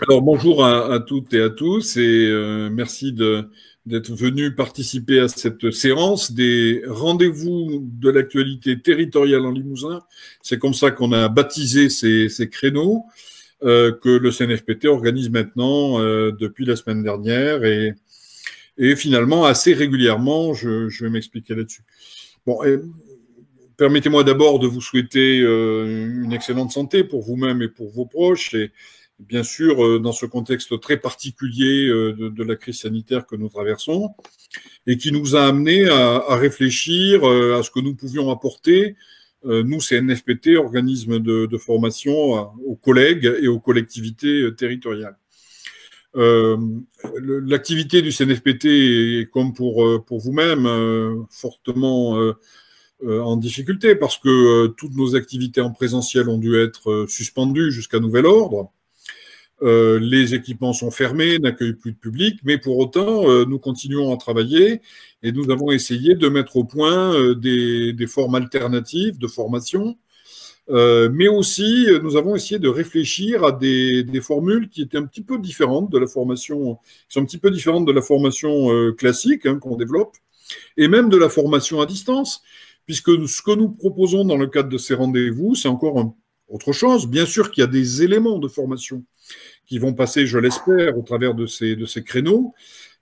Alors bonjour à toutes et à tous et merci d'être venus participer à cette séance des rendez-vous de l'actualité territoriale en Limousin. C'est comme ça qu'on a baptisé ces créneaux que le CNFPT organise maintenant depuis la semaine dernière et finalement assez régulièrement. Je vais m'expliquer là-dessus. Bon, permettez-moi d'abord de vous souhaiter une excellente santé pour vous-même et pour vos proches. Et bien sûr, dans ce contexte très particulier de la crise sanitaire que nous traversons et qui nous a amenés à réfléchir à ce que nous pouvions apporter, nous, CNFPT, organisme de formation, aux collègues et aux collectivités territoriales. L'activité du CNFPT est, comme pour vous-même, fortement en difficulté parce que toutes nos activités en présentiel ont dû être suspendues jusqu'à nouvel ordre. Les équipements sont fermés, n'accueillent plus de public, mais pour autant, nous continuons à travailler et nous avons essayé de mettre au point des formes alternatives de formation, mais aussi nous avons essayé de réfléchir à des formules qui étaient un petit peu différentes de la formation, qui sont un petit peu différentes de la formation classique qu'on développe, et même de la formation à distance, puisque ce que nous proposons dans le cadre de ces rendez-vous, c'est encore autre chose. Bien sûr qu'il y a des éléments de formation qui vont passer, je l'espère, au travers de ces créneaux,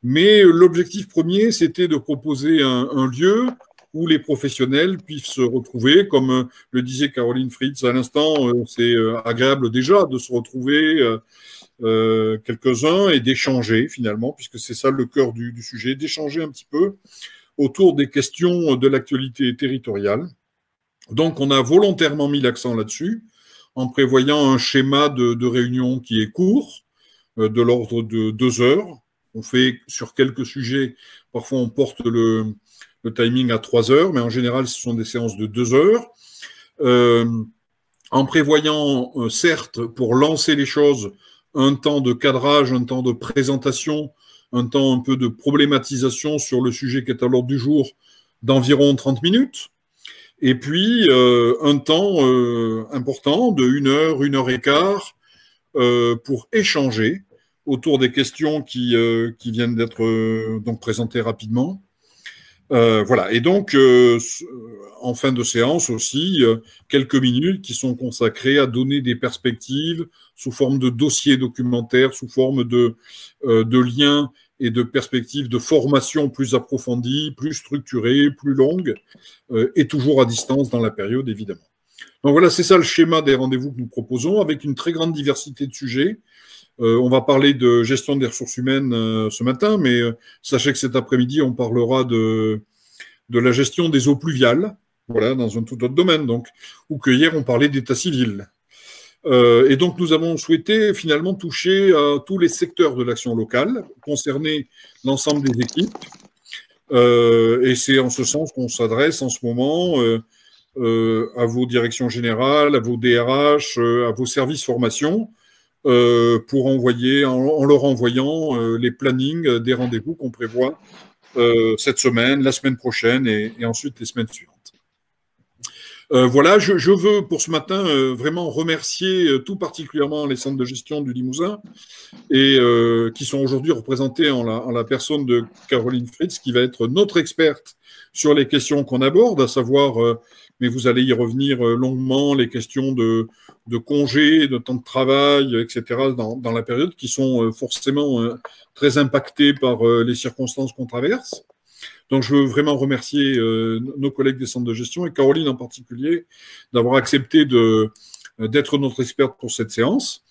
mais l'objectif premier, c'était de proposer un lieu où les professionnels puissent se retrouver, comme le disait Caroline Fritz à l'instant, c'est agréable déjà de se retrouver quelques-uns et d'échanger finalement, puisque c'est ça le cœur du sujet, d'échanger un petit peu autour des questions de l'actualité territoriale. Donc, on a volontairement mis l'accent là-dessus, en prévoyant un schéma de réunion qui est court, de l'ordre de 2 heures. On fait sur quelques sujets, parfois on porte le timing à 3 heures, mais en général, ce sont des séances de 2 heures. En prévoyant, certes, pour lancer les choses, un temps de cadrage, un temps de présentation, un temps un peu de problématisation sur le sujet qui est à l'ordre du jour d'environ 30 minutes. Et puis, un temps important de 1 heure, 1 heure et quart pour échanger autour des questions qui viennent d'être donc présentées rapidement. Voilà. Et donc, en fin de séance aussi, quelques minutes qui sont consacrées à donner des perspectives sous forme de dossiers documentaires, sous forme de liens et de perspectives de formation plus approfondies, plus structurées, plus longues, et toujours à distance dans la période, évidemment. Donc voilà, c'est ça le schéma des rendez-vous que nous proposons, avec une très grande diversité de sujets. On va parler de gestion des ressources humaines ce matin, mais sachez que cet après-midi, on parlera de la gestion des eaux pluviales, voilà, dans un tout autre domaine, donc, ou que hier, on parlait d'état civil. Et donc, nous avons souhaité finalement toucher à tous les secteurs de l'action locale, concerner l'ensemble des équipes. Et c'est en ce sens qu'on s'adresse en ce moment à vos directions générales, à vos DRH, à vos services formation, pour envoyer, en leur envoyant les plannings des rendez-vous qu'on prévoit cette semaine, la semaine prochaine et ensuite les semaines suivantes. Voilà, je veux pour ce matin vraiment remercier tout particulièrement les centres de gestion du Limousin et qui sont aujourd'hui représentés en la personne de Caroline Fritz, qui va être notre experte sur les questions qu'on aborde, à savoir, mais vous allez y revenir longuement, les questions de congés, de temps de travail, etc., dans la période, qui sont forcément très impactées par les circonstances qu'on traverse. Donc, je veux vraiment remercier nos collègues des centres de gestion et Caroline en particulier d'avoir accepté d'être notre experte pour cette séance.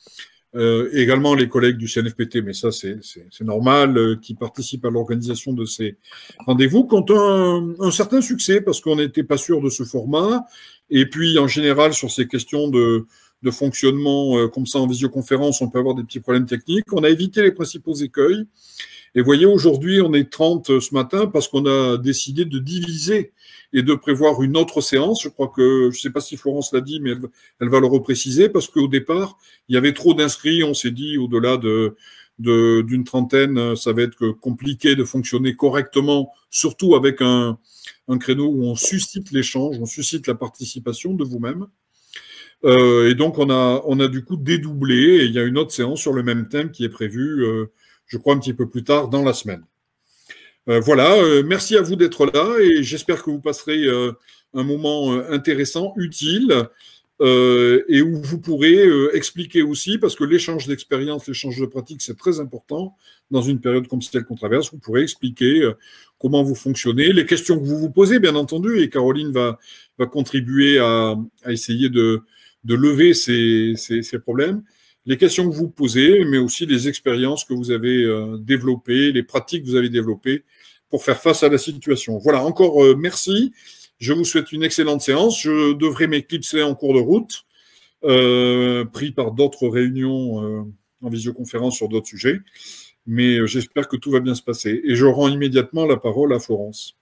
Également les collègues du CNFPT, mais ça c'est normal, qui participent à l'organisation de ces rendez-vous, qui ont un certain succès parce qu'on n'était pas sûr de ce format. Et puis en général sur ces questions de fonctionnement comme ça en visioconférence, on peut avoir des petits problèmes techniques. On a évité les principaux écueils. Et vous voyez, aujourd'hui, on est 30 ce matin parce qu'on a décidé de diviser et de prévoir une autre séance. Je crois que, je ne sais pas si Florence l'a dit, mais elle va le repréciser parce qu'au départ, il y avait trop d'inscrits. On s'est dit, au-delà d'une trentaine, ça va être compliqué de fonctionner correctement, surtout avec un créneau où on suscite l'échange, on suscite la participation de vous-même. Et donc, on a du coup dédoublé et il y a une autre séance sur le même thème qui est prévue, je crois, un petit peu plus tard dans la semaine. Voilà, merci à vous d'être là et j'espère que vous passerez un moment intéressant, utile, et où vous pourrez expliquer aussi, parce que l'échange d'expérience, l'échange de pratique, c'est très important dans une période comme celle qu'on traverse. Vous pourrez expliquer comment vous fonctionnez, les questions que vous vous posez, bien entendu, et Caroline va contribuer à essayer de lever ces problèmes. Les questions que vous posez, mais aussi les expériences que vous avez développées, les pratiques que vous avez développées pour faire face à la situation. Voilà, encore merci. Je vous souhaite une excellente séance. Je devrais m'éclipser en cours de route, pris par d'autres réunions en visioconférence sur d'autres sujets. Mais j'espère que tout va bien se passer. Et je rends immédiatement la parole à Florence.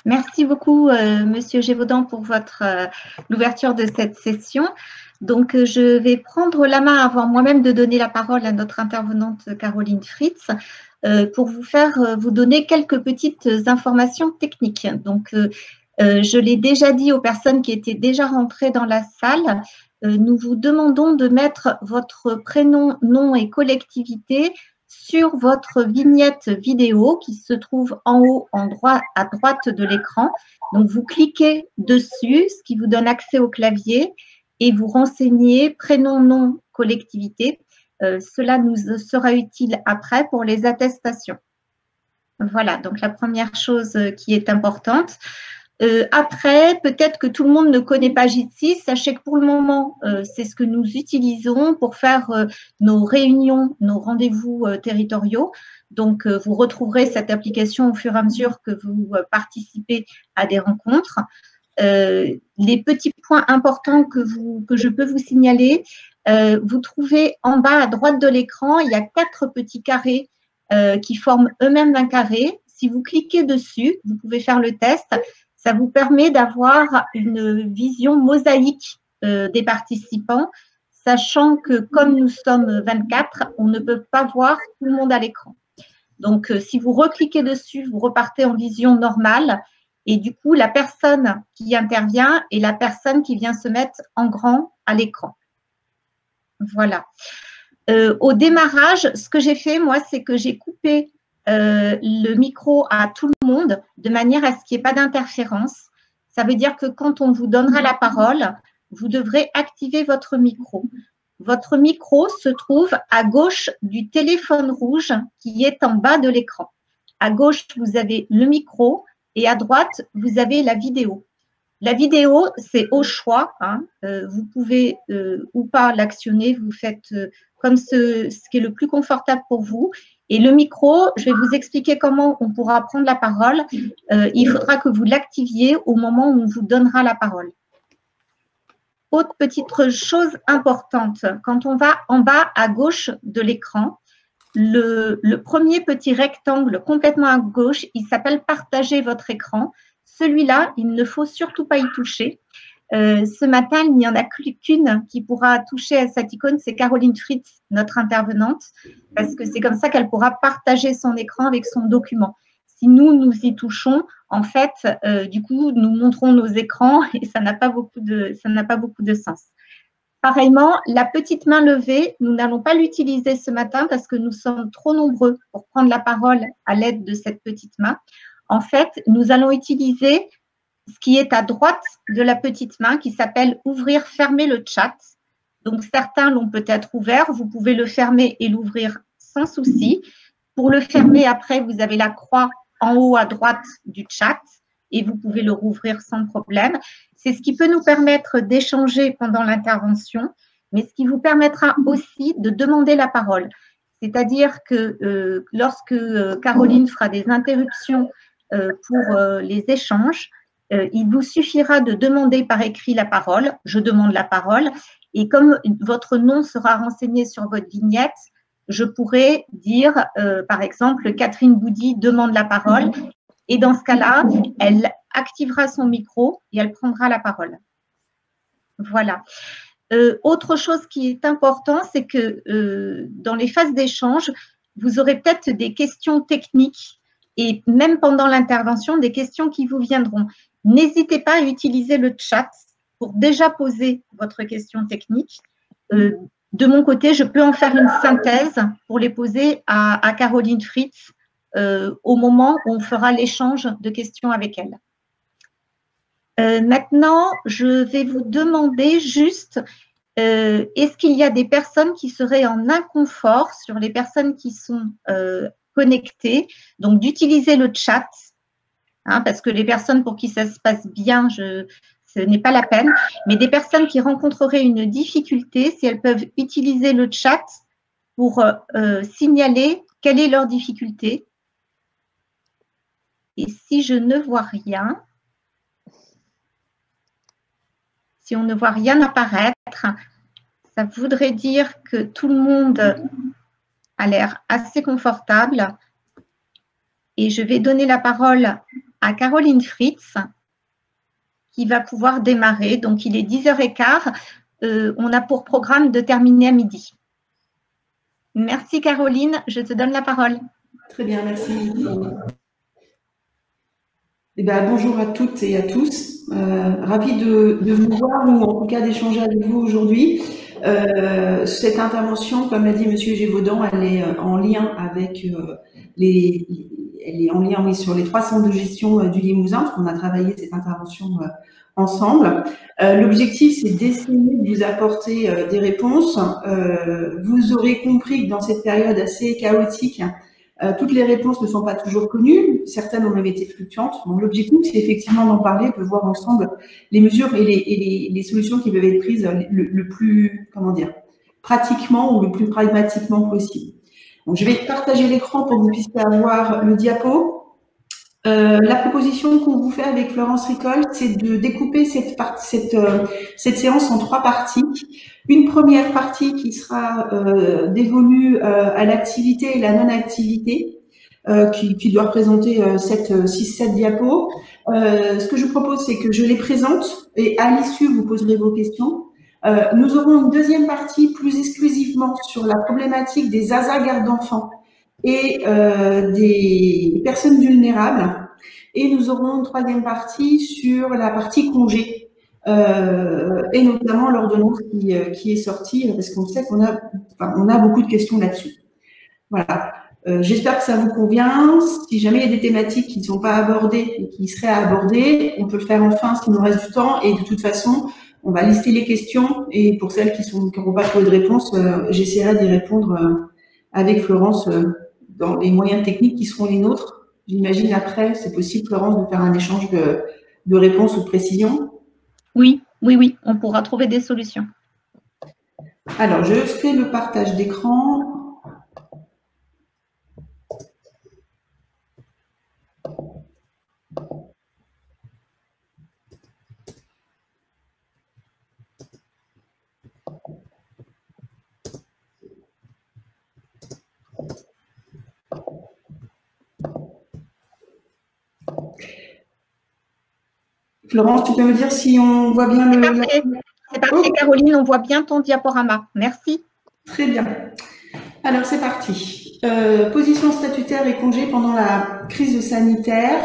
Merci beaucoup, Monsieur Gévaudan, pour l'ouverture de cette session. Donc, je vais prendre la main avant moi-même de donner la parole à notre intervenante Caroline Fritz pour vous donner quelques petites informations techniques. Donc, je l'ai déjà dit aux personnes qui étaient déjà rentrées dans la salle, nous vous demandons de mettre votre prénom, nom et collectivité sur votre vignette vidéo qui se trouve en haut à droite de l'écran. Donc, vous cliquez dessus, ce qui vous donne accès au clavier et vous renseignez prénom, nom, collectivité. Cela nous sera utile après pour les attestations. Voilà, donc la première chose qui est importante. Après, peut-être que tout le monde ne connaît pas Jitsi. Sachez que pour le moment, c'est ce que nous utilisons pour faire nos réunions, nos rendez-vous territoriaux. Donc, vous retrouverez cette application au fur et à mesure que vous participez à des rencontres. Les petits points importants que je peux vous signaler, vous trouvez en bas à droite de l'écran, il y a 4 petits carrés qui forment eux-mêmes un carré. Si vous cliquez dessus, vous pouvez faire le test. Ça vous permet d'avoir une vision mosaïque des participants, sachant que comme nous sommes 24, on ne peut pas voir tout le monde à l'écran. Donc, si vous recliquez dessus, vous repartez en vision normale et du coup, la personne qui intervient est la personne qui vient se mettre en grand à l'écran. Voilà. Au démarrage, ce que j'ai fait, moi, c'est que j'ai coupé le micro à tout le monde de manière à ce qu'il n'y ait pas d'interférence. Ça veut dire que quand on vous donnera la parole, vous devrez activer votre micro. Votre micro se trouve à gauche du téléphone rouge qui est en bas de l'écran. À gauche, vous avez le micro et à droite, vous avez la vidéo. La vidéo, c'est au choix. Hein. Vous pouvez ou pas l'actionner. Vous faites comme ce qui est le plus confortable pour vous. Et le micro, je vais vous expliquer comment on pourra prendre la parole. Il faudra que vous l'activiez au moment où on vous donnera la parole. Autre petite chose importante, quand on va en bas à gauche de l'écran, le premier petit rectangle complètement à gauche, il s'appelle « Partager votre écran ». Celui-là, il ne faut surtout pas y toucher. Ce matin, il n'y en a qu'une qui pourra toucher à cette icône, c'est Caroline Fritz, notre intervenante, parce que c'est comme ça qu'elle pourra partager son écran avec son document. Si nous y touchons, en fait, du coup, nous montrons nos écrans et ça n'a pas beaucoup de sens. Pareillement, la petite main levée, nous n'allons pas l'utiliser ce matin parce que nous sommes trop nombreux pour prendre la parole à l'aide de cette petite main. En fait, nous allons utiliser ce qui est à droite de la petite main qui s'appelle « Ouvrir, fermer le chat ». Donc, certains l'ont peut-être ouvert. Vous pouvez le fermer et l'ouvrir sans souci. Pour le fermer, après, vous avez la croix en haut à droite du chat et vous pouvez le rouvrir sans problème. C'est ce qui peut nous permettre d'échanger pendant l'intervention, mais ce qui vous permettra aussi de demander la parole. C'est-à-dire que lorsque Caroline fera des interruptions pour les échanges, il vous suffira de demander par écrit la parole. Je demande la parole. Et comme votre nom sera renseigné sur votre vignette, je pourrais dire, par exemple, Catherine Boudy demande la parole. Et dans ce cas-là, elle activera son micro et elle prendra la parole. Voilà. Autre chose qui est important, c'est que dans les phases d'échange, vous aurez peut-être des questions techniques et même pendant l'intervention, des questions qui vous viendront. N'hésitez pas à utiliser le chat pour déjà poser votre question technique. De mon côté, je peux en faire une synthèse pour les poser à Caroline Fritz au moment où on fera l'échange de questions avec elle. Maintenant, je vais vous demander juste, est-ce qu'il y a des personnes qui seraient en inconfort sur les personnes qui sont connectées, donc d'utiliser le chat, hein, parce que les personnes pour qui ça se passe bien, ce n'est pas la peine, mais des personnes qui rencontreraient une difficulté, si elles peuvent utiliser le chat pour signaler quelle est leur difficulté. Et si je ne vois rien, si on ne voit rien apparaître, ça voudrait dire que tout le monde a l'air assez confortable. Et je vais donner la parole à Caroline Fritz, qui va pouvoir démarrer. Donc, il est 10h15. On a pour programme de terminer à midi. Merci, Caroline. Je te donne la parole. Très bien, merci. Eh bien, bonjour à toutes et à tous. Ravi de vous voir ou en tout cas d'échanger avec vous aujourd'hui. Cette intervention, comme l'a dit Monsieur Gévaudan, elle est en lien avec elle est en lien oui, sur les 3 centres de gestion du Limousin, parce qu'on a travaillé cette intervention ensemble. L'objectif, c'est d'essayer de vous apporter des réponses. Vous aurez compris que dans cette période assez chaotique, toutes les réponses ne sont pas toujours connues, certaines ont même été fluctuantes. Donc l'objectif, c'est effectivement d'en parler, de voir ensemble les mesures et les solutions qui peuvent être prises le plus, comment dire, pratiquement ou le plus pragmatiquement possible. Donc, je vais partager l'écran pour que vous puissiez avoir le diapo. La proposition qu'on vous fait avec Florence Ricol, c'est de découper cette séance en 3 parties. Une première partie qui sera dévolue à l'activité et la non-activité, qui doit représenter 6-7 diapos. Ce que je vous propose, c'est que je les présente et à l'issue, vous poserez vos questions. Nous aurons une deuxième partie plus exclusivement sur la problématique des ASA garde d'enfants et des personnes vulnérables. Et nous aurons une troisième partie sur la partie congé et notamment l'ordonnance qui est sortie, parce qu'on sait qu'on a beaucoup de questions là-dessus. Voilà. J'espère que ça vous convient. Si jamais il y a des thématiques qui ne sont pas abordées et qui seraient à aborder, on peut le faire enfin s'il nous reste du temps. Et de toute façon, on va lister les questions. Et pour celles qui n'auront pas trouvé de réponse, j'essaierai d'y répondre avec Florence dans les moyens techniques qui seront les nôtres. J'imagine après, c'est possible, Florence, de faire un échange de réponses ou de précisions. Oui, oui, oui, on pourra trouver des solutions. Alors, je fais le partage d'écran. Florence, tu peux me dire si on voit bien le… C'est parfait, Caroline, on voit bien ton diaporama. Merci. Très bien. Alors, c'est parti. Position statutaire et congé pendant la crise sanitaire.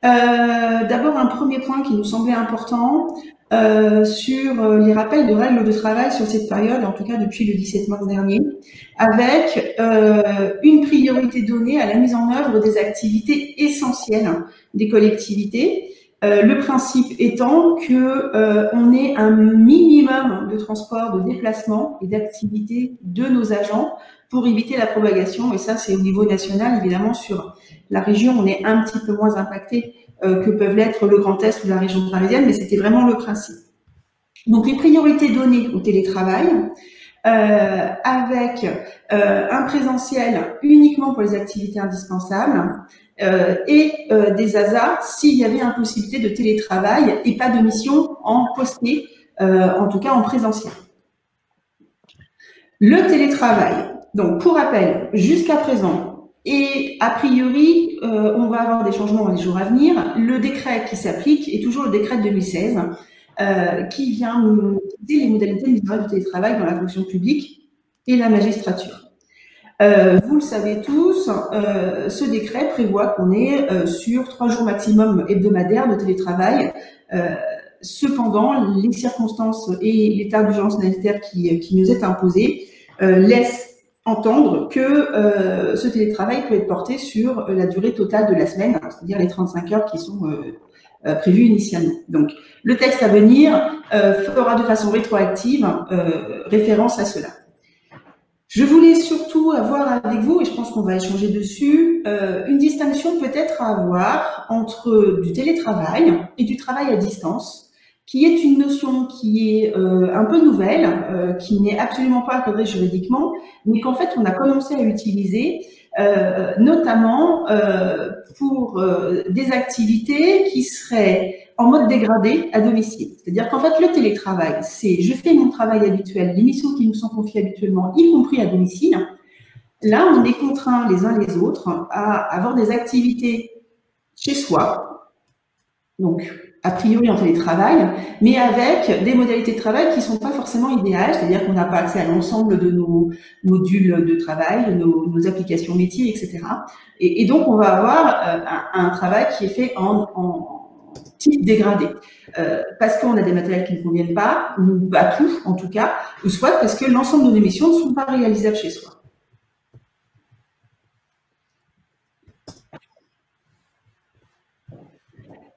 D'abord, un premier point qui nous semblait important sur les rappels de règles de travail sur cette période, en tout cas depuis le 17 mars dernier, avec une priorité donnée à la mise en œuvre des activités essentielles des collectivités. Le principe étant que on ait un minimum de transport, de déplacement et d'activité de nos agents pour éviter la propagation. Et ça, c'est au niveau national. Évidemment, sur la région, on est un petit peu moins impacté que peuvent l'être le Grand Est ou la région parisienne, mais c'était vraiment le principe. Donc, les priorités données au télétravail, avec un présentiel uniquement pour les activités indispensables, et des ASA s'il y avait impossibilité de télétravail et pas de mission en posté, en tout cas en présentiel. Le télétravail, donc pour rappel, jusqu'à présent, et a priori, on va avoir des changements dans les jours à venir, le décret qui s'applique est toujours le décret de 2016, qui vient nous dire les modalités de mise en œuvre du télétravail dans la fonction publique et la magistrature. Vous le savez tous, ce décret prévoit qu'on est sur 3 jours maximum hebdomadaires de télétravail Cependant, les circonstances et l'état d'urgence sanitaire qui nous est imposé laissent entendre que ce télétravail peut être porté sur la durée totale de la semaine, c'est-à-dire les 35 heures qui sont prévues initialement. Donc, le texte à venir fera de façon rétroactive référence à cela. Je voulais surtout avoir avec vous, et je pense qu'on va échanger dessus, une distinction peut-être à avoir entre du télétravail et du travail à distance, qui est une notion qui est un peu nouvelle, qui n'est absolument pas encadrée juridiquement, mais qu'en fait on a commencé à utiliser notamment pour des activités qui seraient en mode dégradé à domicile. C'est-à-dire qu'en fait le télétravail, c'est je fais mon travail habituel, les missions qui nous sont confiées habituellement, y compris à domicile. Là, on est contraints les uns les autres à avoir des activités chez soi, donc a priori en télétravail, mais avec des modalités de travail qui sont pas forcément idéales, c'est-à-dire qu'on n'a pas accès à l'ensemble de nos modules de travail, nos applications métiers, etc. Et donc, on va avoir un travail qui est fait en type dégradé, parce qu'on a des matériels qui ne conviennent pas, ou à tout en tout cas, ou soit parce que l'ensemble de nos missions ne sont pas réalisables chez soi.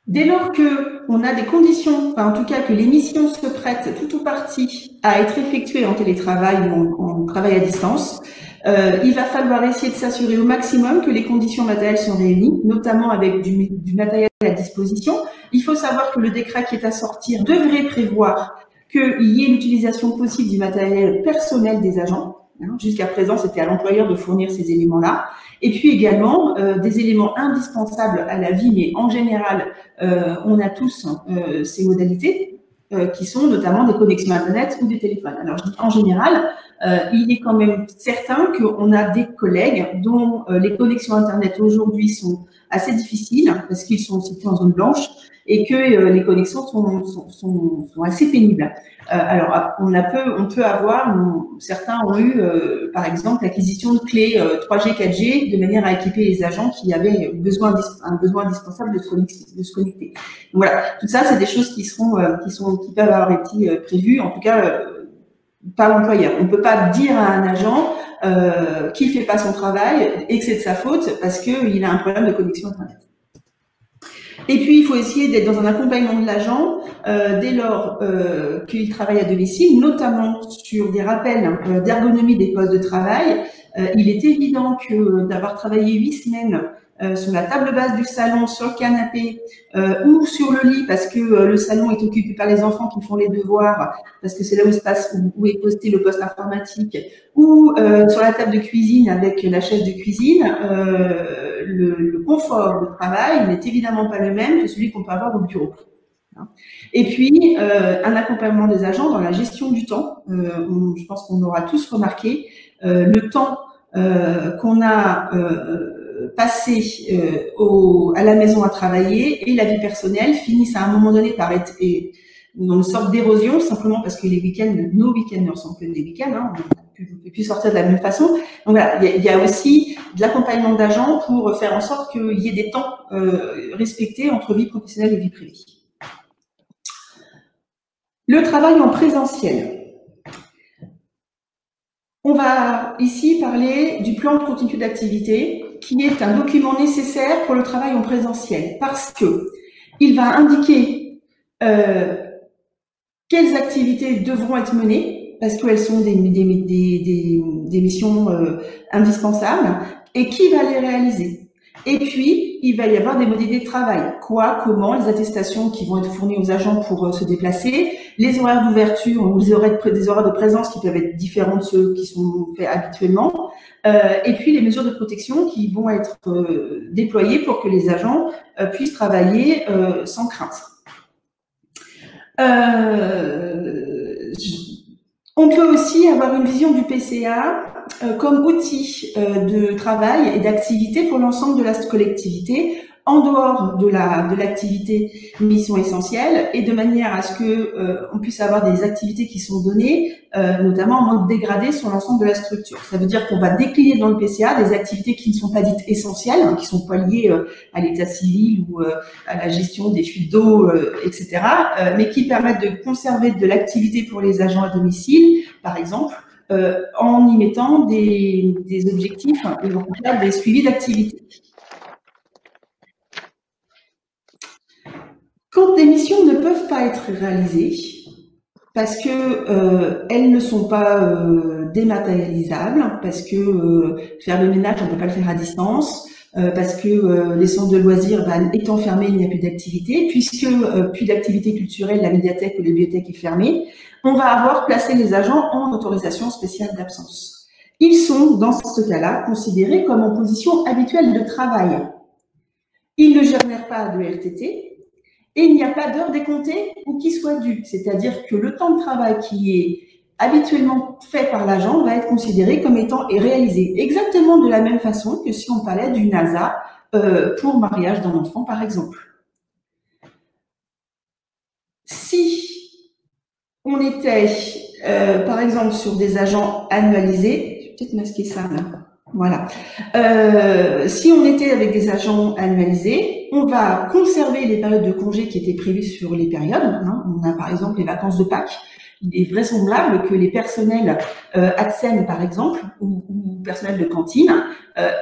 Dès lors qu'on a des conditions, enfin en tout cas que les missions se prêtent tout ou partie à être effectuées en télétravail ou en travail à distance, il va falloir essayer de s'assurer au maximum que les conditions matérielles sont réunies, notamment avec du matériel à disposition. Il faut savoir que le décret qui est à sortir devrait prévoir qu'il y ait l'utilisation possible du matériel personnel des agents. Jusqu'à présent, c'était à l'employeur de fournir ces éléments-là. Et puis également, des éléments indispensables à la vie, mais en général, on a tous ces modalités qui sont notamment des connexions Internet ou des téléphones. Alors, je dis en général, il est quand même certain qu'on a des collègues dont les connexions Internet aujourd'hui sont assez difficiles parce qu'ils sont situés en zone blanche et que les connexions sont assez pénibles. Alors, on peut avoir, certains ont eu, par exemple, l'acquisition de clés 3G, 4G, de manière à équiper les agents qui avaient un besoin indispensable de se connecter. Donc, voilà, tout ça, c'est des choses qui peuvent avoir été prévues, en tout cas par l'employeur. On ne peut pas dire à un agent qui fait pas son travail et que c'est de sa faute parce qu'il a un problème de connexion Internet. Et puis, il faut essayer d'être dans un accompagnement de l'agent dès lors qu'il travaille à domicile, notamment sur des rappels d'ergonomie des postes de travail. Il est évident que d'avoir travaillé 8 semaines sur la table basse du salon, sur le canapé ou sur le lit parce que le salon est occupé par les enfants qui font les devoirs, parce que c'est là où est posté le poste informatique, ou sur la table de cuisine avec la chaise de cuisine, le confort de travail n'est évidemment pas le même que celui qu'on peut avoir au bureau. Et puis, un accompagnement des agents dans la gestion du temps. Je pense qu'on aura tous remarqué le temps qu'on a passé à la maison à travailler et la vie personnelle finissent à un moment donné par être dans une sorte d'érosion, simplement parce que nos week-ends ne ressemblent plus à des week-ends, hein, on ne peut plus sortir de la même façon. Donc voilà, il y a aussi de l'accompagnement d'agents pour faire en sorte qu'il y ait des temps respectés entre vie professionnelle et vie privée. Le travail en présentiel. On va ici parler du plan de continuité d'activité, qui est un document nécessaire pour le travail en présentiel, parce que il va indiquer quelles activités devront être menées, parce qu'elles sont des missions indispensables, et qui va les réaliser. Et puis, il va y avoir des modalités de travail. Quoi, comment, les attestations qui vont être fournies aux agents pour se déplacer, les horaires d'ouverture ou des horaires de présence qui peuvent être différents de ceux qui sont faits habituellement, et puis les mesures de protection qui vont être déployées pour que les agents puissent travailler sans crainte. On peut aussi avoir une vision du PCA comme outil de travail et d'activité pour l'ensemble de la collectivité, en dehors de l'activité mission essentielle et de manière à ce que on puisse avoir des activités qui sont données, notamment en mode dégradé sur l'ensemble de la structure. Ça veut dire qu'on va décliner dans le PCA des activités qui ne sont pas dites essentielles, hein, qui sont pas liées à l'état civil ou à la gestion des fuites d'eau, etc., mais qui permettent de conserver de l'activité pour les agents à domicile, par exemple, en y mettant des objectifs et en fait des suivis d'activité. Quand des missions ne peuvent pas être réalisées, parce que elles ne sont pas dématérialisables, parce que faire le ménage, on ne peut pas le faire à distance, parce que les centres de loisirs étant fermés, il n'y a plus d'activité, puisque plus d'activité culturelle, la médiathèque ou la bibliothèque est fermée, on va avoir placé les agents en autorisation spéciale d'absence. Ils sont, dans ce cas-là, considérés comme en position habituelle de travail. Ils ne génèrent pas de RTT, et il n'y a pas d'heure décomptée ou qui soit due. C'est-à-dire que le temps de travail qui est habituellement fait par l'agent va être considéré comme étant réalisé exactement de la même façon que si on parlait du NASA pour mariage d'un enfant, par exemple. Si on était, par exemple, sur des agents annualisés, je vais peut-être masquer ça là. Voilà. Si on était avec des agents annualisés, on va conserver les périodes de congés qui étaient prévues sur les périodes. Hein. On a par exemple les vacances de Pâques. Il est vraisemblable que les personnels ATSEM, par exemple, ou personnels de cantine,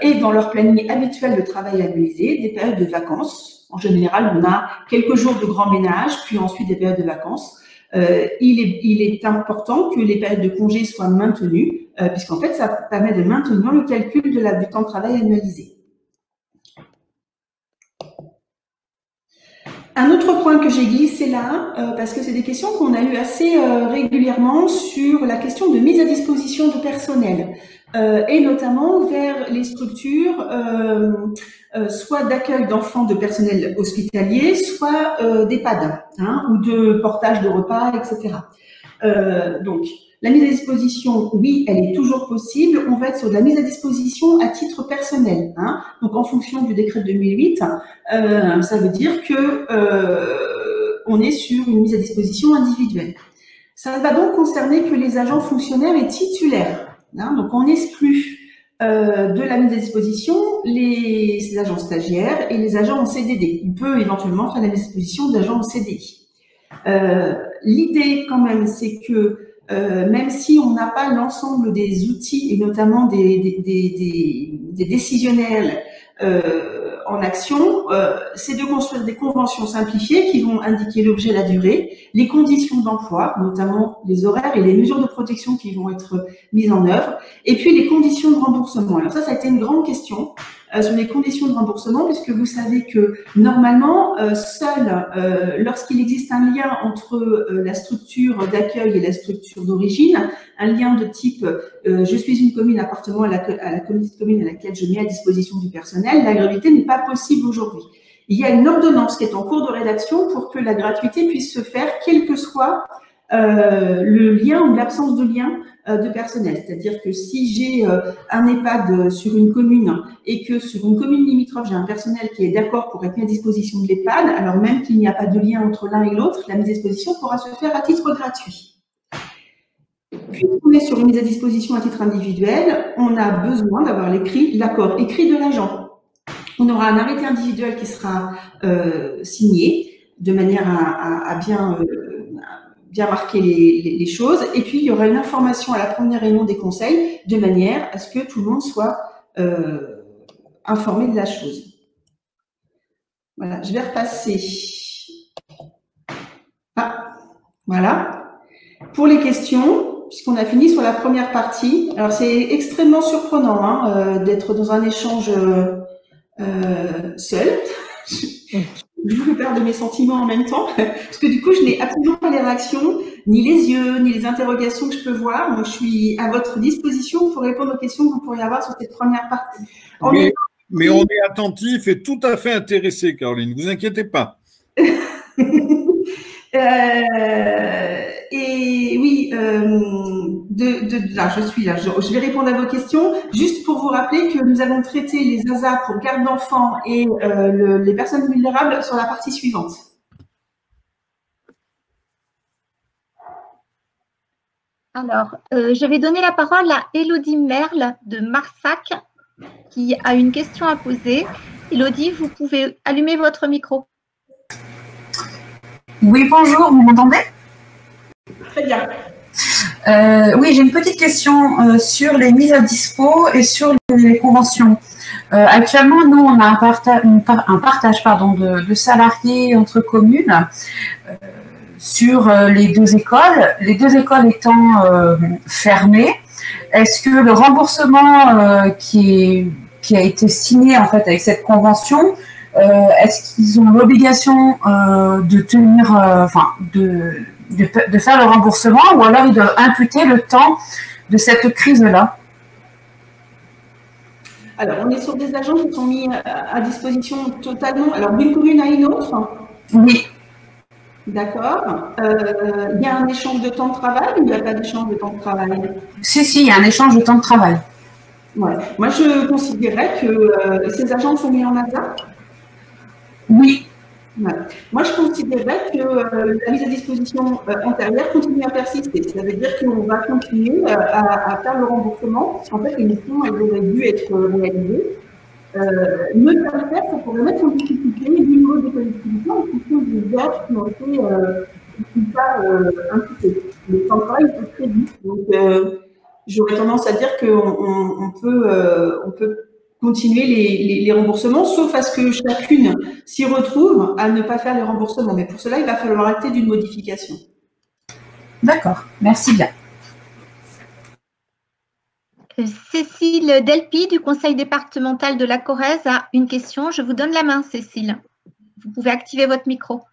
aient dans leur planning habituel de travail annualisé des périodes de vacances. En général, on a quelques jours de grand ménage, puis ensuite des périodes de vacances. Il est important que les périodes de congés soient maintenues, puisqu'en fait, ça permet de maintenir le calcul du temps de travail annualisé. Un autre point que j'ai glissé là, parce que c'est des questions qu'on a eues assez régulièrement sur la question de mise à disposition de personnel, et notamment vers les structures soit d'accueil d'enfants de personnel hospitalier, soit d'EHPAD, hein, ou de portage de repas, etc. Donc, la mise à disposition, oui, elle est toujours possible. On va être sur de la mise à disposition à titre personnel. Hein. Donc, en fonction du décret de 2008, ça veut dire que on est sur une mise à disposition individuelle. Ça ne va donc concerner que les agents fonctionnaires et titulaires. Hein. Donc, on exclut de la mise à disposition ces agents stagiaires et les agents en CDD. On peut éventuellement faire la mise à disposition d'agents en CDI. L'idée, quand même, c'est que même si on n'a pas l'ensemble des outils et notamment des décisionnels en action, c'est de construire des conventions simplifiées qui vont indiquer l'objet, la durée, les conditions d'emploi, notamment les horaires et les mesures de protection qui vont être mises en œuvre, et puis les conditions de remboursement. Alors ça a été une grande question sur les conditions de remboursement, puisque vous savez que normalement, seul lorsqu'il existe un lien entre la structure d'accueil et la structure d'origine, un lien de type je suis une commune appartenant à la communauté de communes à laquelle je mets à disposition du personnel, la gratuité n'est pas possible aujourd'hui. Il y a une ordonnance qui est en cours de rédaction pour que la gratuité puisse se faire quel que soit le lien ou l'absence de lien de personnel. C'est-à-dire que si j'ai un EHPAD sur une commune et que sur une commune limitrophe, j'ai un personnel qui est d'accord pour être mis à disposition de l'EHPAD, alors même qu'il n'y a pas de lien entre l'un et l'autre, la mise à disposition pourra se faire à titre gratuit. Puisqu'on est sur une mise à disposition à titre individuel, on a besoin d'avoir l'accord écrit de l'agent. On aura un arrêté individuel qui sera signé de manière à bien marquer les choses. Et puis, il y aura une information à la première réunion des conseils de manière à ce que tout le monde soit informé de la chose. Voilà, je vais repasser. Ah, voilà. Pour les questions, puisqu'on a fini sur la première partie. Alors, c'est extrêmement surprenant hein, d'être dans un échange seul. Je vous fais perdre de mes sentiments en même temps, parce que du coup, je n'ai absolument pas les réactions, ni les yeux, ni les interrogations que je peux voir. Donc, je suis à votre disposition pour répondre aux questions que vous pourriez avoir sur cette première partie. Mais on est attentif et tout à fait intéressé, Caroline. Ne vous inquiétez pas. et oui, là, je suis là. Je vais répondre à vos questions. Juste pour vous rappeler que nous avons traité les ASA pour garde d'enfants et les personnes vulnérables sur la partie suivante. Alors, je vais donner la parole à Élodie Merle de Marsac, qui a une question à poser. Élodie, vous pouvez allumer votre micro. Oui, bonjour, vous m'entendez? Très bien. Oui, j'ai une petite question sur les mises à dispo et sur les conventions. Actuellement, nous, on a un partage de salariés entre communes sur les deux écoles étant fermées. Est-ce que le remboursement qui a été signé en fait avec cette convention, est-ce qu'ils ont l'obligation de tenir, de faire le remboursement, ou alors ils doivent imputer le temps de cette crise-là? Alors, on est sur des agents qui sont mis à disposition totalement, alors d'une commune à une autre. Oui. D'accord. Il y a un échange de temps de travail ou il n'y a pas d'échange de temps de travail? Si, il y a un échange de temps de travail. Ouais. Moi, je considérais que ces agents sont mis en ASA. Oui. Ouais. Moi, je considérais que la mise à disposition antérieure continue à persister. Ça veut dire qu'on va continuer à faire le remboursement. En fait, les missions, elles auraient dû être réalisées. Ne pas le faire, ça pourrait mettre en difficulté le niveau des collectivités en fonction des heures qui ont été imputées. Le temps de travail est très vite. Donc, j'aurais tendance à dire qu'on peut continuer les remboursements, sauf à ce que chacune s'y retrouve à ne pas faire les remboursements. Mais pour cela, il va falloir acter d'une modification. D'accord, merci bien. Cécile Delpy du conseil départemental de la Corrèze a une question. Je vous donne la main, Cécile. Vous pouvez activer votre micro.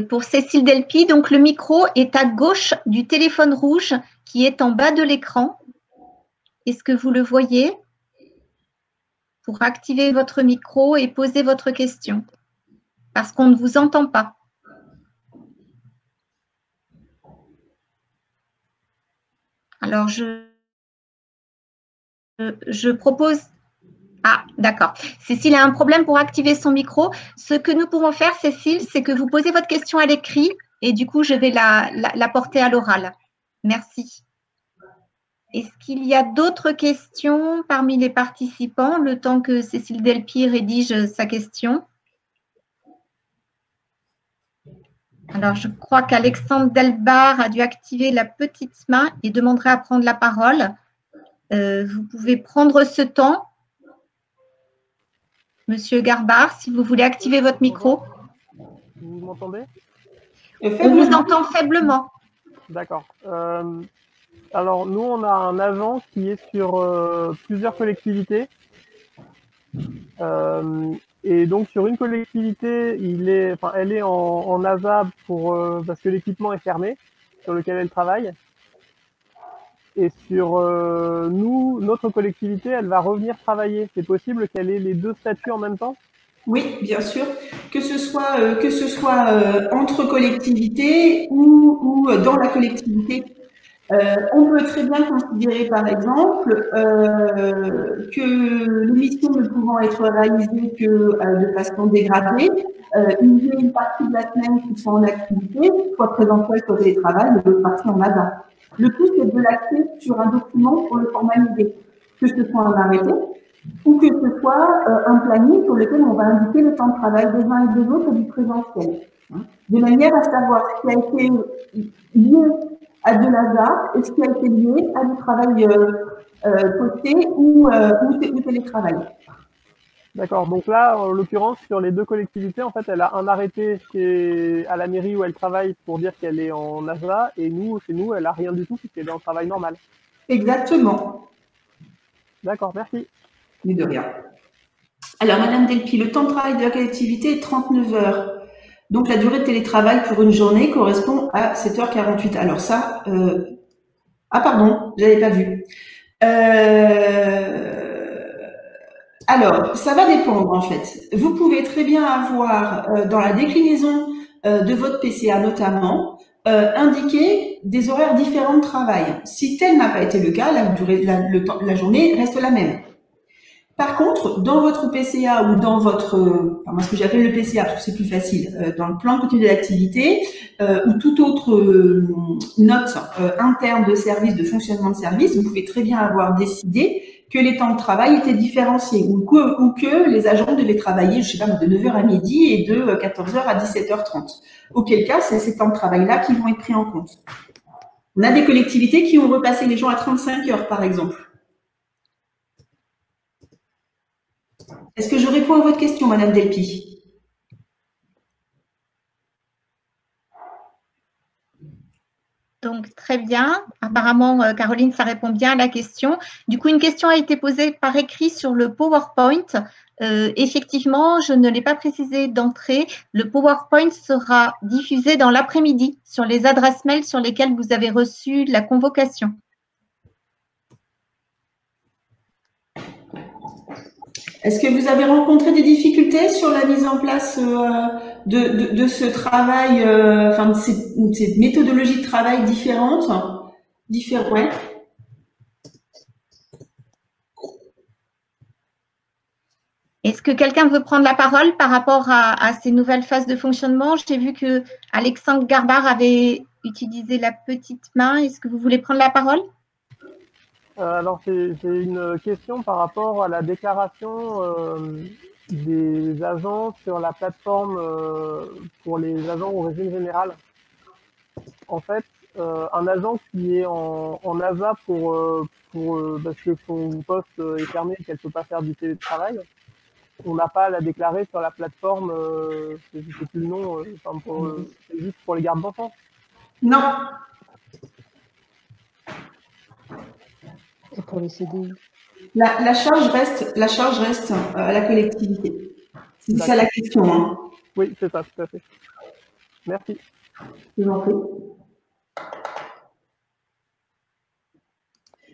Pour Cécile Delpy, donc le micro est à gauche du téléphone rouge qui est en bas de l'écran. Est-ce que vous le voyez? Pour activer votre micro et poser votre question, parce qu'on ne vous entend pas. Alors, je propose… Ah, d'accord. Cécile a un problème pour activer son micro. Ce que nous pouvons faire, Cécile, c'est que vous posez votre question à l'écrit et du coup, je vais la porter à l'oral. Merci. Est-ce qu'il y a d'autres questions parmi les participants, le temps que Cécile Delpy rédige sa question? Alors, je crois qu'Alexandre Delbar a dû activer la petite main et demanderait à prendre la parole. Vous pouvez prendre ce temps. Monsieur Garbard, si vous voulez activer votre micro. Vous m'entendez? On vous entend faiblement. D'accord. Alors, nous, on a un agent qui est sur plusieurs collectivités. Et donc, sur une collectivité, elle est en ASA parce que l'équipement est fermé, sur lequel elle travaille. Et sur notre collectivité, elle va revenir travailler. C'est possible qu'elle ait les deux statuts en même temps? Oui, bien sûr. Que ce soit entre collectivités ou dans la collectivité. On peut très bien considérer, par exemple, que l'émission ne pouvant être réalisée que de façon dégradée, il y a une partie de la semaine qui soit en activité, soit présentielle, soit télétravail, et l'autre partie en ASA. Le tout, c'est de l'acter sur un document pour le formaliser, que ce soit un arrêté ou que ce soit un planning sur lequel on va indiquer le temps de travail des uns et des autres du présentiel, de manière à savoir ce qui a été lié à de l'ASA et ce qui a été lié à du travail posté ou télétravail. D'accord. Donc là, en l'occurrence, sur les deux collectivités, en fait, elle a un arrêté qui est à la mairie où elle travaille pour dire qu'elle est en ASA, et chez nous, elle a rien du tout puisqu'elle est en travail normal. Exactement. D'accord, merci. Mais de rien. Alors, Madame Delpy, le temps de travail de la collectivité est 39 heures. Donc, la durée de télétravail pour une journée correspond à 7h48. Alors ça, ah pardon, j'avais pas vu. Alors, ça va dépendre en fait. Vous pouvez très bien avoir dans la déclinaison de votre PCA notamment indiqué des horaires différents de travail. Si tel n'a pas été le cas, la journée reste la même. Par contre, dans votre PCA ou dans votre, moi ce que j'appelle le PCA parce que c'est plus facile, dans le plan continu d'activité ou toute autre note interne de service, de fonctionnement de service, vous pouvez très bien avoir décidé que les temps de travail étaient différenciés ou que les agents devaient travailler, je sais pas, de 9h à midi et de 14h à 17h30. Auquel cas, c'est ces temps de travail-là qui vont être pris en compte. On a des collectivités qui ont repassé les gens à 35 heures, par exemple. Est-ce que je réponds à votre question, Madame Delpy? Donc, très bien. Apparemment, Caroline, ça répond bien à la question. Du coup, une question a été posée par écrit sur le PowerPoint. Effectivement, je ne l'ai pas précisé d'entrée. Le PowerPoint sera diffusé dans l'après-midi sur les adresses mail sur lesquelles vous avez reçu la convocation. Est-ce que vous avez rencontré des difficultés sur la mise en place de ce travail, enfin de ces méthodologies de travail différentes, ouais. Est-ce que quelqu'un veut prendre la parole par rapport à ces nouvelles phases de fonctionnement? J'ai vu que Alexandre Garbard avait utilisé la petite main. Est-ce que vous voulez prendre la parole? Alors, j'ai une question par rapport à la déclaration des agents sur la plateforme pour les agents au régime général. En fait, un agent qui est en ASA parce que son poste est fermé et qu'elle ne peut pas faire du télétravail, on n'a pas à la déclarer sur la plateforme, je ne sais plus le nom, c'est juste pour les gardes d'enfants. Non. Pour les CDI. La charge reste à la collectivité. C'est ça la question. Hein. Oui, c'est ça, tout à fait. Merci. Je vous en prie.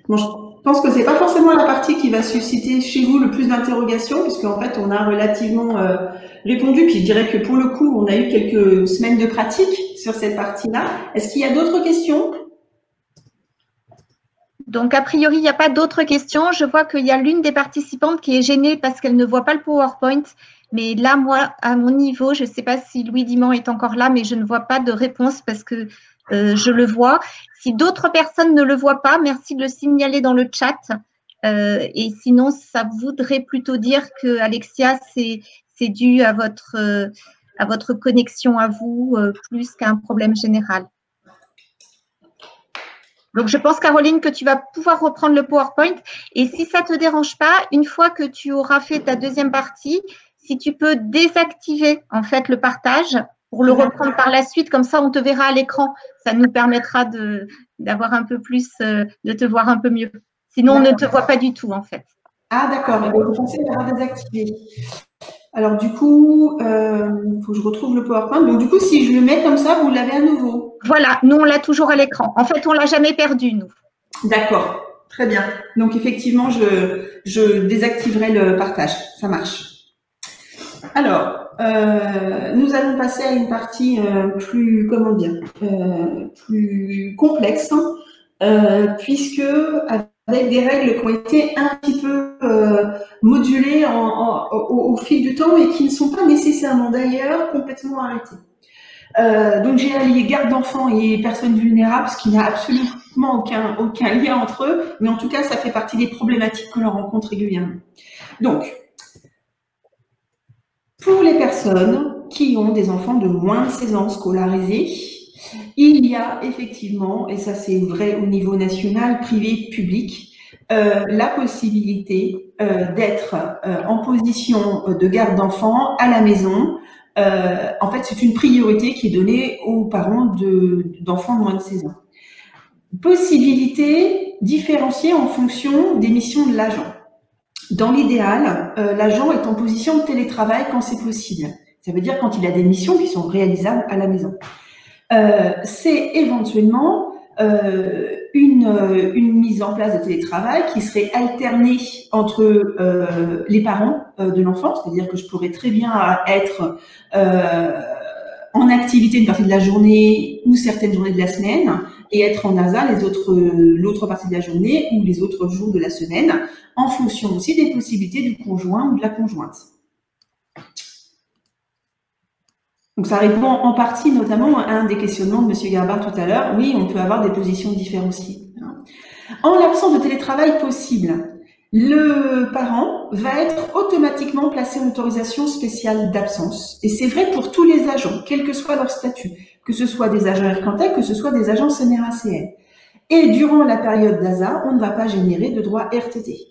Bon, je pense que c'est pas forcément la partie qui va susciter chez vous le plus d'interrogations, puisqu'en fait, on a relativement répondu. Puis je dirais que pour le coup, on a eu quelques semaines de pratique sur cette partie-là. Est-ce qu'il y a d'autres questions ? Donc, a priori, il n'y a pas d'autres questions. Je vois qu'il y a l'une des participantes qui est gênée parce qu'elle ne voit pas le PowerPoint. Mais là, moi, à mon niveau, je ne sais pas si Louis Diman est encore là, mais je ne vois pas de réponse parce que je le vois. Si d'autres personnes ne le voient pas, merci de le signaler dans le chat. Et sinon, ça voudrait plutôt dire que Alexia, c'est dû à votre connexion à vous plus qu'à un problème général. Donc, je pense, Caroline, que tu vas pouvoir reprendre le PowerPoint. Et si ça ne te dérange pas, une fois que tu auras fait ta deuxième partie, si tu peux désactiver en fait le partage pour le reprendre par la suite, comme ça, on te verra à l'écran. Ça nous permettra d'avoir un peu plus, de te voir un peu mieux. Sinon, on ne te voit pas du tout, en fait. Ah, d'accord. Vous pensez l'avoir désactivé. Alors, du coup, il faut que je retrouve le PowerPoint. Donc, du coup, si je le mets comme ça, vous l'avez à nouveau. Voilà, nous, on l'a toujours à l'écran. En fait, on ne l'a jamais perdu, nous. D'accord, très bien. Donc, effectivement, je désactiverai le partage. Ça marche. Alors, nous allons passer à une partie plus, comment dire, plus complexe, puisque avec des règles qui ont été un petit peu modulées au fil du temps et qui ne sont pas nécessairement d'ailleurs complètement arrêtées. Donc j'ai allié garde d'enfants et personnes vulnérables, ce qui n'a absolument aucun lien entre eux, mais en tout cas ça fait partie des problématiques que l'on rencontre régulièrement. Donc, pour les personnes qui ont des enfants de moins de 16 ans scolarisés, il y a effectivement, et ça c'est vrai au niveau national, privé, public, la possibilité d'être en position de garde d'enfants à la maison. En fait, c'est une priorité qui est donnée aux parents d'enfants de moins de 16 ans. Possibilité différenciée en fonction des missions de l'agent. Dans l'idéal, l'agent est en position de télétravail quand c'est possible. Ça veut dire quand il a des missions qui sont réalisables à la maison. C'est éventuellement une mise en place de télétravail qui serait alternée entre les parents de l'enfant, c'est-à-dire que je pourrais très bien être en activité une partie de la journée ou certaines journées de la semaine et être en ASA l'autre partie de la journée ou les autres jours de la semaine, en fonction aussi des possibilités du conjoint ou de la conjointe. Donc ça répond en partie notamment à un des questionnements de M. Garbard tout à l'heure. Oui, on peut avoir des positions différenciées. En l'absence de télétravail possible, le parent va être automatiquement placé en autorisation spéciale d'absence. Et c'est vrai pour tous les agents, quel que soit leur statut, que ce soit des agents RCANTEC, que ce soit des agents CNRACL. Et durant la période d'ASA, on ne va pas générer de droit RTT.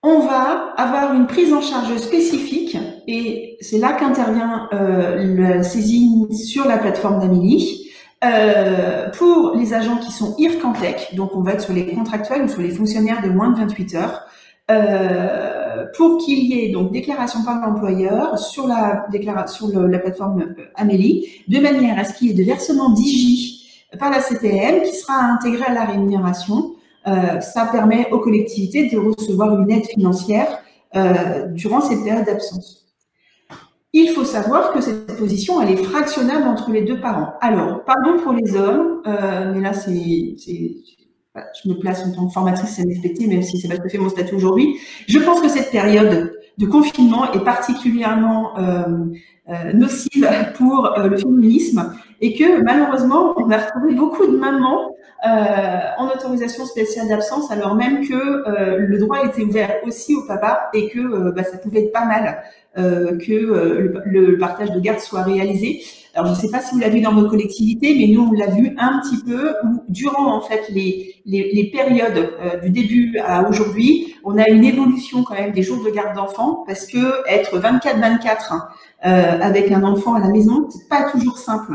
On va avoir une prise en charge spécifique, et c'est là qu'intervient la saisine sur la plateforme d'Amélie, pour les agents qui sont IRCANTEC, donc on va être sur les contractuels ou sur les fonctionnaires de moins de 28 heures, pour qu'il y ait donc déclaration par l'employeur sur la plateforme Amélie, de manière à ce qu'il y ait de versement d'IJ par la CPM qui sera intégré à la rémunération. Ça permet aux collectivités de recevoir une aide financière durant cette période d'absence. Il faut savoir que cette position, elle est fractionnable entre les deux parents. Alors, pardon pour les hommes, mais là, je me place en tant que formatrice CNFPT, même si c'est pas tout à fait mon statut aujourd'hui. Je pense que cette période de confinement est particulièrement nocive pour le féminisme et que malheureusement, on a retrouvé beaucoup de mamans en autorisation spéciale d'absence, alors même que le droit était ouvert aussi au papa et que ça pouvait être pas mal que le partage de garde soit réalisé. Alors, je ne sais pas si vous l'avez vu dans vos collectivités, mais nous, on l'a vu un petit peu, où durant en fait les périodes du début à aujourd'hui, on a une évolution quand même des jours de garde d'enfants, parce que être 24/24 avec un enfant à la maison, c'est pas toujours simple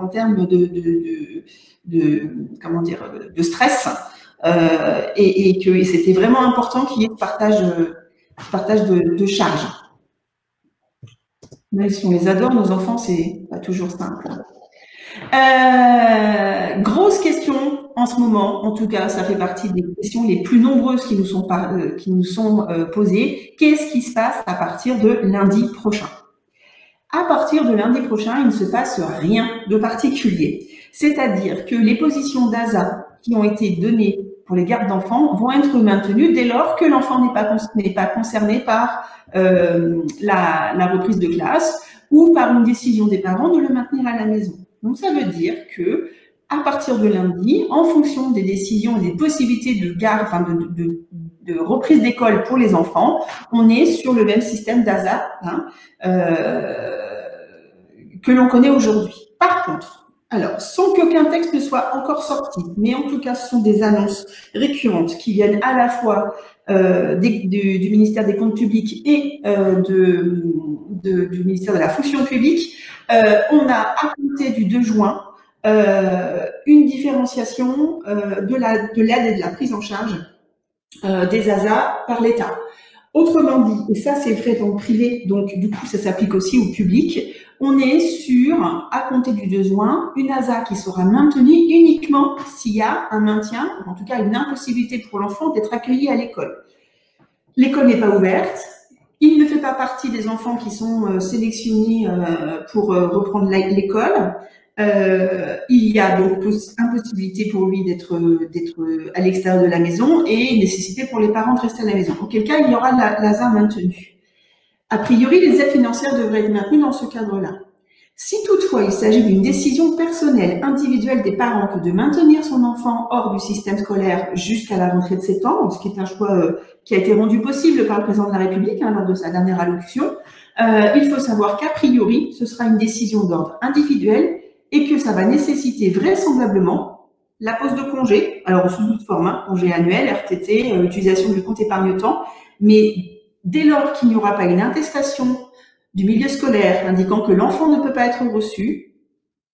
en termes de stress, et c'était vraiment important qu'il y ait ce partage de charges. Même si on les adore, nos enfants, c'est pas toujours simple. Grosse question en ce moment, en tout cas, ça fait partie des questions les plus nombreuses qui nous sont posées. Qu'est-ce qui se passe à partir de lundi prochain? À partir de lundi prochain, il ne se passe rien de particulier. C'est-à-dire que les positions d'ASA qui ont été données pour les gardes d'enfants vont être maintenues dès lors que l'enfant n'est pas concerné par la reprise de classe ou par une décision des parents de le maintenir à la maison. Donc, ça veut dire que à partir de lundi, en fonction des décisions et des possibilités de garde, de reprise d'école pour les enfants, on est sur le même système d'ASA que l'on connaît aujourd'hui. Par contre, alors, sans qu'aucun texte ne soit encore sorti, mais en tout cas, ce sont des annonces récurrentes qui viennent à la fois du ministère des Comptes publics et du ministère de la Fonction publique. On a, à compter du 2 juin, une différenciation de l'aide et de la prise en charge des ASA par l'État. Autrement dit, et ça c'est vrai dans le privé, donc du coup ça s'applique aussi au public, on est sur, à compter du 2 juin, une ASA qui sera maintenue uniquement s'il y a un maintien, ou en tout cas une impossibilité pour l'enfant d'être accueilli à l'école. L'école n'est pas ouverte, il ne fait pas partie des enfants qui sont sélectionnés pour reprendre l'école. Il y a donc impossibilité pour lui d'être à l'extérieur de la maison et nécessité pour les parents de rester à la maison. Auquel cas, il y aura l'ASA maintenue. A priori, les aides financières devraient être maintenues dans ce cadre-là. Si toutefois il s'agit d'une décision personnelle, individuelle des parents que de maintenir son enfant hors du système scolaire jusqu'à la rentrée de septembre, ce qui est un choix qui a été rendu possible par le président de la République lors de sa dernière allocution, il faut savoir qu'a priori, ce sera une décision d'ordre individuel et que ça va nécessiter vraisemblablement la pose de congé, alors sous toute forme, congé annuel, RTT, utilisation du compte épargne-temps, mais dès lors qu'il n'y aura pas une attestation du milieu scolaire indiquant que l'enfant ne peut pas être reçu,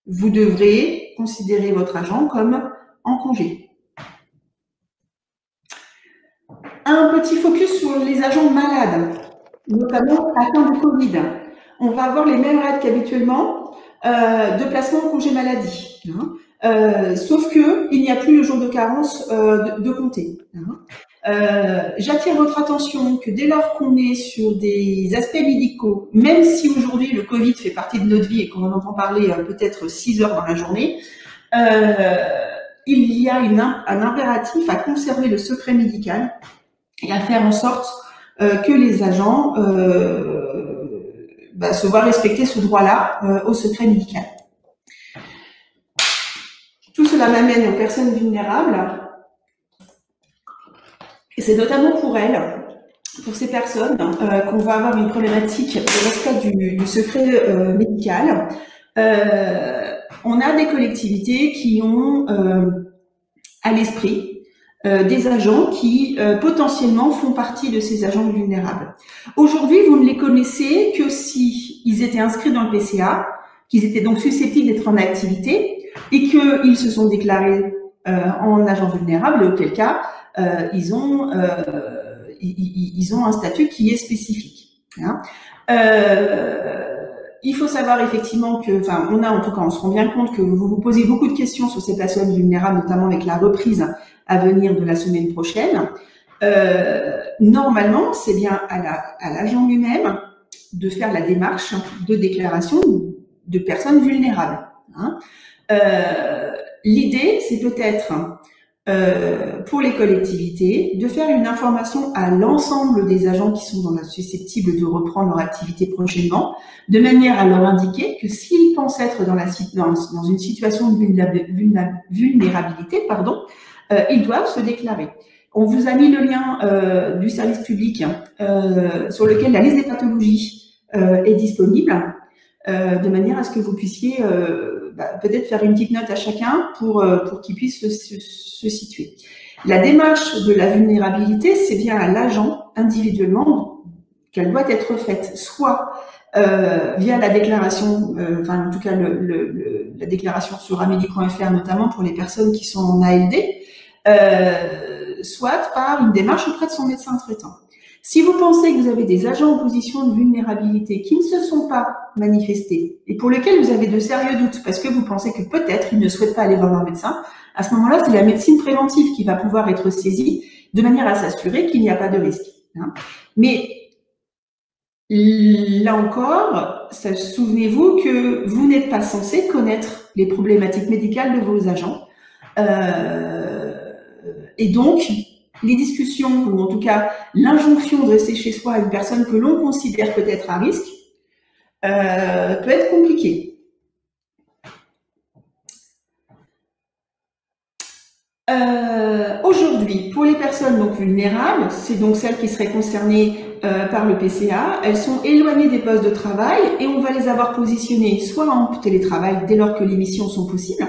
vous devrez considérer votre agent comme en congé. Un petit focus sur les agents malades, notamment atteints de Covid. On va avoir les mêmes règles qu'habituellement de placement en congé maladie. sauf que il n'y a plus le jour de carence de compter. J'attire votre attention que dès lors qu'on est sur des aspects médicaux, même si aujourd'hui le Covid fait partie de notre vie et qu'on en entend parler peut-être 6 heures dans la journée, il y a un impératif à conserver le secret médical et à faire en sorte que les agents se voient respecter ce droit-là au secret médical. Tout cela m'amène aux personnes vulnérables. Et c'est notamment pour elles, pour ces personnes, qu'on va avoir une problématique de respect du secret médical. On a des collectivités qui ont à l'esprit des agents qui potentiellement font partie de ces agents vulnérables. Aujourd'hui, vous ne les connaissez que si ils étaient inscrits dans le PCA, qu'ils étaient donc susceptibles d'être en activité et qu'ils se sont déclarés en agents vulnérables, auquel cas ils ont un statut qui est spécifique. Il faut savoir effectivement que, on se rend bien compte que vous vous posez beaucoup de questions sur ces personnes vulnérables, notamment avec la reprise à venir de la semaine prochaine. Normalement, c'est bien à l'agent lui-même de faire la démarche de déclaration de personnes vulnérables. L'idée, c'est peut-être pour les collectivités de faire une information à l'ensemble des agents qui sont susceptibles de reprendre leur activité prochainement, de manière à leur indiquer que s'ils pensent être dans une situation de vulnérabilité, ils doivent se déclarer. On vous a mis le lien du service public sur lequel la liste des pathologies est disponible, de manière à ce que vous puissiez peut-être faire une petite note à chacun pour qu'il puisse se situer. La démarche de la vulnérabilité, c'est bien à l'agent individuellement qu'elle doit être faite, soit via la déclaration, en tout cas la déclaration sur amélie.fr, notamment pour les personnes qui sont en ALD, soit par une démarche auprès de son médecin traitant. Si vous pensez que vous avez des agents en position de vulnérabilité qui ne se sont pas manifestés et pour lesquels vous avez de sérieux doutes parce que vous pensez que peut-être ils ne souhaitent pas aller voir un médecin, à ce moment-là, c'est la médecine préventive qui va pouvoir être saisie de manière à s'assurer qu'il n'y a pas de risque. Mais là encore, souvenez-vous que vous n'êtes pas censé connaître les problématiques médicales de vos agents. Et donc, les discussions, ou en tout cas l'injonction de rester chez soi à une personne que l'on considère peut-être à risque, peut être compliquée. Aujourd'hui, pour les personnes donc vulnérables, c'est donc celles qui seraient concernées par le PCA, elles sont éloignées des postes de travail et on va les avoir positionnées soit en télétravail dès lors que les missions sont possibles,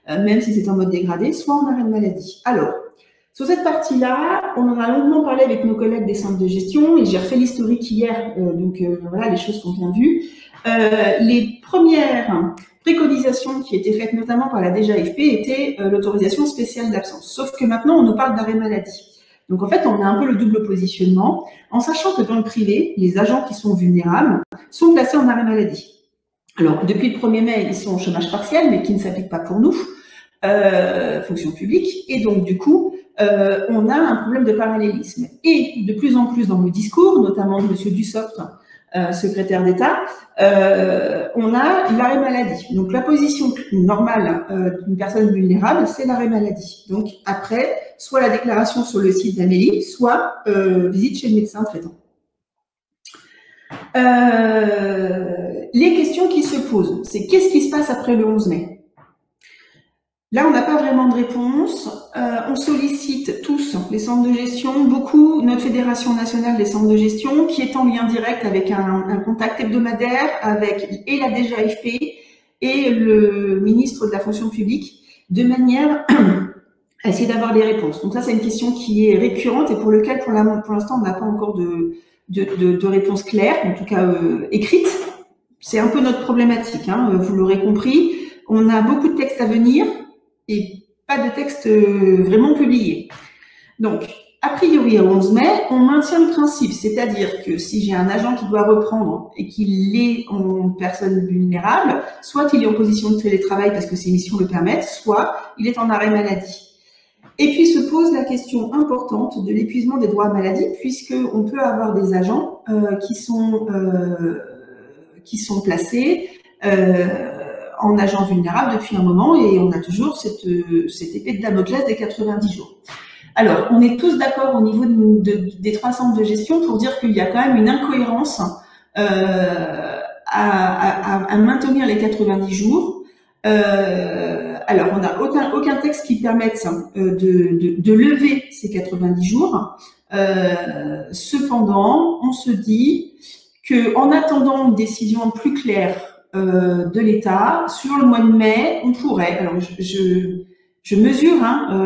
même si c'est en mode dégradé, soit en arrêt de maladie. Alors, sur cette partie-là, on en a longuement parlé avec nos collègues des centres de gestion et j'ai refait l'historique hier, donc voilà, les choses sont bien vues. Les premières préconisations qui étaient faites notamment par la DGAFP étaient l'autorisation spéciale d'absence. Sauf que maintenant, on nous parle d'arrêt maladie. Donc en fait, on a un peu le double positionnement, en sachant que dans le privé, les agents qui sont vulnérables sont placés en arrêt maladie. Alors, depuis le 1er mai, ils sont au chômage partiel, mais qui ne s'applique pas pour nous, fonction publique, et donc du coup, on a un problème de parallélisme. Et de plus en plus dans le discours, notamment de M. Dussopt, secrétaire d'État, on a l'arrêt maladie. Donc la position normale d'une personne vulnérable, c'est l'arrêt maladie. Donc après, soit la déclaration sur le site d'Amélie, soit visite chez le médecin traitant. Les questions qui se posent, c'est qu'est-ce qui se passe après le 11 mai? Là, on n'a pas vraiment de réponse. On sollicite tous les centres de gestion, beaucoup notre Fédération nationale des centres de gestion, qui est en lien direct avec un contact hebdomadaire avec et la DGAFP et le ministre de la fonction publique, de manière à essayer d'avoir des réponses. Donc ça, c'est une question qui est récurrente et pour laquelle, pour l'instant, on n'a pas encore de réponse claire, en tout cas écrite. C'est un peu notre problématique, hein, vous l'aurez compris. On a beaucoup de textes à venir et pas de texte vraiment publié. Donc, a priori, le 11 mai, on maintient le principe, c'est-à-dire que si j'ai un agent qui doit reprendre et qu'il est en personne vulnérable, soit il est en position de télétravail parce que ses missions le permettent, soit il est en arrêt maladie. Et puis se pose la question importante de l'épuisement des droits à maladie, puisqu'on peut avoir des agents qui sont placés en agents vulnérables depuis un moment, et on a toujours cette épée de Damoclès des 90 jours. Alors, on est tous d'accord au niveau des 3 centres de gestion pour dire qu'il y a quand même une incohérence à maintenir les 90 jours. Alors, on n'a aucun texte qui permette de lever ces 90 jours. Cependant, on se dit que en attendant une décision plus claire de l'État sur le mois de mai, on pourrait. Alors, je mesure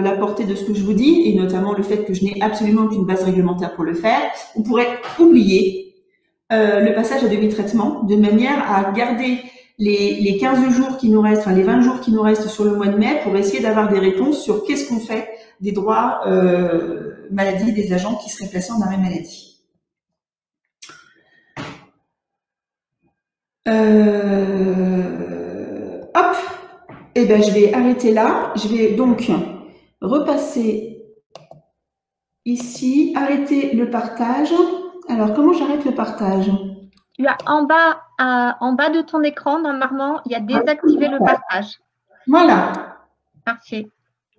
la portée de ce que je vous dis, et notamment le fait que je n'ai absolument aucune base réglementaire pour le faire. On pourrait oublier le passage à demi-traitement, de manière à garder les 15 jours qui nous restent, enfin les 20 jours qui nous restent sur le mois de mai, pour essayer d'avoir des réponses sur qu'est-ce qu'on fait des droits maladie des agents qui seraient placés en arrêt maladie. Hop. Eh ben, je vais arrêter là. Je vais donc repasser ici, arrêter le partage. Alors, comment j'arrête le partage? Tu as en bas de ton écran, normalement, il y a désactiver le partage. Voilà. Parfait.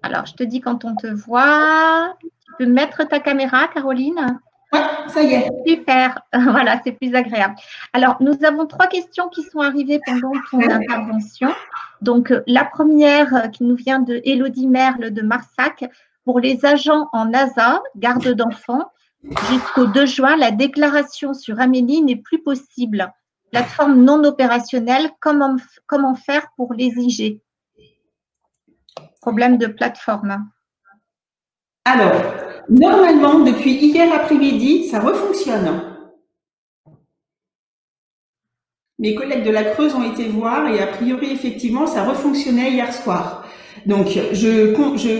Alors, je te dis quand on te voit. Tu peux mettre ta caméra, Caroline? Oui, ça y est. Super. Voilà, c'est plus agréable. Alors, nous avons 3 questions qui sont arrivées pendant ton intervention. Donc, la première qui nous vient de Élodie Merle de Marsac. Pour les agents en ASA, garde d'enfants, jusqu'au 2 juin, la déclaration sur Amélie n'est plus possible. Plateforme non opérationnelle, comment faire pour les IG? Problème de plateforme. Alors, normalement, depuis hier après-midi, ça refonctionne. Mes collègues de la Creuse ont été voir et a priori, effectivement, ça refonctionnait hier soir. Donc,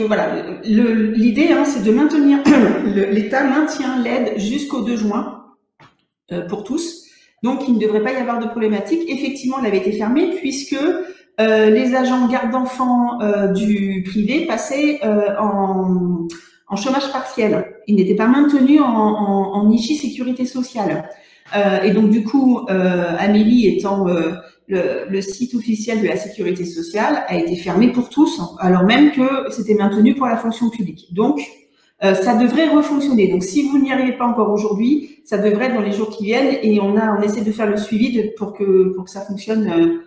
voilà, l'idée, c'est de maintenir, l'État maintient l'aide jusqu'au 2 juin pour tous. Donc, il ne devrait pas y avoir de problématique. Effectivement, elle avait été fermée puisque les agents garde d'enfants du privé passaient en chômage partiel. Ils n'étaient pas maintenus en IJ sécurité sociale. Et donc, du coup, Amélie étant le site officiel de la sécurité sociale a été fermé pour tous, alors même que c'était maintenu pour la fonction publique. Donc, ça devrait refonctionner. Donc, si vous n'y arrivez pas encore aujourd'hui, ça devrait être dans les jours qui viennent, et on essaie de faire le suivi pour que ça fonctionne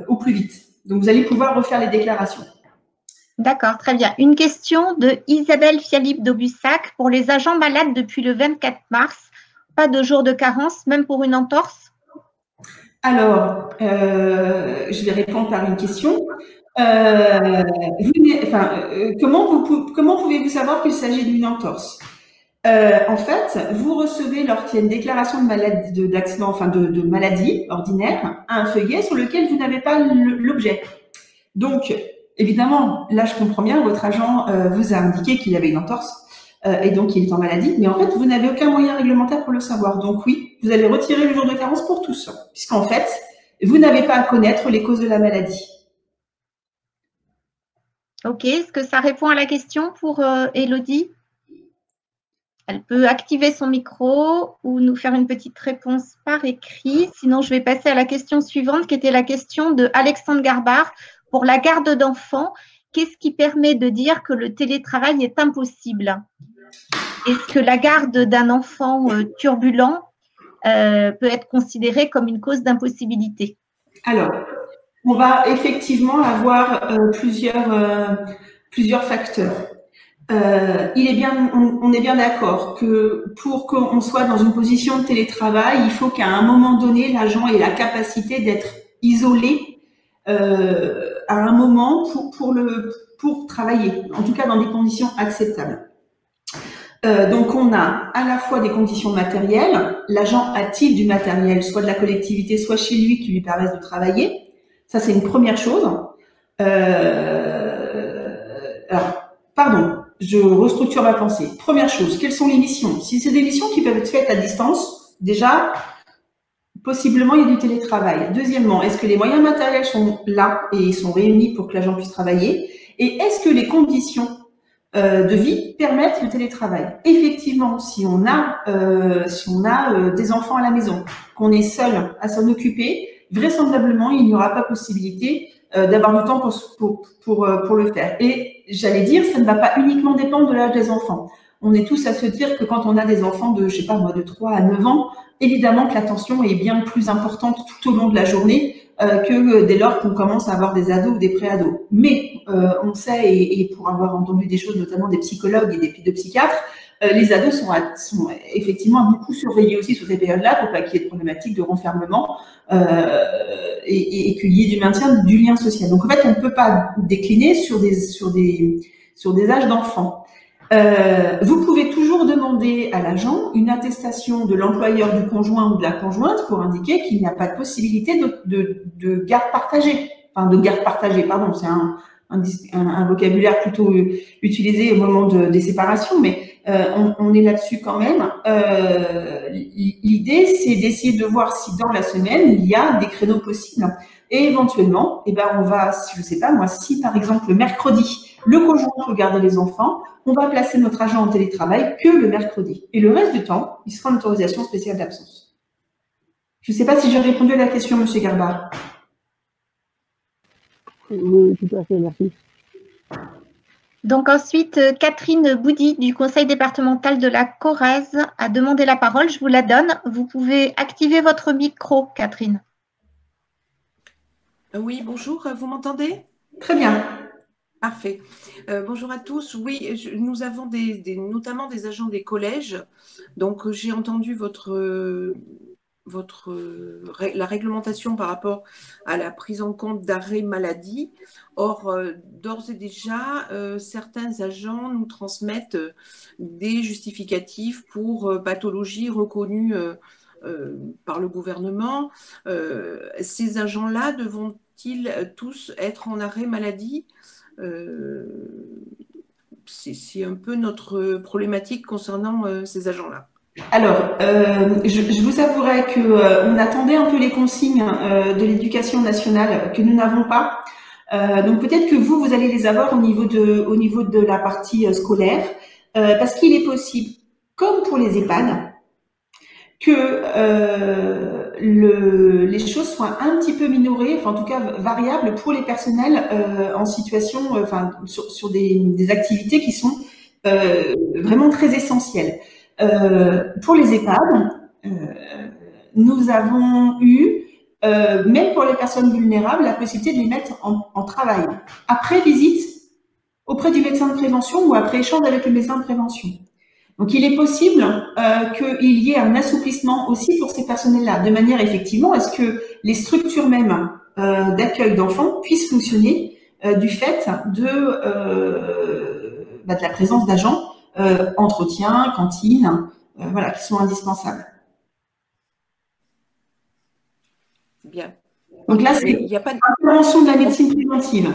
au plus vite. Donc, vous allez pouvoir refaire les déclarations. D'accord, très bien. Une question de Isabelle Fialip d'Aubussac. Pour les agents malades depuis le 24 mars, pas de jour de carence, même pour une entorse? Alors, je vais répondre par une question. Comment pouvez-vous savoir qu'il s'agit d'une entorse? En fait, vous recevez, lorsqu'il y a une déclaration de maladie, d'accident, enfin de maladie ordinaire, un feuillet sur lequel vous n'avez pas l'objet. Donc, évidemment, là, je comprends bien, votre agent vous a indiqué qu'il avait une entorse et donc il est en maladie, mais en fait, vous n'avez aucun moyen réglementaire pour le savoir. Donc oui, vous allez retirer le jour de carence pour tous, puisqu'en fait, vous n'avez pas à connaître les causes de la maladie. Ok, est-ce que ça répond à la question pour Élodie? Elle peut activer son micro ou nous faire une petite réponse par écrit. Sinon, je vais passer à la question suivante, qui était la question de Alexandre Garbard. Pour la garde d'enfants, qu'est-ce qui permet de dire que le télétravail est impossible? Est-ce que la garde d'un enfant turbulent peut être considérée comme une cause d'impossibilité? Alors, on va effectivement avoir plusieurs facteurs. On est bien d'accord que pour qu'on soit dans une position de télétravail, il faut qu'à un moment donné, l'agent ait la capacité d'être isolé à un moment pour travailler, en tout cas dans des conditions acceptables. Donc on a à la fois des conditions matérielles, l'agent a-t-il du matériel, soit de la collectivité, soit chez lui, qui lui permettent de travailler. Ça, c'est une première chose. je restructure ma pensée. Première chose, quelles sont les missions? Si c'est des missions qui peuvent être faites à distance, déjà, possiblement, il y a du télétravail. Deuxièmement, est-ce que les moyens matériels sont là et sont réunis pour que l'agent puisse travailler? Et est-ce que les conditions de vie permettent le télétravail? Effectivement, si on a des enfants à la maison, qu'on est seul à s'en occuper, vraisemblablement, il n'y aura pas possibilité d'avoir du temps pour le faire. Et j'allais dire, ça ne va pas uniquement dépendre de l'âge des enfants. On est tous à se dire que quand on a des enfants de, je sais pas moi, de 3 à 9 ans, évidemment que l'attention est bien plus importante tout au long de la journée que dès lors qu'on commence à avoir des ados ou des pré-ados. Mais on sait, et pour avoir entendu des choses, notamment des psychologues et des pédopsychiatres, les ados sont effectivement beaucoup surveillés aussi sur ces périodes-là pour pas qu'il y ait de problématiques de renfermement et qu'il y ait du maintien du lien social. Donc en fait, on ne peut pas décliner sur des âges d'enfants. Vous pouvez toujours demander à l'agent une attestation de l'employeur du conjoint ou de la conjointe pour indiquer qu'il n'y a pas de possibilité de garde partagée. Enfin, de garde partagée, pardon, c'est un vocabulaire plutôt utilisé au moment des séparations, mais on est là-dessus quand même. L'idée, c'est d'essayer de voir si dans la semaine, il y a des créneaux possibles. Et éventuellement, eh ben, on va, je sais pas moi, si par exemple le mercredi, le conjoint peut garder les enfants, on va placer notre agent en télétravail que le mercredi. Et le reste du temps, il sera en autorisation spéciale d'absence. Je ne sais pas si j'ai répondu à la question, Monsieur Garbard. Oui, tout à fait, merci. Donc ensuite, Catherine Boudy du Conseil départemental de la Corrèze a demandé la parole. Je vous la donne. Vous pouvez activer votre micro, Catherine. Oui, bonjour, vous m'entendez? Très bien. Parfait. Bonjour à tous. Oui, nous avons notamment des agents des collèges. Donc, j'ai entendu la réglementation par rapport à la prise en compte d'arrêt maladie. Or, d'ores et déjà, certains agents nous transmettent des justificatifs pour pathologies reconnues par le gouvernement. Ces agents-là devront-ils tous être en arrêt maladie? C'est un peu notre problématique concernant ces agents-là. Alors, je vous avouerai qu'on attendait un peu les consignes de l'éducation nationale que nous n'avons pas. Donc peut-être que vous allez les avoir au niveau de la partie scolaire, parce qu'il est possible, comme pour les EHPAD, que les choses soient un petit peu minorées, enfin en tout cas variables pour les personnels en situation, sur des activités qui sont vraiment très essentielles. Pour les EHPAD, nous avons eu, même pour les personnes vulnérables, la possibilité de les mettre en travail après visite auprès du médecin de prévention ou après échange avec le médecin de prévention. Donc, il est possible qu'il y ait un assouplissement aussi pour ces personnels-là, de manière effectivement à ce que les structures mêmes d'accueil d'enfants puissent fonctionner du fait de la présence d'agents entretien, cantine, voilà, qui sont indispensables. Bien. Donc là, c'est l'intervention de la médecine préventive.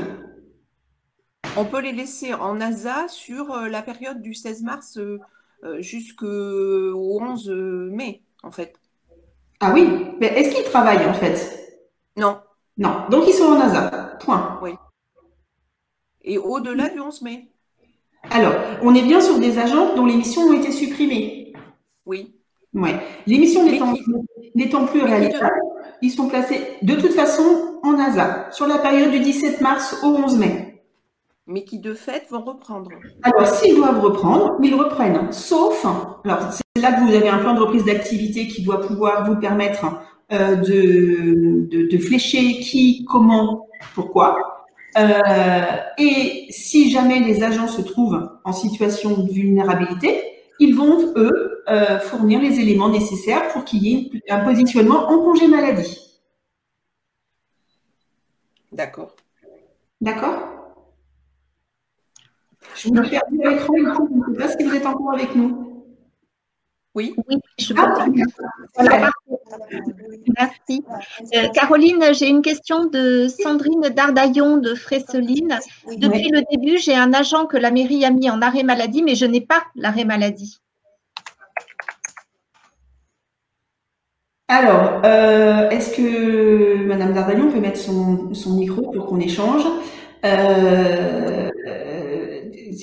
On peut les laisser en ASA sur la période du 16 mars jusqu'au 11 mai, en fait. Ah oui, mais est-ce qu'ils travaillent, en fait? Non. Non, donc ils sont en ASA, point. Oui. Et au-delà du 11 mai? Alors, on est bien sur des agents dont les missions ont été supprimées. Oui. Ouais. Les missions n'étant plus réalisables, ils sont placés de toute façon en ASA, sur la période du 17 mars au 11 mai. Mais qui de fait vont reprendre. Alors, s'ils doivent reprendre, ils reprennent. Sauf, alors c'est là que vous avez un plan de reprise d'activité qui doit pouvoir vous permettre de flécher qui, comment, pourquoi. Et si jamais les agents se trouvent en situation de vulnérabilité, ils vont, eux, fournir les éléments nécessaires pour qu'il y ait un positionnement en congé maladie. D'accord. D'accord? Je vous ai perdu l'écran, je ne sais pas si vous êtes encore avec nous. Oui. Oui, Je continue. Voilà. Merci. Caroline, j'ai une question de Sandrine Dardaillon de Fresseline. Depuis le début, j'ai un agent que la mairie a mis en arrêt maladie, mais je n'ai pas l'arrêt maladie. Alors, est-ce que Madame Dardaillon peut mettre son micro pour qu'on échange?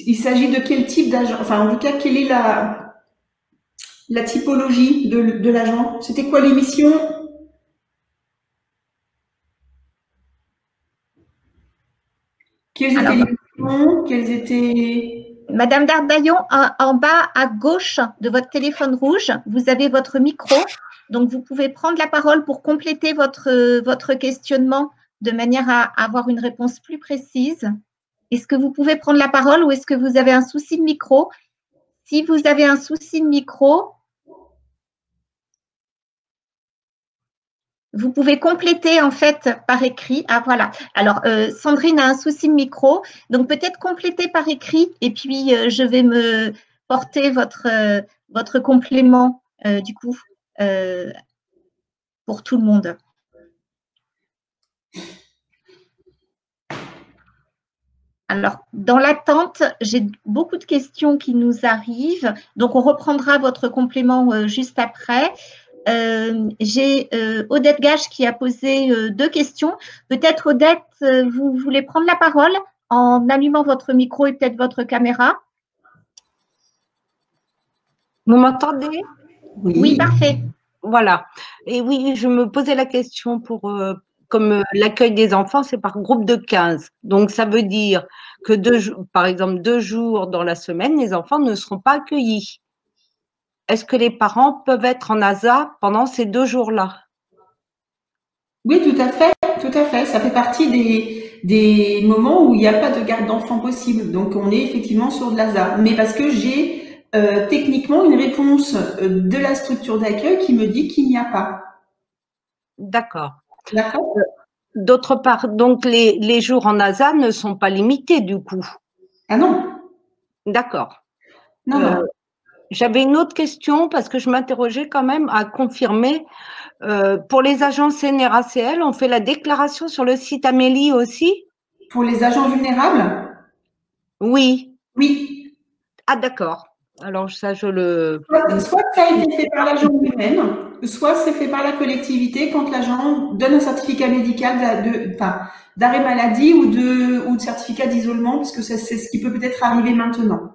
Il s'agit de quel type d'agent? Enfin, en tout cas, quelle est la typologie de l'agent? C'était quoi les missions? Quelles étaient les missions? Quelles étaient… Madame Dardaillon, en bas à gauche de votre téléphone rouge, vous avez votre micro. Donc, vous pouvez prendre la parole pour compléter votre questionnement de manière à avoir une réponse plus précise. Est-ce que vous pouvez prendre la parole ou est-ce que vous avez un souci de micro? Si vous avez un souci de micro, vous pouvez compléter en fait par écrit. Ah voilà. Alors, Sandrine a un souci de micro, donc peut-être compléter par écrit et puis je vais me porter votre complément du coup pour tout le monde. Alors, dans l'attente, j'ai beaucoup de questions qui nous arrivent, donc on reprendra votre complément juste après. J'ai Odette Gage qui a posé 2 questions. Peut-être, Odette, vous voulez prendre la parole en allumant votre micro et peut-être votre caméra? Vous m'entendez? Oui, parfait. Voilà. Et oui, je me posais la question pour… comme l'accueil des enfants, c'est par groupe de 15. Donc, ça veut dire que par exemple, 2 jours dans la semaine, les enfants ne seront pas accueillis. Est-ce que les parents peuvent être en ASA pendant ces 2 jours-là? Oui, tout à fait, tout à fait. Ça fait partie des moments où il n'y a pas de garde d'enfants possible. Donc, on est effectivement sur de l'ASA. Mais parce que j'ai techniquement une réponse de la structure d'accueil qui me dit qu'il n'y a pas. D'accord. D'accord. D'autre part, donc les jours en ASA ne sont pas limités du coup? Ah non. D'accord. Non, non. J'avais une autre question parce que je m'interrogeais quand même à confirmer. Pour les agents CNRACL, on fait la déclaration sur le site Amélie aussi? Pour les agents vulnérables? Oui. Oui. Ah d'accord. Alors ça, je le… Soit ça a été fait par l'agent lui-même, soit c'est fait par la collectivité quand l'agent donne un certificat médical d'arrêt maladie ou de certificat d'isolement, parce que c'est ce qui peut peut-être arriver maintenant.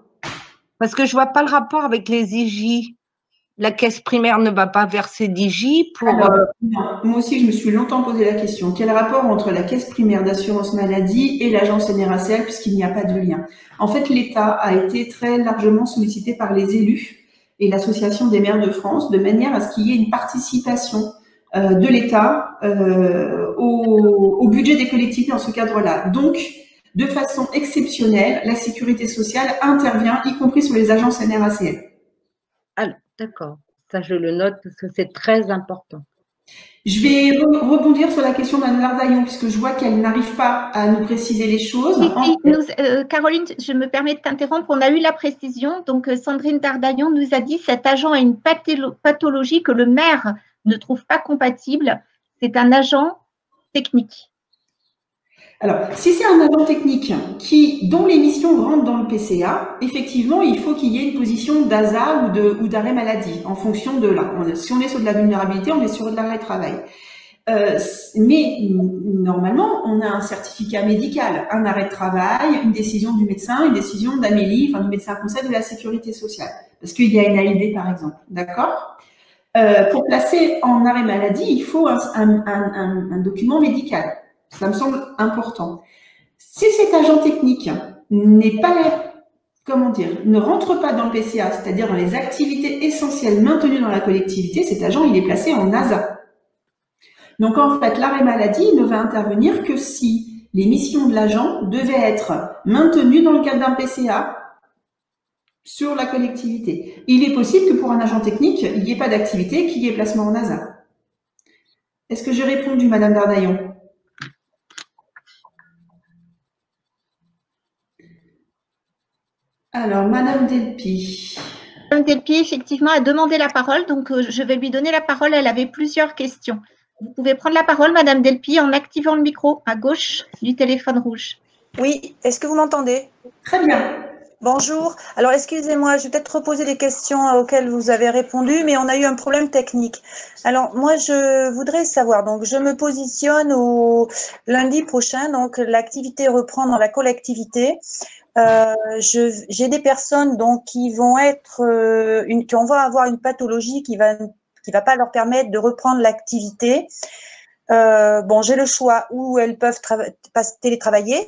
Parce que je vois pas le rapport avec les IJ. La caisse primaire ne va pas verser d'IJ pour… Alors, non. Moi aussi, je me suis longtemps posé la question. Quel rapport entre la caisse primaire d'assurance maladie et l'agence NRACL, puisqu'il n'y a pas de lien? En fait, l'État a été très largement sollicité par les élus et l'Association des maires de France, de manière à ce qu'il y ait une participation de l'État au budget des collectivités dans ce cadre-là. Donc, de façon exceptionnelle, la sécurité sociale intervient, y compris sur les agences NRACL. Ah, d'accord. Ça, je le note parce que c'est très important. Je vais rebondir sur la question d'Anne Dardaillon, puisque je vois qu'elle n'arrive pas à nous préciser les choses. Caroline, je me permets de t'interrompre. On a eu la précision. Donc, Sandrine Dardaillon nous a dit cet agent a une pathologie que le maire ne trouve pas compatible. C'est un agent technique. Alors, si c'est un agent technique dont les missions rentrent dans le PCA, effectivement, il faut qu'il y ait une position d'ASA ou d'arrêt maladie en fonction de là. Si on est sur de la vulnérabilité, on est sur de l'arrêt travail. Mais normalement, on a un certificat médical, un arrêt de travail, une décision du médecin, une décision d'Amélie, enfin du médecin conseil de la sécurité sociale, parce qu'il y a une ALD par exemple, d'accord? Pour placer en arrêt maladie, il faut un document médical. Ça me semble important. Si cet agent technique n'est pas, ne rentre pas dans le PCA, c'est-à-dire dans les activités essentielles maintenues dans la collectivité, cet agent, il est placé en ASA. Donc, en fait, l'arrêt maladie ne va intervenir que si les missions de l'agent devaient être maintenues dans le cadre d'un PCA sur la collectivité. Il est possible que pour un agent technique, il n'y ait pas d'activité, qu'il y ait placement en ASA. Est-ce que j'ai répondu, Madame Dardaillon? Alors, Madame Delpy. Madame Delpier, effectivement, a demandé la parole, donc je vais lui donner la parole. Elle avait plusieurs questions. Vous pouvez prendre la parole, Madame Delpier, en activant le micro à gauche du téléphone rouge. Oui, est-ce que vous m'entendez? Très bien. Bonjour. Alors, excusez-moi, je vais peut-être reposer les questions auxquelles vous avez répondu, mais on a eu un problème technique. Alors, moi, je voudrais savoir, donc, je me positionne au lundi prochain, donc, l'activité reprend dans la collectivité. J'ai des personnes, donc, qui vont être, qui vont avoir une pathologie qui va pas leur permettre de reprendre l'activité. Bon, j'ai le choix où elles peuvent télétravailler,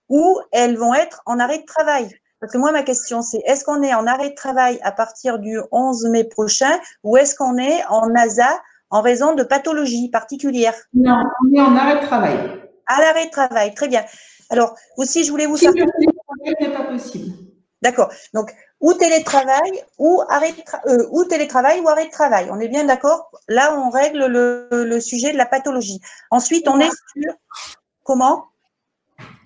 ou elles vont être en arrêt de travail. Parce que moi, ma question, c'est est-ce qu'on est en arrêt de travail à partir du 11 mai prochain ou est-ce qu'on est en ASA en raison de pathologies particulières? Non, on est en arrêt de travail. À l'arrêt de travail, très bien. Alors, aussi, je voulais vous Si faire… le télétravail n'est pas possible. D'accord. Donc, ou télétravail ou arrêt de travail. On est bien d'accord? Là, on règle le sujet de la pathologie. Ensuite, on est sur… Comment?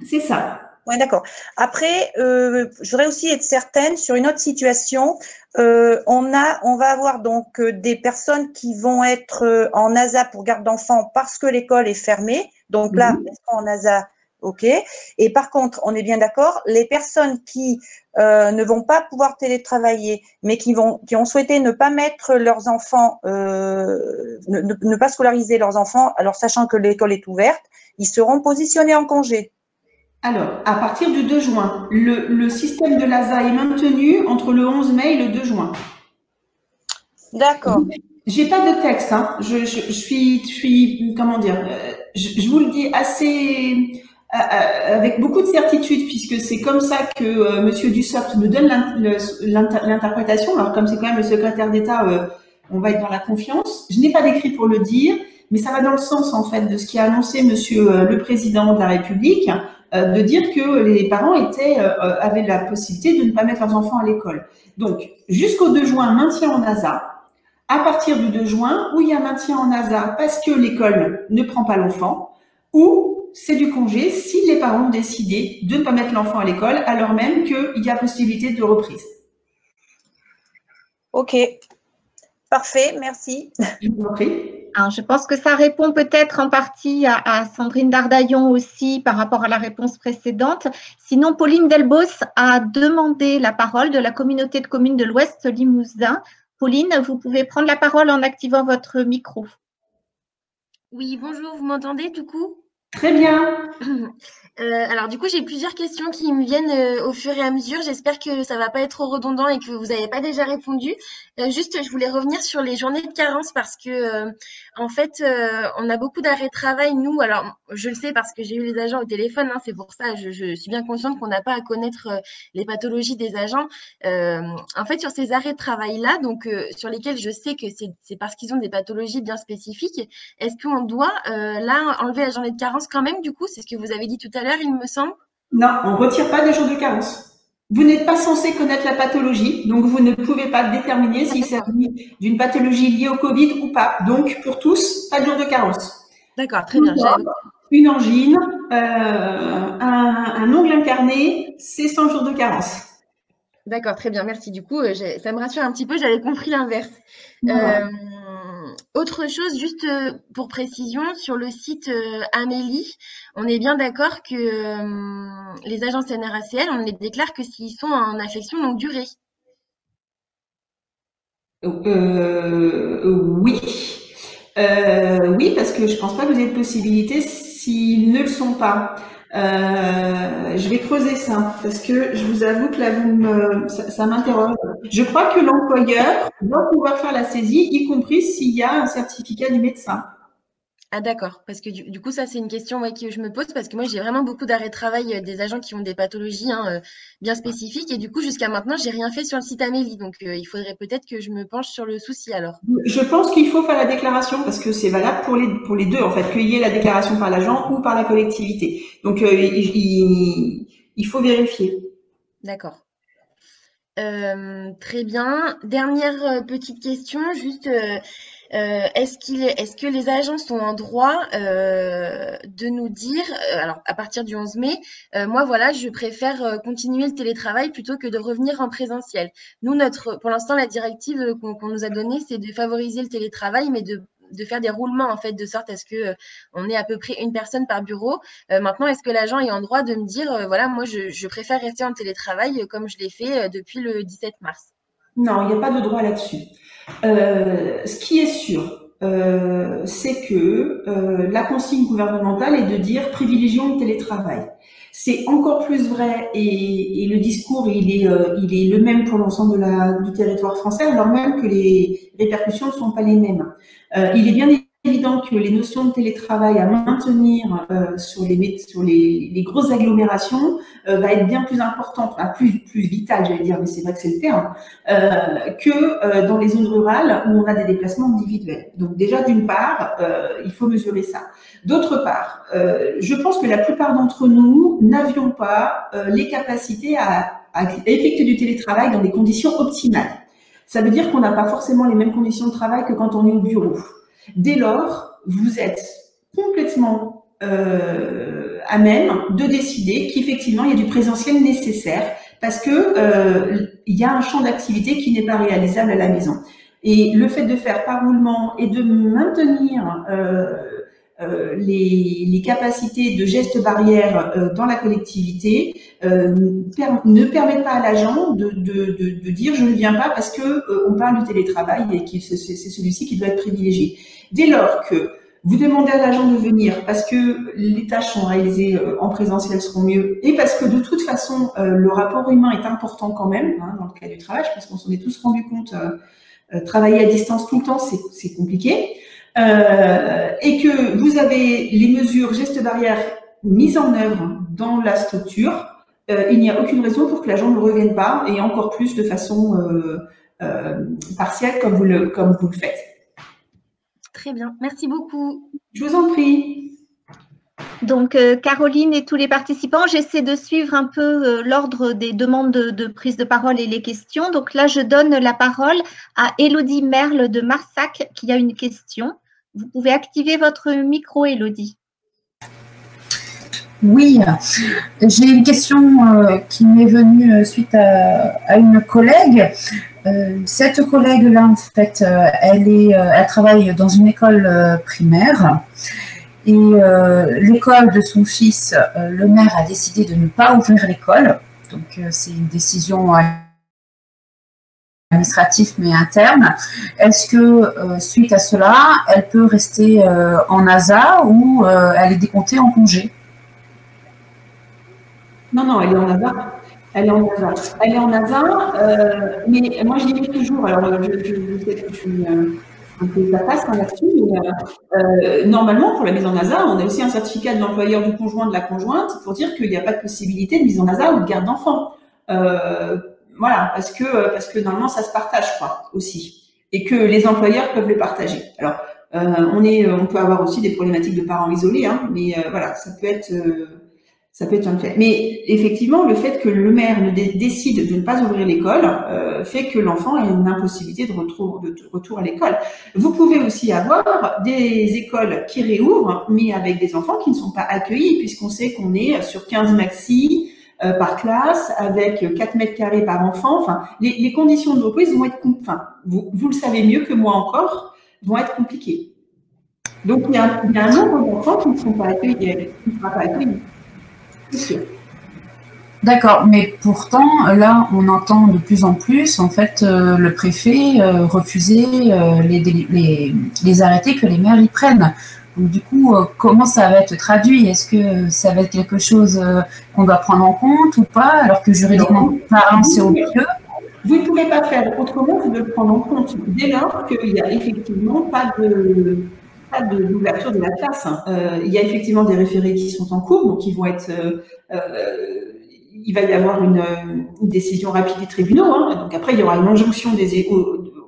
C'est ça. Oui, d'accord. Après, je voudrais aussi être certaine sur une autre situation. On va avoir donc des personnes qui vont être en ASA pour garde d'enfants parce que l'école est fermée. Donc là, elles seront en ASA, ok. Et par contre, on est bien d'accord, les personnes qui ne vont pas pouvoir télétravailler, mais qui ont souhaité ne pas mettre leurs enfants, ne pas scolariser leurs enfants, alors sachant que l'école est ouverte, ils seront positionnés en congé. Alors, à partir du 2 juin, le système de l'ASA est maintenu entre le 11 mai et le 2 juin. D'accord. J'ai pas de texte, hein. Je suis, comment dire, je vous le dis assez, avec beaucoup de certitude, puisque c'est comme ça que Monsieur Dussopt nous donne l'interprétation. Alors, comme c'est quand même le secrétaire d'État, on va être dans la confiance. Je n'ai pas d'écrit pour le dire, mais ça va dans le sens, en fait, de ce qu'a annoncé Monsieur le Président de la République, de dire que les parents avaient la possibilité de ne pas mettre leurs enfants à l'école. Donc, jusqu'au 2 juin, maintien en ASA. À partir du 2 juin, où il y a maintien en ASA parce que l'école ne prend pas l'enfant, ou c'est du congé si les parents ont décidé de ne pas mettre l'enfant à l'école, alors même qu'il y a possibilité de reprise. Ok, parfait, merci. Je vous en prie. Alors, je pense que ça répond peut-être en partie à Sandrine Dardaillon aussi par rapport à la réponse précédente. Sinon, Pauline Delbos a demandé la parole de la communauté de communes de l'Ouest Limousin. Pauline, vous pouvez prendre la parole en activant votre micro. Oui, bonjour, vous m'entendez du coup? Très bien. Alors du coup, j'ai plusieurs questions qui me viennent au fur et à mesure. J'espère que ça va pas être trop redondant et que vous n'avez pas déjà répondu. Juste, je voulais revenir sur les journées de carence parce que en fait, on a beaucoup d'arrêts de travail, nous. Alors, je le sais parce que j'ai eu les agents au téléphone, hein, c'est pour ça. Je suis bien consciente qu'on n'a pas à connaître les pathologies des agents. En fait, sur ces arrêts de travail-là, donc sur lesquels je sais que c'est parce qu'ils ont des pathologies bien spécifiques, est-ce qu'on doit là enlever la journée de carence quand même, du coup? C'est ce que vous avez dit tout à l'heure, il me semble. Non, on ne retire pas des jours de carence. Vous n'êtes pas censé connaître la pathologie, donc vous ne pouvez pas déterminer s'il s'agit d'une pathologie liée au Covid ou pas. Donc, pour tous, pas de jour de carence. D'accord, très bien. Une angine, un ongle incarné, c'est 100 jours de carence. D'accord, très bien, merci. Du coup, ça me rassure un petit peu, j'avais compris l'inverse. Autre chose, juste pour précision, sur le site Amélie, on est bien d'accord que les agences NRACL, on les déclare que s'ils sont en affection longue durée. Oui. Oui, parce que je pense pas que vous ayez de possibilité s'ils ne le sont pas. Je vais creuser ça parce que je vous avoue que là, ça m'interroge. Je crois que l'employeur doit pouvoir faire la saisie, y compris s'il y a un certificat du médecin. Ah d'accord, parce que du coup, ça c'est une question que je me pose parce que moi j'ai vraiment beaucoup d'arrêts de travail des agents qui ont des pathologies bien spécifiques et du coup jusqu'à maintenant j'ai rien fait sur le site Amélie, donc il faudrait peut-être que je me penche sur le souci alors. Je pense qu'il faut faire la déclaration parce que c'est valable pour les deux en fait, qu'il y ait la déclaration par l'agent ou par la collectivité. Donc il faut vérifier. D'accord. Très bien. Dernière petite question, juste est-ce que les agents sont en droit de nous dire, alors à partir du 11 mai, moi voilà, je préfère continuer le télétravail plutôt que de revenir en présentiel. Nous, pour l'instant, la directive qu'on nous a donnée, c'est de favoriser le télétravail, mais de faire des roulements en fait, de sorte à ce que on ait à peu près une personne par bureau. Maintenant, est-ce que l'agent est en droit de me dire, voilà, moi je préfère rester en télétravail comme je l'ai fait depuis le 17 mars? Non, il n'y a pas de droit là-dessus. Ce qui est sûr, c'est que la consigne gouvernementale est de dire privilégions le télétravail. C'est encore plus vrai et le discours il est le même pour l'ensemble du territoire français, alors même que les répercussions ne sont pas les mêmes. Il est bien évident que les notions de télétravail à maintenir sur les grosses agglomérations va être bien plus importante, plus vitale, j'allais dire, mais c'est vrai que c'est le terme, que dans les zones rurales où on a des déplacements individuels. Donc déjà, d'une part, il faut mesurer ça. D'autre part, je pense que la plupart d'entre nous n'avions pas les capacités à effectuer du télétravail dans des conditions optimales. Ça veut dire qu'on n'a pas forcément les mêmes conditions de travail que quand on est au bureau. Dès lors, vous êtes complètement à même de décider qu'effectivement, il y a du présentiel nécessaire parce que il y a un champ d'activité qui n'est pas réalisable à la maison. Et le fait de faire par roulement et de maintenir les capacités de gestes barrières dans la collectivité ne permettent pas à l'agent de dire je ne viens pas parce que on parle du télétravail et que c'est celui-ci qui doit être privilégié. Dès lors que vous demandez à l'agent de venir parce que les tâches sont réalisées en présentiel seront mieux et parce que de toute façon le rapport humain est important quand même dans le cas du travail, parce qu'on s'en est tous rendu compte, travailler à distance tout le temps c'est compliqué. Et que vous avez les mesures gestes barrières mises en œuvre dans la structure, il n'y a aucune raison pour que l'agent ne revienne pas, et encore plus de façon partielle comme vous le faites. Très bien, merci beaucoup. Je vous en prie. Donc, Caroline et tous les participants, j'essaie de suivre un peu l'ordre des demandes de prise de parole et les questions. Donc là, je donne la parole à Élodie Merle de Marsac qui a une question. Vous pouvez activer votre micro, Élodie. Oui, j'ai une question qui m'est venue suite à une collègue. Cette collègue-là, en fait, elle travaille dans une école primaire. Et l'école de son fils, le maire a décidé de ne pas ouvrir l'école. Donc, c'est une décision administrative mais interne. Est-ce que, suite à cela, elle peut rester en ASA ou elle est décomptée en congé? Non, elle est en ASA. Elle est en ASA, mais moi, je dirais toujours, alors je sais que je suis un peu ta face là-dessus, mais normalement, pour la mise en ASA, on a aussi un certificat de l'employeur du conjoint, de la conjointe, pour dire qu'il n'y a pas de possibilité de mise en ASA ou de garde d'enfant. Voilà, parce que normalement, ça se partage, quoi, aussi. Et que les employeurs peuvent le partager. Alors, on peut avoir aussi des problématiques de parents isolés, hein, mais voilà, ça peut être un fait. Mais effectivement, le fait que le maire décide de ne pas ouvrir l'école fait que l'enfant a une impossibilité de retour à l'école. Vous pouvez aussi avoir des écoles qui réouvrent, mais avec des enfants qui ne sont pas accueillis, puisqu'on sait qu'on est sur 15 maxi par classe, avec 4 mètres carrés par enfant. Enfin, les conditions de reprise vont être, vous le savez mieux que moi encore, vont être compliquées. Donc, il y a un nombre d'enfants qui ne sont pas accueillis, qui ne sera pas accueilli. C'est sûr. D'accord, mais pourtant, là, on entend de plus en plus, en fait, le préfet refuser les arrêtés que les maires y prennent. Donc, du coup, comment ça va être traduit? Est-ce que ça va être quelque chose qu'on doit prendre en compte ou pas, alors que juridiquement parlant, c'est au milieu? Vous ne pouvez pas faire autrement que de le prendre en compte, dès lors qu'il n'y a effectivement pas d'ouverture de la classe. Il y a effectivement des référés qui sont en cours, donc ils vont être, il va y avoir une décision rapide des tribunaux. Hein, donc après, il y aura une injonction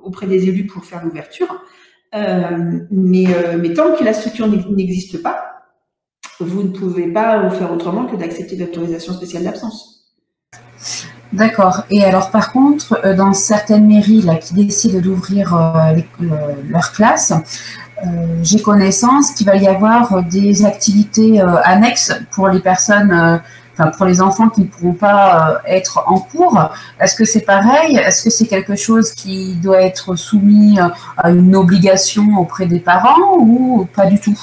auprès des élus pour faire l'ouverture. Mais tant que la structure n'existe pas, vous ne pouvez pas faire autrement que d'accepter l'autorisation spéciale d'absence. D'accord. Et alors, par contre, dans certaines mairies là, qui décident d'ouvrir leur classe, j'ai connaissance qu'il va y avoir des activités annexes pour les personnes, pour les enfants qui ne pourront pas être en cours. Est-ce que c'est pareil? Est-ce que c'est quelque chose qui doit être soumis à une obligation auprès des parents ou pas du tout?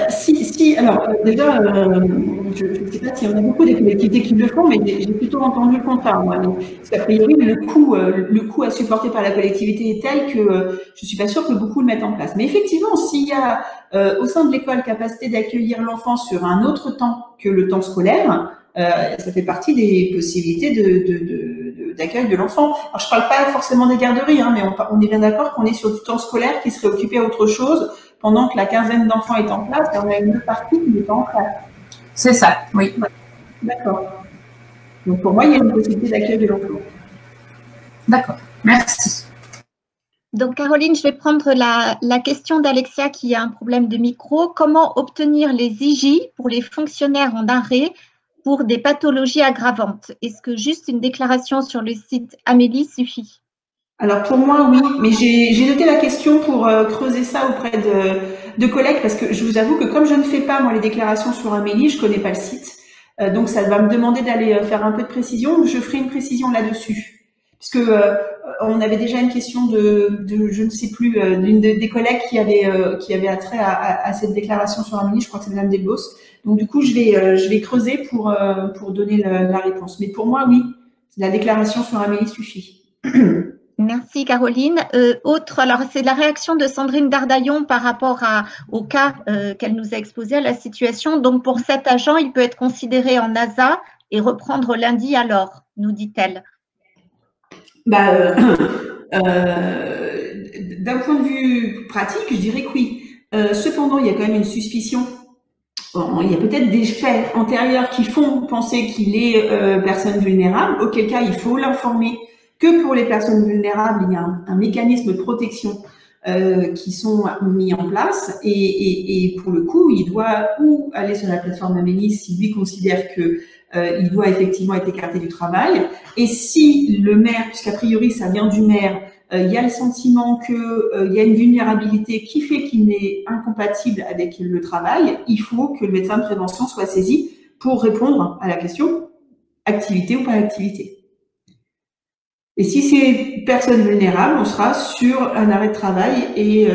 Si, alors déjà, je ne sais pas s'il y en a beaucoup des collectivités qui le font, mais j'ai plutôt entendu le contraire, moi. Parce qu'a priori, le coût à supporter par la collectivité est tel que je ne suis pas sûre que beaucoup le mettent en place. Mais effectivement, s'il y a au sein de l'école capacité d'accueillir l'enfant sur un autre temps que le temps scolaire, ça fait partie des possibilités d'accueil de l'enfant. Alors, je ne parle pas forcément des garderies, mais on est bien d'accord qu'on est sur du temps scolaire qui serait occupé à autre chose pendant que la quinzaine d'enfants est en classe, et on a une autre partie qui n'est pas en classe. C'est ça, oui. Ouais. D'accord. Donc, pour moi, il y a une possibilité d'accueil de l'enfant. D'accord, merci. Donc, Caroline, je vais prendre la question d'Alexia qui a un problème de micro. Comment obtenir les IJ pour les fonctionnaires en arrêt pour des pathologies aggravantes? Est-ce que juste une déclaration sur le site Amélie suffit? Alors pour moi, oui, mais j'ai noté la question pour creuser ça auprès de collègues, parce que je vous avoue que comme je ne fais pas, moi, les déclarations sur Amélie, je connais pas le site, donc ça va me demander d'aller faire un peu de précision. Je ferai une précision là-dessus, parce que on avait déjà une question de je ne sais plus, d'une des collègues qui avait attrait à cette déclaration sur Amélie, je crois que c'est Madame Delbos. Donc du coup, je vais creuser pour donner la réponse. Mais pour moi, oui, la déclaration sur Amélie suffit. Merci Caroline. Alors c'est la réaction de Sandrine Dardaillon par rapport au cas qu'elle nous a exposé, à la situation. Donc pour cet agent, il peut être considéré en ASA et reprendre lundi alors, nous dit-elle. D'un point de vue pratique, je dirais que oui. Cependant, il y a quand même une suspicion. Il y a peut-être des faits antérieurs qui font penser qu'il est personne vulnérable, auquel cas il faut l'informer que pour les personnes vulnérables, il y a un mécanisme de protection qui sont mis en place et pour le coup, il doit ou aller sur la plateforme Amélie si lui considère que il doit effectivement être écarté du travail, et si le maire, puisqu'a priori ça vient du maire, il y a le sentiment qu'il y a une vulnérabilité qui fait qu'il est incompatible avec le travail, il faut que le médecin de prévention soit saisi pour répondre à la question activité ou pas activité. Et si c'est personne vulnérable, on sera sur un arrêt de travail et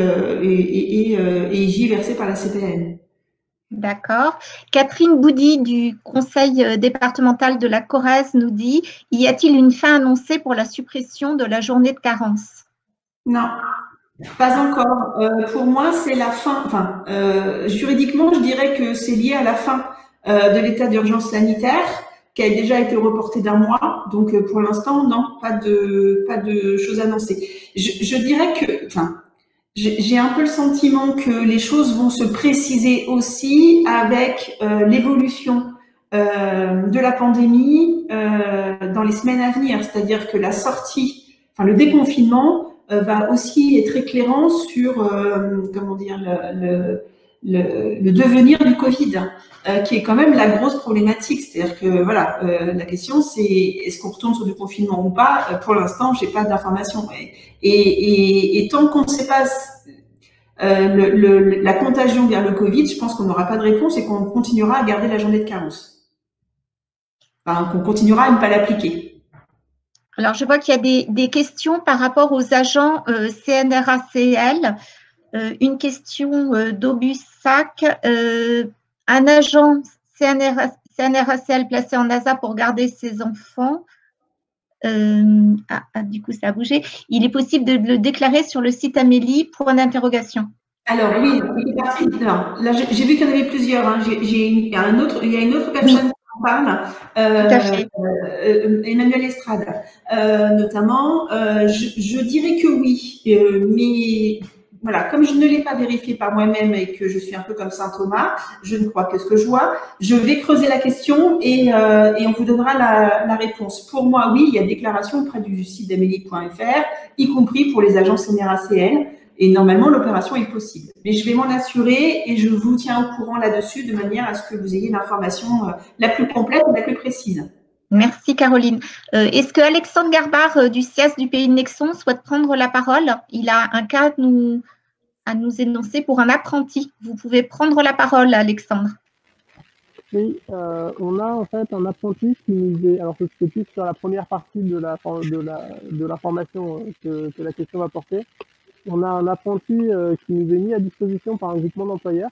IJ versé par la CPAM. D'accord. Catherine Boudy du conseil départemental de la Corrèze nous dit: y a-t-il une fin annoncée pour la suppression de la journée de carence? Non, pas encore. Pour moi, c'est la fin. Enfin, juridiquement, je dirais que c'est lié à la fin de l'état d'urgence sanitaire, qui a déjà été reporté d'un mois. Donc, pour l'instant, non, pas de choses annoncées. Je dirais que, j'ai un peu le sentiment que les choses vont se préciser aussi avec l'évolution de la pandémie dans les semaines à venir. C'est-à-dire que la sortie, le déconfinement va aussi être éclairant sur, le devenir du Covid, qui est quand même la grosse problématique. C'est-à-dire que voilà, la question c'est est-ce qu'on retourne sur du confinement ou pas? Pour l'instant, j'ai pas d'informations. Et tant qu'on ne sait pas la contagion vers le Covid, je pense qu'on n'aura pas de réponse et qu'on continuera à garder la journée de carence. Qu'on continuera à ne pas l'appliquer. Alors, je vois qu'il y a des questions par rapport aux agents CNRACL. Une question d'Aubussac. Un agent CNRACL placé en ASA pour garder ses enfants. Du coup, ça a bougé. Il est possible de le déclarer sur le site Amélie, point d'interrogation. Alors oui, là j'ai vu qu'il y en avait plusieurs. Il y a une autre personne qui en parle, Emmanuel Estrade, notamment. Je dirais que oui, mais voilà, comme je ne l'ai pas vérifié par moi-même et que je suis un peu comme Saint Thomas, je ne crois que ce que je vois. Je vais creuser la question et on vous donnera la réponse. Pour moi, oui, il y a déclaration auprès du site d'amélie.fr, y compris pour les agents CNRACL. Et normalement, l'opération est possible. Mais je vais m'en assurer et je vous tiens au courant là-dessus de manière à ce que vous ayez l'information la plus complète et la plus précise. Merci Caroline. Est-ce que Alexandre Garbard du CIAS du Pays de Nexon souhaite prendre la parole? Il a un cas à nous énoncer pour un apprenti. Vous pouvez prendre la parole, Alexandre. Oui, on a en fait un apprenti qui nous est, alors c'est plus sur la première partie de la formation que la question va porter. On a un apprenti qui nous est mis à disposition par un groupement d'employeurs.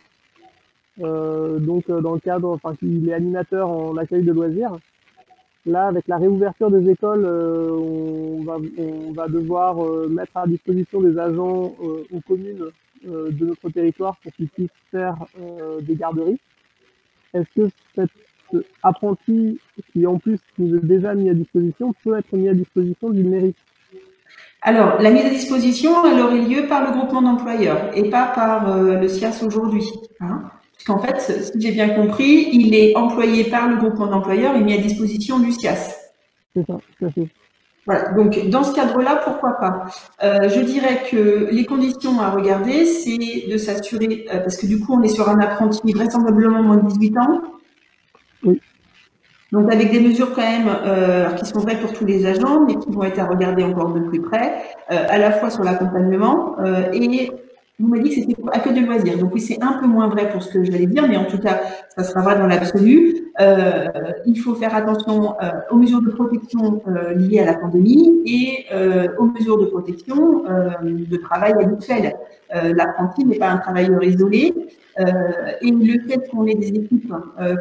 Donc dans le cadre, enfin, il est animateur en accueil de loisirs. Là, avec la réouverture des écoles, on va devoir mettre à disposition des agents aux communes de notre territoire pour qu'ils puissent faire des garderies. Est-ce que cet apprenti, qui en plus nous est déjà mis à disposition, peut être mis à disposition d'une mairie? Alors, la mise à disposition, elle aurait lieu par le groupement d'employeurs et pas par le CIAS aujourd'hui. Hein. Puisqu'en fait, si j'ai bien compris, il est employé par le groupement d'employeurs et mis à disposition du CIAS. C'est ça, tout à fait. Voilà, donc dans ce cadre-là, pourquoi pas? Je dirais que les conditions à regarder, c'est de s'assurer, parce que du coup, on est sur un apprenti vraisemblablement moins de 18 ans. Oui. Donc avec des mesures quand même qui sont vraies pour tous les agents, mais qui vont être à regarder encore de plus près, à la fois sur l'accompagnement et vous m'avez dit que c'était pour accueil de loisirs. Donc oui, c'est un peu moins vrai pour ce que j'allais dire, mais en tout cas, ça sera vrai dans l'absolu. Il faut faire attention aux mesures de protection liées à la pandémie et aux mesures de protection de travail habituel. L'apprenti n'est pas un travailleur isolé et le fait qu'on ait des équipes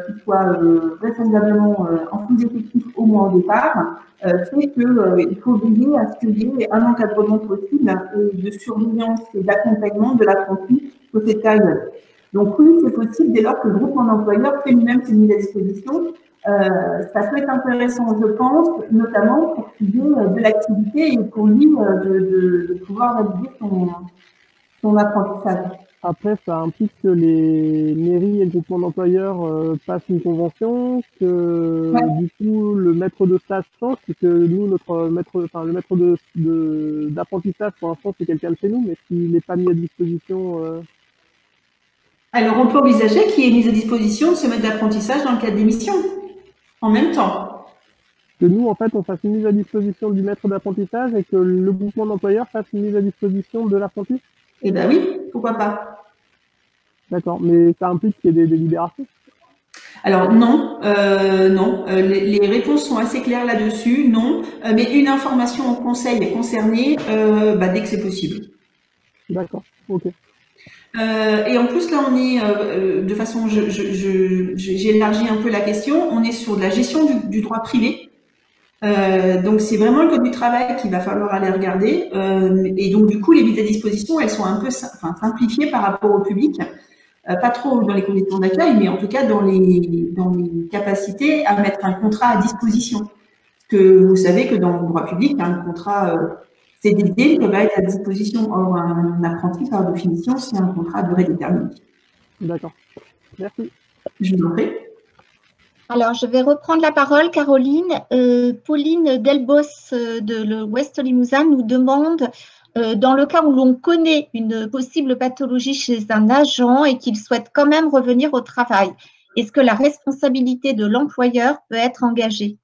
qui soient vraisemblablement en sous-effectif au moins au départ fait qu'il faut veiller à ce qu'il y ait un encadrement possible de surveillance et d'accompagnement de l'apprenti sur cette période. Donc oui, c'est possible dès lors que le groupement d'employeurs fait lui-même ses mises à disposition. Ça peut être intéressant, je pense, notamment pour qu'il y ait de l'activité et pour lui de pouvoir valider son apprentissage. Après, ça implique que les mairies et le groupement d'employeurs passent une convention, que du coup le maître de stage change, puisque nous, le maître d'apprentissage pour l'instant c'est quelqu'un de chez nous, mais s'il n'est pas mis à disposition. Alors on peut envisager qu'il y ait mise à disposition de ce maître d'apprentissage dans le cadre des missions, en même temps. Que nous, en fait, on fasse une mise à disposition du maître d'apprentissage et que le groupement d'employeurs fasse une mise à disposition de l'apprenti. Eh bien oui, pourquoi pas. D'accord, mais ça implique qu'il y ait des libérations? Alors non, non. Les réponses sont assez claires là-dessus, non. Mais une information au conseil concerné dès que c'est possible. D'accord, ok. Et en plus là, on est de façon, j'ai élargi un peu la question. On est sur de la gestion du droit privé. Donc c'est vraiment le code du travail qu'il va falloir aller regarder. Et donc du coup, les mises à disposition, elles sont un peu simplifiées par rapport au public. Pas trop dans les conditions d'accueil, mais en tout cas dans les capacités à mettre un contrat à disposition. Parce que vous savez que dans le droit public, un contrat CDD va être à disposition. Or, un apprenti, par définition, c'est un contrat à durée déterminée. D'accord. Merci. Je vous en prie. Alors, je vais reprendre la parole, Caroline. Pauline Delbos de l'Ouest Limousin nous demande, dans le cas où l'on connaît une possible pathologie chez un agent et qu'il souhaite quand même revenir au travail, est-ce que la responsabilité de l'employeur peut être engagée?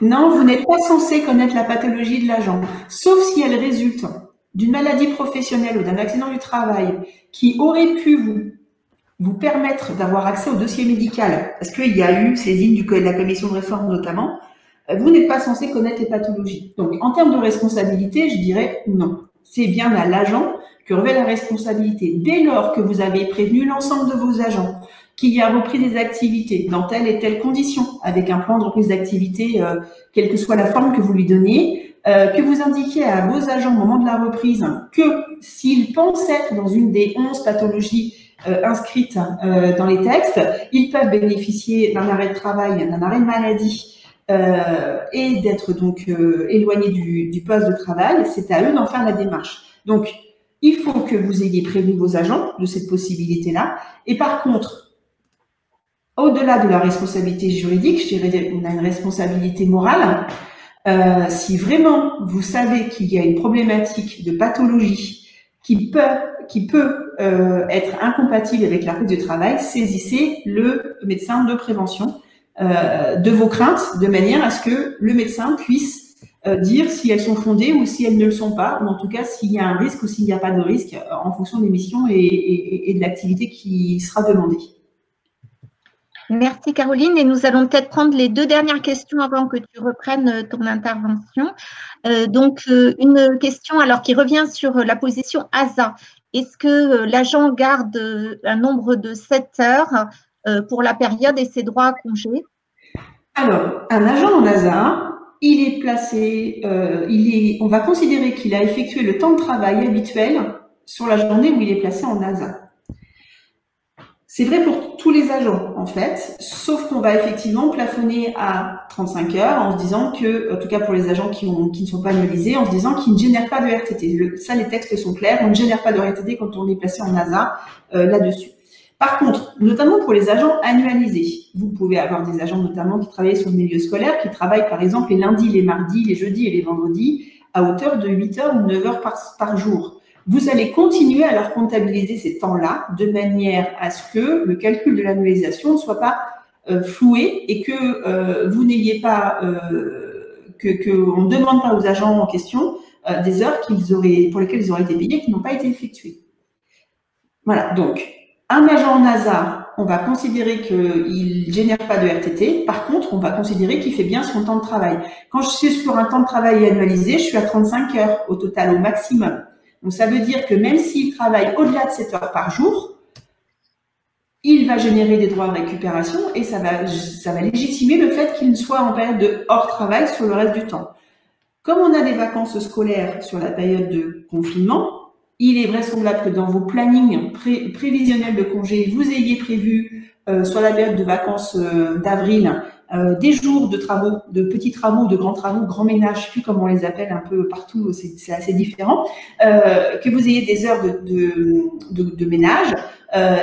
Non, vous n'êtes pas censé connaître la pathologie de l'agent, sauf si elle résulte d'une maladie professionnelle ou d'un accident du travail qui aurait pu vous permettre d'avoir accès au dossier médical, parce qu'il y a eu saisine de la commission de réforme notamment, vous n'êtes pas censé connaître les pathologies. Donc, en termes de responsabilité, je dirais non. C'est bien à l'agent que revêt la responsabilité. Dès lors que vous avez prévenu l'ensemble de vos agents qu'il y a repris des activités dans telle et telle condition, avec un plan de reprise d'activité, quelle que soit la forme que vous lui donnez, que vous indiquiez à vos agents au moment de la reprise que s'ils pensent être dans une des 11 pathologies inscrites dans les textes, ils peuvent bénéficier d'un arrêt de travail, d'un arrêt de maladie et d'être donc éloignés du poste de travail. C'est à eux d'en faire la démarche. Donc, il faut que vous ayez prévenu vos agents de cette possibilité-là. Et par contre, au-delà de la responsabilité juridique, je dirais qu'on a une responsabilité morale. Si vraiment vous savez qu'il y a une problématique de pathologie qui peut être incompatible avec la reprise du travail, saisissez le médecin de prévention de vos craintes, de manière à ce que le médecin puisse dire si elles sont fondées ou si elles ne le sont pas, ou en tout cas s'il y a un risque ou s'il n'y a pas de risque en fonction des missions et de l'activité qui sera demandée. Merci Caroline, et nous allons peut-être prendre les 2 dernières questions avant que tu reprennes ton intervention. Donc une question alors qui revient sur la position ASA. Est-ce que l'agent garde un nombre de 7 heures pour la période et ses droits à congé? Alors, un agent en ASA, il est placé, on va considérer qu'il a effectué le temps de travail habituel sur la journée où il est placé en ASA. C'est vrai pour tous les agents, en fait, sauf qu'on va effectivement plafonner à 35 heures en se disant que, en tout cas pour les agents qui ne sont pas annualisés, en se disant qu'ils ne génèrent pas de RTT. Ça, les textes sont clairs, on ne génère pas de RTT quand on est placé en ASA là-dessus. Par contre, notamment pour les agents annualisés, vous pouvez avoir des agents notamment qui travaillent sur le milieu scolaire, qui travaillent par exemple les lundis, les mardis, les jeudis et les vendredis à hauteur de 8 heures ou 9 heures par jour. Vous allez continuer à leur comptabiliser ces temps-là de manière à ce que le calcul de l'annualisation ne soit pas floué et que vous n'ayez pas, qu'on ne demande pas aux agents en question des heures pour lesquelles ils auraient été payés qui n'ont pas été effectuées. Voilà, donc un agent en ASA, on va considérer qu'il ne génère pas de RTT. Par contre, on va considérer qu'il fait bien son temps de travail. Quand je suis sur un temps de travail annualisé, je suis à 35 heures au total, au maximum. Donc, ça veut dire que même s'il travaille au-delà de 7 heures par jour, il va générer des droits de récupération et ça va légitimer le fait qu'il soit en période de hors travail sur le reste du temps. Comme on a des vacances scolaires sur la période de confinement, il est vraisemblable que dans vos plannings prévisionnels de congés, vous ayez prévu sur la période de vacances d'avril des jours de travaux, de petits travaux, de grands travaux, grands ménages, je ne sais plus comment on les appelle un peu partout, c'est assez différent, que vous ayez des heures de ménage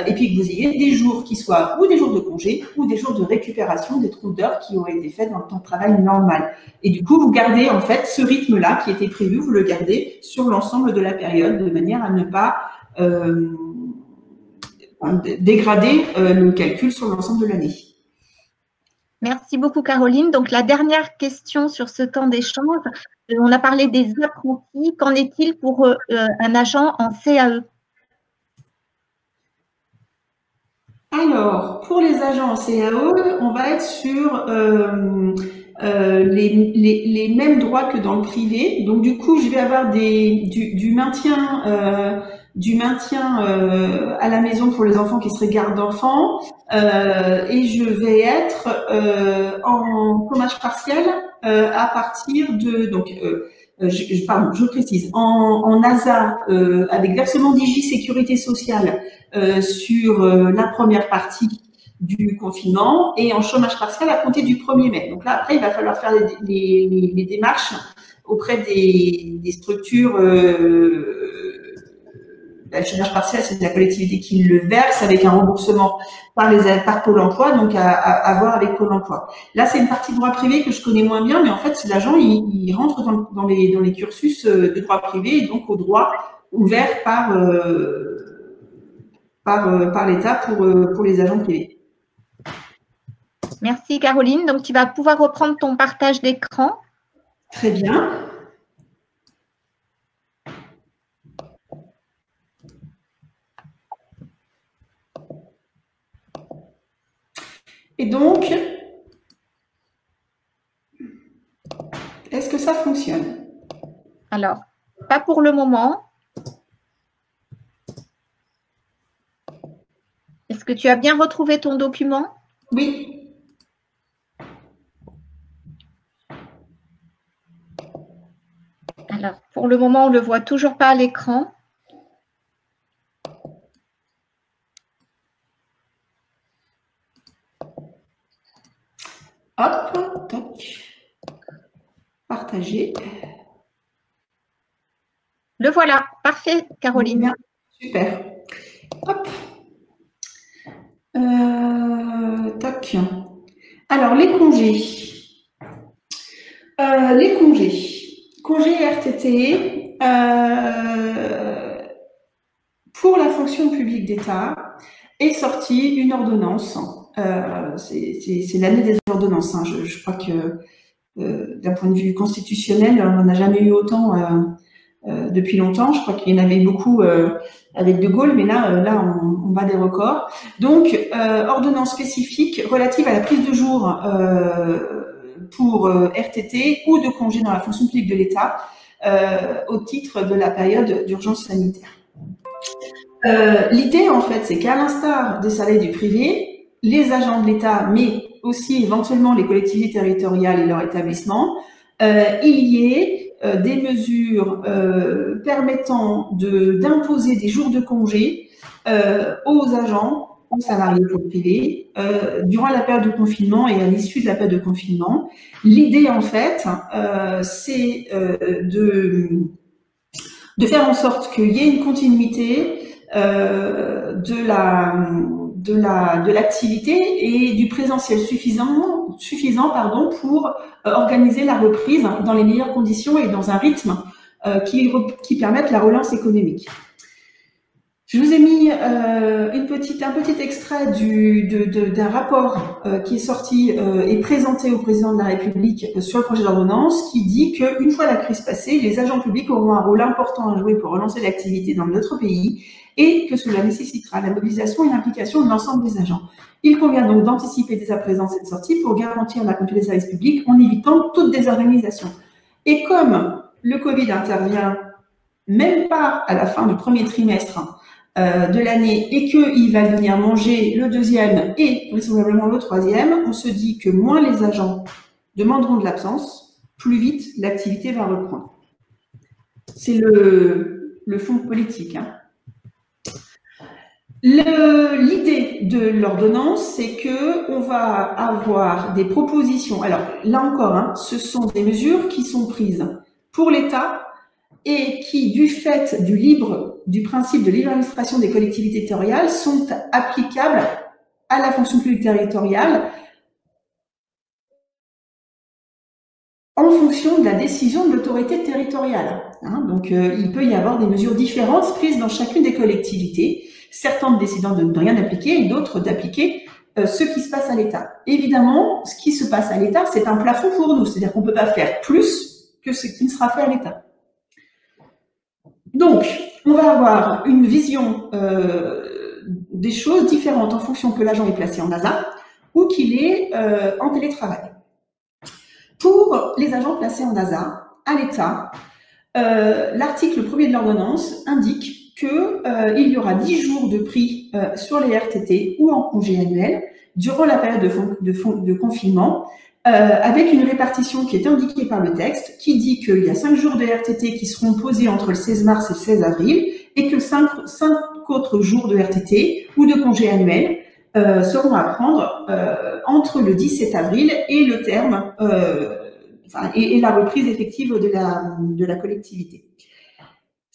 et puis que vous ayez des jours qui soient ou des jours de congé ou des jours de récupération des trous d'heures qui auraient été faits dans le temps de travail normal. Et du coup, vous gardez en fait ce rythme-là qui était prévu, vous le gardez sur l'ensemble de la période de manière à ne pas dégrader le calcul sur l'ensemble de l'année. Merci beaucoup Caroline. Donc la dernière question sur ce temps d'échange, on a parlé des apprentis. Qu'en est-il pour un agent en CAE? Alors, pour les agents en CAE, on va être sur les mêmes droits que dans le privé. Donc du coup, je vais avoir du maintien à la maison pour les enfants qui seraient garde d'enfants et je vais être en chômage partiel à partir de je précise en ASA avec versement d'IJ sécurité sociale sur la première partie du confinement et en chômage partiel à compter du 1er mai. Donc là, après, il va falloir faire les démarches auprès des structures. Le chômage partiel, c'est la collectivité qui le verse avec un remboursement par Pôle emploi, donc à voir avec Pôle emploi. Là, c'est une partie de droit privé que je connais moins bien, mais en fait, l'agent, il rentre dans les cursus de droit privé et donc au droit ouvert par l'État pour les agents privés. Merci Caroline. Donc, tu vas pouvoir reprendre ton partage d'écran. Très bien. Et donc, est-ce que ça fonctionne? Alors, pas pour le moment. Est-ce que tu as bien retrouvé ton document? Oui. Alors, pour le moment, on ne le voit toujours pas à l'écran. Hop, toc. Partager. Le voilà. Parfait, Caroline. Bien. Super. Hop. Toc. Alors, les congés. Congés RTT. Pour la fonction publique d'État est sortie une ordonnance c'est l'année des ordonnances. Hein. Je crois que d'un point de vue constitutionnel, on n'en a jamais eu autant depuis longtemps. Je crois qu'il y en avait beaucoup avec De Gaulle, mais là on bat des records. Donc, ordonnance spécifique relative à la prise de jour pour RTT ou de congé dans la fonction publique de l'État au titre de la période d'urgence sanitaire. L'idée, en fait, c'est qu'à l'instar des salariés du privé, les agents de l'État, mais aussi éventuellement les collectivités territoriales et leurs établissements, il y ait des mesures permettant d'imposer des jours de congé aux agents, aux salariés pour le privé, durant la période de confinement et à l'issue de la période de confinement. L'idée, en fait, c'est de faire en sorte qu'il y ait une continuité de l'activité et du présentiel suffisant pour organiser la reprise dans les meilleures conditions et dans un rythme qui permette la relance économique. Je vous ai mis un petit extrait d'un rapport qui est sorti et présenté au président de la République sur le projet d'ordonnance qui dit qu'une fois la crise passée, les agents publics auront un rôle important à jouer pour relancer l'activité dans notre pays et que cela nécessitera la mobilisation et l'implication de l'ensemble des agents. Il convient donc d'anticiper dès à présent cette sortie pour garantir la continuité des services publics en évitant toute désorganisation. Et comme le Covid intervient même pas à la fin du premier trimestre de l'année et qu'il va venir manger le deuxième et vraisemblablement le troisième, on se dit que moins les agents demanderont de l'absence, plus vite l'activité va reprendre. C'est le fond politique. Hein. L'idée de l'ordonnance, c'est que on va avoir des propositions. Alors là encore, hein, ce sont des mesures qui sont prises pour l'État et qui, du fait du principe de libre administration des collectivités territoriales, sont applicables à la fonction publique territoriale en fonction de la décision de l'autorité territoriale. Hein. Donc, il peut y avoir des mesures différentes prises dans chacune des collectivités, certaines décidant de ne rien appliquer et d'autres d'appliquer ce qui se passe à l'État. Évidemment, ce qui se passe à l'État, c'est un plafond pour nous, c'est-à-dire qu'on ne peut pas faire plus que ce qui ne sera fait à l'État. Donc, on va avoir une vision des choses différentes en fonction que l'agent est placé en ASA ou qu'il est en télétravail. Pour les agents placés en ASA, à l'État, l'article 1er de l'ordonnance indique qu'il y aura 10 jours de prix sur les RTT ou en congé annuel durant la période de confinement, avec une répartition qui est indiquée par le texte, qui dit qu'il y a 5 jours de RTT qui seront posés entre le 16 mars et le 16 avril, et que 5 autres jours de RTT ou de congé annuel seront à prendre entre le 17 avril et le terme, et la reprise effective de la collectivité.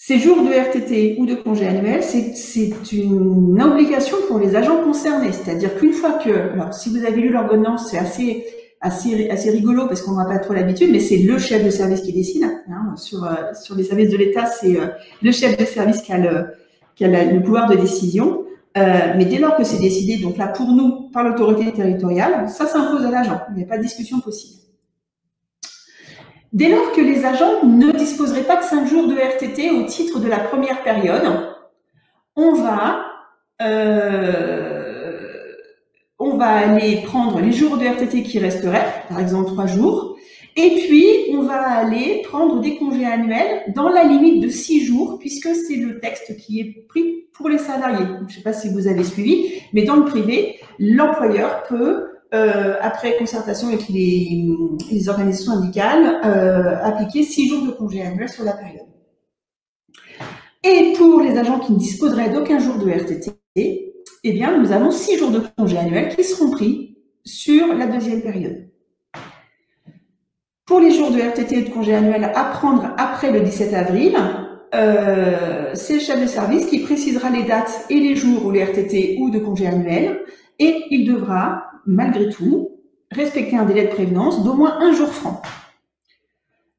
Ces jours de RTT ou de congé annuel, c'est une obligation pour les agents concernés, c'est-à-dire qu'une fois que, alors si vous avez lu l'ordonnance, c'est assez rigolo parce qu'on n'a pas trop l'habitude, mais c'est le chef de service qui décide. Hein, sur les services de l'État, c'est le chef de service qui a le pouvoir de décision. Mais dès lors que c'est décidé, donc là pour nous, par l'autorité territoriale, ça s'impose à l'agent. Il n'y a pas de discussion possible. Dès lors que les agents ne disposeraient pas de 5 jours de RTT au titre de la première période, on va aller prendre les jours de RTT qui resteraient, par exemple 3 jours, et puis on va aller prendre des congés annuels dans la limite de 6 jours, puisque c'est le texte qui est pris pour les salariés. Je ne sais pas si vous avez suivi, mais dans le privé, l'employeur peut, après concertation avec les organisations syndicales, appliquer 6 jours de congés annuels sur la période. Et pour les agents qui ne disposeraient d'aucun jour de RTT, eh bien, nous avons 6 jours de congés annuels qui seront pris sur la deuxième période. Pour les jours de RTT et de congés annuels à prendre après le 17 avril, c'est le chef de service qui précisera les dates et les jours où les RTT ou de congés annuels, et il devra, malgré tout, respecter un délai de prévenance d'au moins 1 jour franc.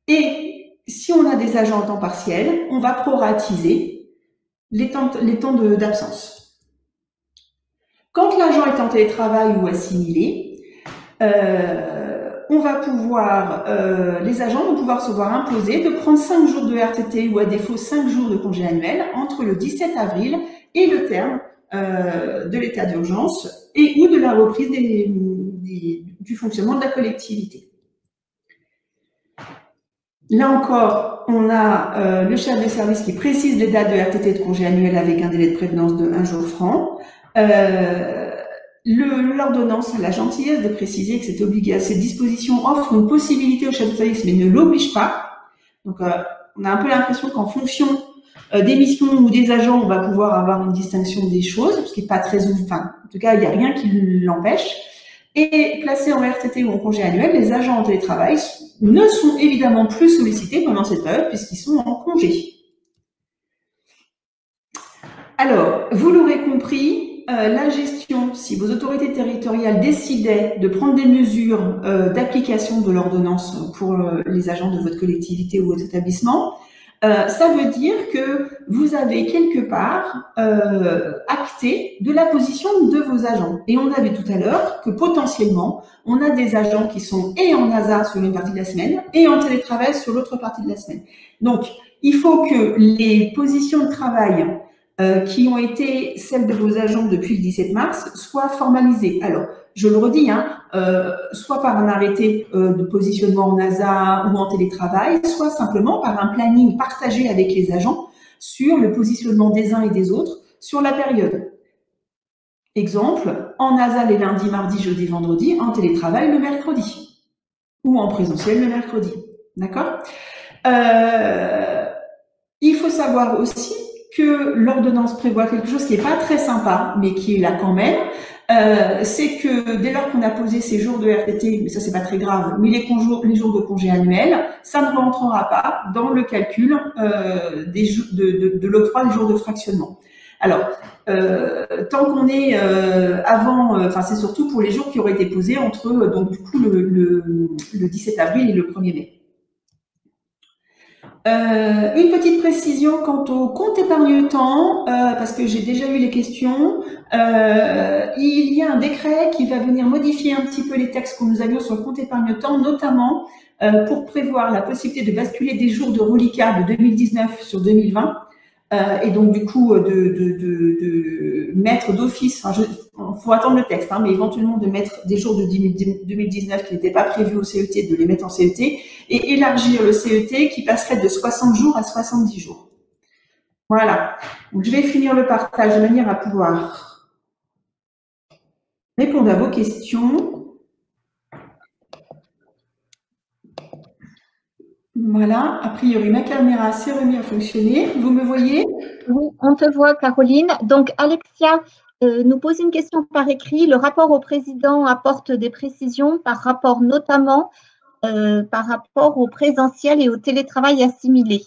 Et si on a des agents en temps partiel, on va proratiser les temps d'absence. Quand l'agent est en télétravail ou assimilé, on va pouvoir, les agents vont pouvoir se voir imposer de prendre 5 jours de RTT ou à défaut 5 jours de congé annuel entre le 17 avril et le terme de l'état d'urgence et ou de la reprise du fonctionnement de la collectivité. Là encore, on a le chef de service qui précise les dates de RTT de congé annuel avec un délai de prévenance de 1 jour franc. L'ordonnance a la gentillesse de préciser que cette disposition offre une possibilité au chef de service mais ne l'oblige pas. Donc, on a un peu l'impression qu'en fonction des missions ou des agents, on va pouvoir avoir une distinction des choses, ce qui n'est pas très, enfin, en tout cas, il n'y a rien qui l'empêche. Et placés en RTT ou en congé annuel, les agents en télétravail ne sont évidemment plus sollicités pendant cette période puisqu'ils sont en congé. Alors, vous l'aurez compris, la gestion, si vos autorités territoriales décidaient de prendre des mesures d'application de l'ordonnance pour les agents de votre collectivité ou votre établissement, ça veut dire que vous avez quelque part acté de la position de vos agents. Et on a vu tout à l'heure que potentiellement, on a des agents qui sont et en ASA sur une partie de la semaine et en télétravail sur l'autre partie de la semaine. Donc, il faut que les positions de travail qui ont été celles de vos agents depuis le 17 mars soient formalisées. Alors, je le redis, soit par un arrêté de positionnement en ASA ou en télétravail, soit simplement par un planning partagé avec les agents sur le positionnement des uns et des autres sur la période. Exemple, en ASA les lundis, mardis, jeudis, vendredis, en télétravail le mercredi ou en présentiel le mercredi. D'accord ? Il faut savoir aussi que l'ordonnance prévoit quelque chose qui n'est pas très sympa, mais qui est là quand même, c'est que dès lors qu'on a posé ces jours de RTT, mais ça c'est pas très grave, mais les jours de congé annuels, ça ne rentrera pas dans le calcul de l'octroi des jours de fractionnement. Alors, tant qu'on est avant, enfin c'est surtout pour les jours qui auraient été posés entre donc du coup le 17 avril et le 1er mai. Une petite précision quant au compte épargne-temps, parce que j'ai déjà eu les questions. Il y a un décret qui va venir modifier un petit peu les textes que nous avions sur le compte épargne-temps, notamment pour prévoir la possibilité de basculer des jours de reliquat de 2019 sur 2020. Et donc du coup de mettre d'office, enfin, faut attendre le texte, mais éventuellement de mettre des jours de 2019 qui n'étaient pas prévus au CET, de les mettre en CET, et élargir le CET qui passerait de 60 jours à 70 jours. Voilà. Donc, je vais finir le partage de manière à pouvoir répondre à vos questions. Voilà, a priori, ma caméra s'est remise à fonctionner. Vous me voyez? Oui, on te voit, Caroline. Donc, Alexia nous pose une question par écrit. Le rapport au président apporte des précisions par rapport notamment par rapport au présentiel et au télétravail assimilé.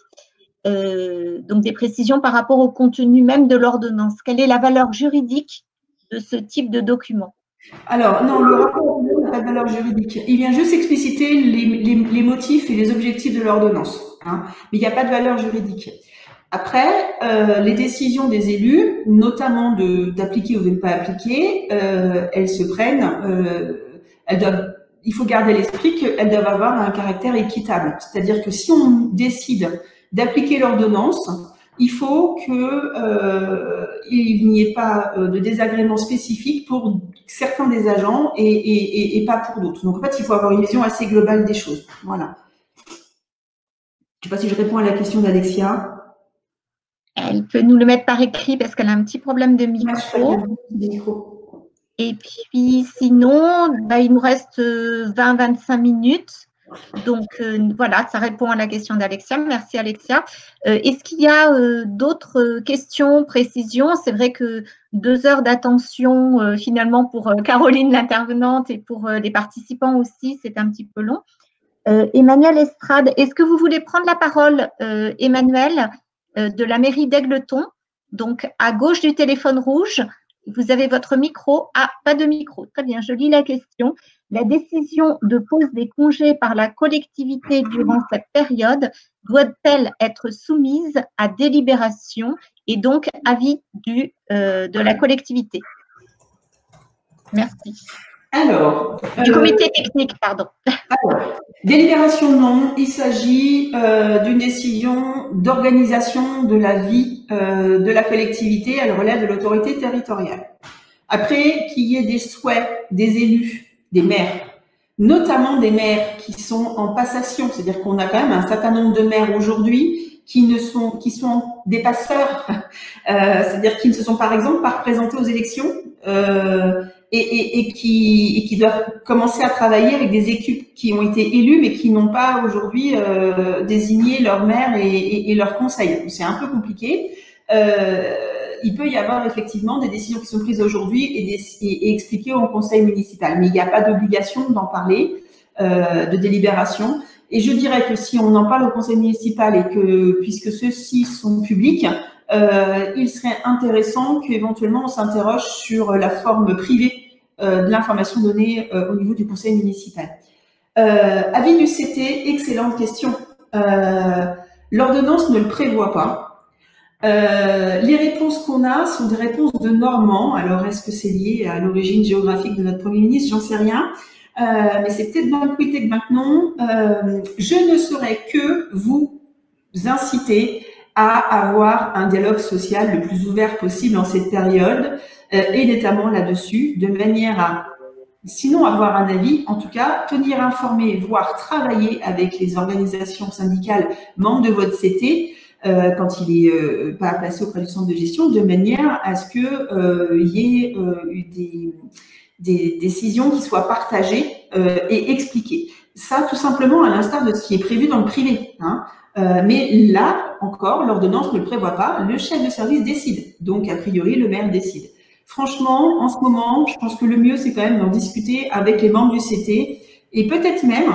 Donc, des précisions par rapport au contenu même de l'ordonnance. Quelle est la valeur juridique de ce type de document? Alors, non, le rapport n'a pas de valeur juridique. Il vient juste expliciter les motifs et les objectifs de l'ordonnance. Mais il n'y a pas de valeur juridique. Après, les décisions des élus, notamment d'appliquer ou de ne pas appliquer, elles se prennent, il faut garder à l'esprit qu'elles doivent avoir un caractère équitable. C'est-à-dire que si on décide d'appliquer l'ordonnance, il faut qu'il n'y ait pas de désagrément spécifique pour certains des agents et pas pour d'autres. Donc en fait, il faut avoir une vision assez globale des choses. Voilà. Je ne sais pas si je réponds à la question d'Alexia. Elle peut nous le mettre par écrit parce qu'elle a un petit problème de micro. Et puis sinon, il nous reste 20-25 minutes. Donc voilà, ça répond à la question d'Alexia. Merci Alexia. Est-ce qu'il y a d'autres questions, précisions? C'est vrai que 2 heures d'attention finalement pour Caroline l'intervenante et pour les participants aussi, c'est un petit peu long. Emmanuel Estrade, est-ce que vous voulez prendre la parole, Emmanuel, de la mairie d'Aigleton? Donc à gauche du téléphone rouge, vous avez votre micro. Ah, pas de micro. Très bien, je lis la question. La décision de pose des congés par la collectivité durant cette période doit-elle être soumise à délibération et donc avis de la collectivité? Merci. Alors, du comité technique, pardon. Alors, délibération non, il s'agit d'une décision d'organisation de la vie de la collectivité, elle relève de l'autorité territoriale. Après, qu'il y ait des souhaits des élus, des maires, notamment des maires qui sont en passation, c'est-à-dire qu'on a quand même un certain nombre de maires aujourd'hui qui sont des passeurs, c'est-à-dire qui ne se sont par exemple pas représentés aux élections et qui doivent commencer à travailler avec des équipes qui ont été élues mais qui n'ont pas aujourd'hui désigné leur maire et leur conseil. C'est un peu compliqué. Il peut y avoir effectivement des décisions qui sont prises aujourd'hui et expliquées au conseil municipal, mais il n'y a pas d'obligation d'en parler, de délibération. Et je dirais que si on en parle au conseil municipal et que, puisque ceux-ci sont publics, il serait intéressant qu'éventuellement on s'interroge sur la forme privée de l'information donnée au niveau du conseil municipal. Avis du CT, excellente question. L'ordonnance ne le prévoit pas. Les réponses qu'on a sont des réponses de Normand. Alors, est-ce que c'est lié à l'origine géographique de notre Premier ministre? J'en sais rien. Mais c'est peut-être bien oui que non. Je ne saurais que vous inciter à avoir un dialogue social le plus ouvert possible en cette période, et notamment là-dessus, de manière à, sinon avoir un avis, en tout cas, tenir informé, voire travailler avec les organisations syndicales membres de votre CT, quand il est pas placé auprès du centre de gestion, de manière à ce que y ait des décisions qui soient partagées et expliquées. Ça, tout simplement, à l'instar de ce qui est prévu dans le privé. Hein. Mais là, encore, l'ordonnance ne le prévoit pas. Le chef de service décide. Donc, a priori, le maire décide. Franchement, en ce moment, je pense que le mieux, c'est quand même d'en discuter avec les membres du CT. Et peut-être même,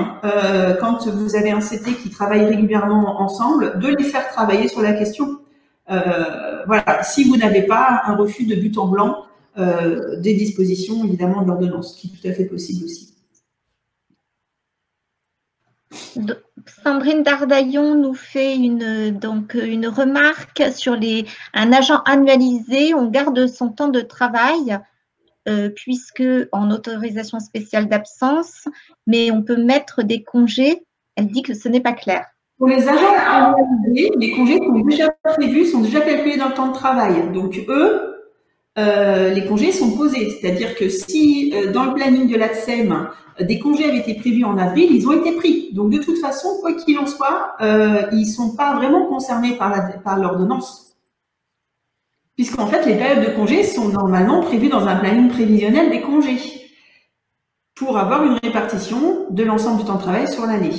quand vous avez un CT qui travaille régulièrement ensemble, de les faire travailler sur la question. Voilà, si vous n'avez pas un refus de but en blanc des dispositions, évidemment, de l'ordonnance, ce qui est tout à fait possible aussi. Sandrine Dardaillon nous fait une remarque sur un agent annualisé, on garde son temps de travail puisque en autorisation spéciale d'absence, mais on peut mettre des congés. Elle dit que ce n'est pas clair. Pour les agents annualisés, les congés sont déjà prévus, sont déjà calculés dans le temps de travail. Donc eux, les congés sont posés. C'est-à-dire que si dans le planning de l'ATSEM, des congés avaient été prévus en avril, ils ont été pris. Donc de toute façon, quoi qu'il en soit, ils ne sont pas vraiment concernés par l'ordonnance. Puisqu'en fait, les périodes de congés sont normalement prévues dans un planning prévisionnel des congés pour avoir une répartition de l'ensemble du temps de travail sur l'année.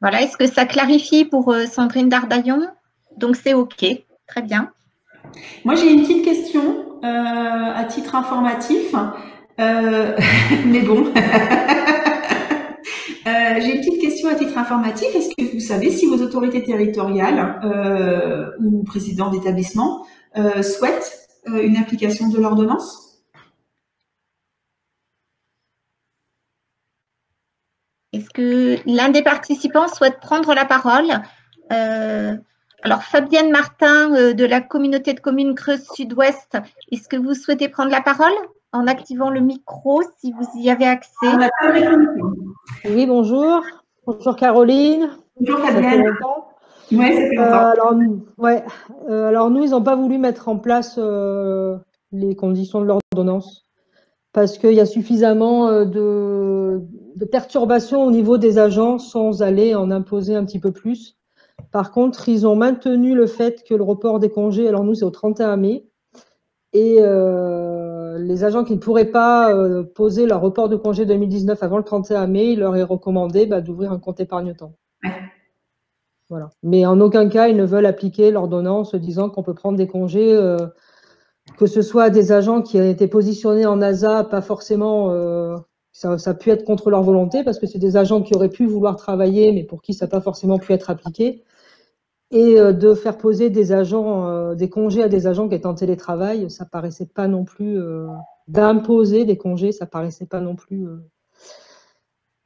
Voilà, est-ce que ça clarifie pour Sandrine Dardaillon? Donc c'est OK, très bien. Moi, j'ai une petite question à titre informatif, mais bon. J'ai une petite question à titre informatif. Est-ce que vous savez si vos autorités territoriales ou présidents d'établissement souhaitent une application de l'ordonnance? Est-ce que l'un des participants souhaite prendre la parole? Alors, Fabienne Martin de la communauté de communes Creuse Sud-Ouest, est-ce que vous souhaitez prendre la parole en activant le micro si vous y avez accès? Oui, bonjour. Bonjour Caroline. Bonjour Fabienne. Oui, ça fait longtemps. Alors nous, ils n'ont pas voulu mettre en place les conditions de l'ordonnance parce qu'il y a suffisamment de perturbations au niveau des agents sans aller en imposer un petit peu plus. Par contre, ils ont maintenu le fait que le report des congés, alors nous, c'est au 31 mai, et les agents qui ne pourraient pas poser leur report de congé 2019 avant le 31 mai, il leur est recommandé d'ouvrir un compte épargne-temps. Voilà. Mais en aucun cas, ils ne veulent appliquer l'ordonnance disant qu'on peut prendre des congés, que ce soit des agents qui ont été positionnés en ASA, pas forcément, ça a pu être contre leur volonté, parce que c'est des agents qui auraient pu vouloir travailler, mais pour qui ça n'a pas forcément pu être appliqué. Et de faire poser des agents, des congés à des agents qui étaient en télétravail, ça paraissait pas non plus, d'imposer des congés, ça paraissait pas non plus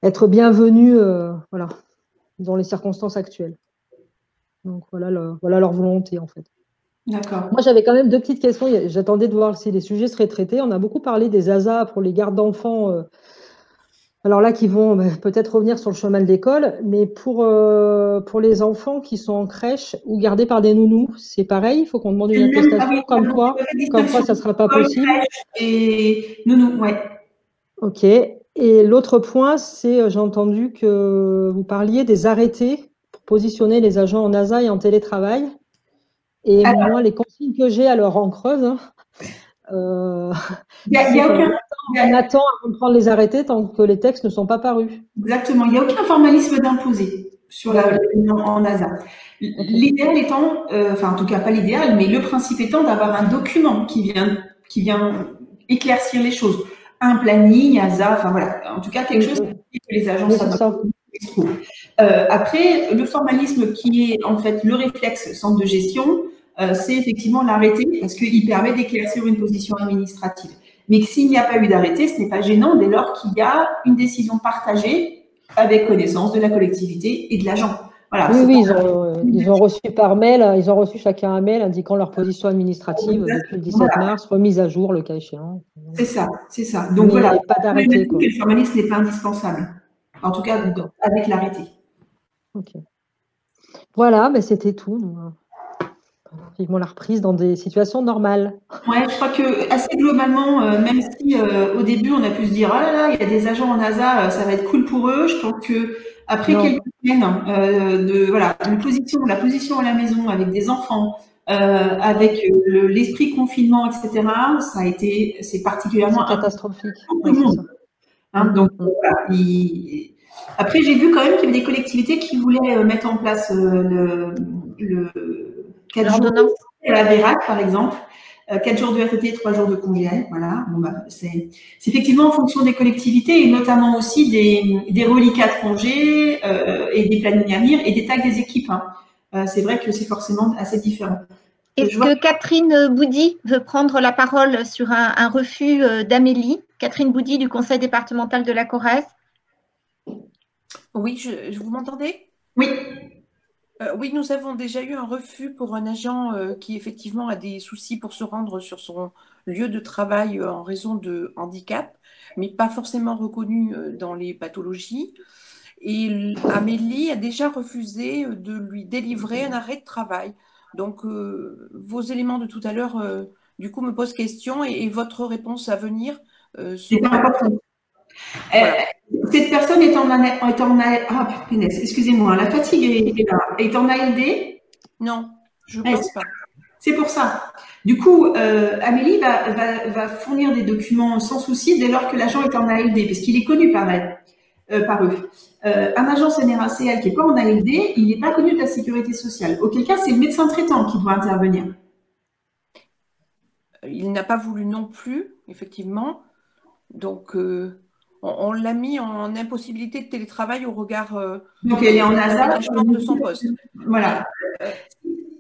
être bienvenu, voilà, dans les circonstances actuelles. Donc voilà leur volonté en fait. D'accord. Moi, j'avais quand même 2 petites questions. J'attendais de voir si les sujets seraient traités. On a beaucoup parlé des ASA pour les gardes d'enfants. Alors là, qui vont peut-être revenir sur le chemin de l'école, mais pour les enfants qui sont en crèche ou gardés par des nounous, c'est pareil, il faut qu'on demande une attestation, comme quoi ça ne sera pas possible. Et nounou, ouais. Ok. Et l'autre point, c'est, j'ai entendu que vous parliez des arrêtés pour positionner les agents en ASA et en télétravail. Et moi, les consignes que j'ai, alors en creuse, on attend à prendre les arrêtés tant que les textes ne sont pas parus. Exactement, il n'y a aucun formalisme d'imposer sur en ASA. L'idéal étant, enfin en tout cas pas l'idéal, mais le principe étant d'avoir un document qui vient éclaircir les choses. Un planning, ASA, enfin voilà, en tout cas quelque chose que les agents savent. Après, le formalisme qui est en fait le réflexe centre de gestion, c'est effectivement l'arrêté parce qu'il permet d'éclaircir une position administrative. Mais s'il n'y a pas eu d'arrêté, ce n'est pas gênant dès lors qu'il y a une décision partagée avec connaissance de la collectivité et de l'agent. Voilà, oui, ils ont reçu par mail, ils ont reçu chacun un mail indiquant leur position administrative depuis le 17 mars, remise à jour le cas échéant. C'est ça, c'est ça. Donc voilà, pas d'arrêté. Le formalisme n'est pas indispensable. En tout cas, avec l'arrêté. Ok. Voilà, mais c'était tout. Vivement la reprise dans des situations normales. Ouais, je crois que assez globalement, même si au début on a pu se dire ah là là, il y a des agents en ASA, ça va être cool pour eux. Je pense que après quelques semaines la position à la maison avec des enfants, avec l'esprit confinement, etc. C'est particulièrement catastrophique. Donc voilà. Après, j'ai vu quand même qu'il y avait des collectivités qui voulaient mettre en place le 4 jours à la VERAC, par exemple, 4 jours de RTT, 3 jours de congé. Voilà. Bon, c'est effectivement en fonction des collectivités et notamment aussi des reliquats de congés et des plannings à venir et des tags des équipes. C'est vrai que c'est forcément assez différent. Est-ce que Catherine Boudy veut prendre la parole sur un refus d'Amélie? Catherine Boudy du Conseil départemental de la Corrèze. Oui, vous m'entendez? Oui. Oui, nous avons déjà eu un refus pour un agent qui effectivement a des soucis pour se rendre sur son lieu de travail en raison de handicap, mais pas forcément reconnu dans les pathologies. Et Amélie a déjà refusé de lui délivrer un arrêt de travail. Donc, vos éléments de tout à l'heure, du coup, me posent question et votre réponse à venir sera… Voilà. Cette personne est excusez-moi, la fatigue est en ALD? Non, je ne pense pas. C'est pour ça. Du coup, Amélie va fournir des documents sans souci dès lors que l'agent est en ALD, parce qu'il est connu par eux. Un agent CNRACL qui n'est pas en ALD, il n'est pas connu de la sécurité sociale. Auquel cas, c'est le médecin traitant qui doit intervenir. Il n'a pas voulu non plus, effectivement. Donc… on l'a mis en impossibilité de télétravail au regard donc elle est en ASA de son poste. Voilà.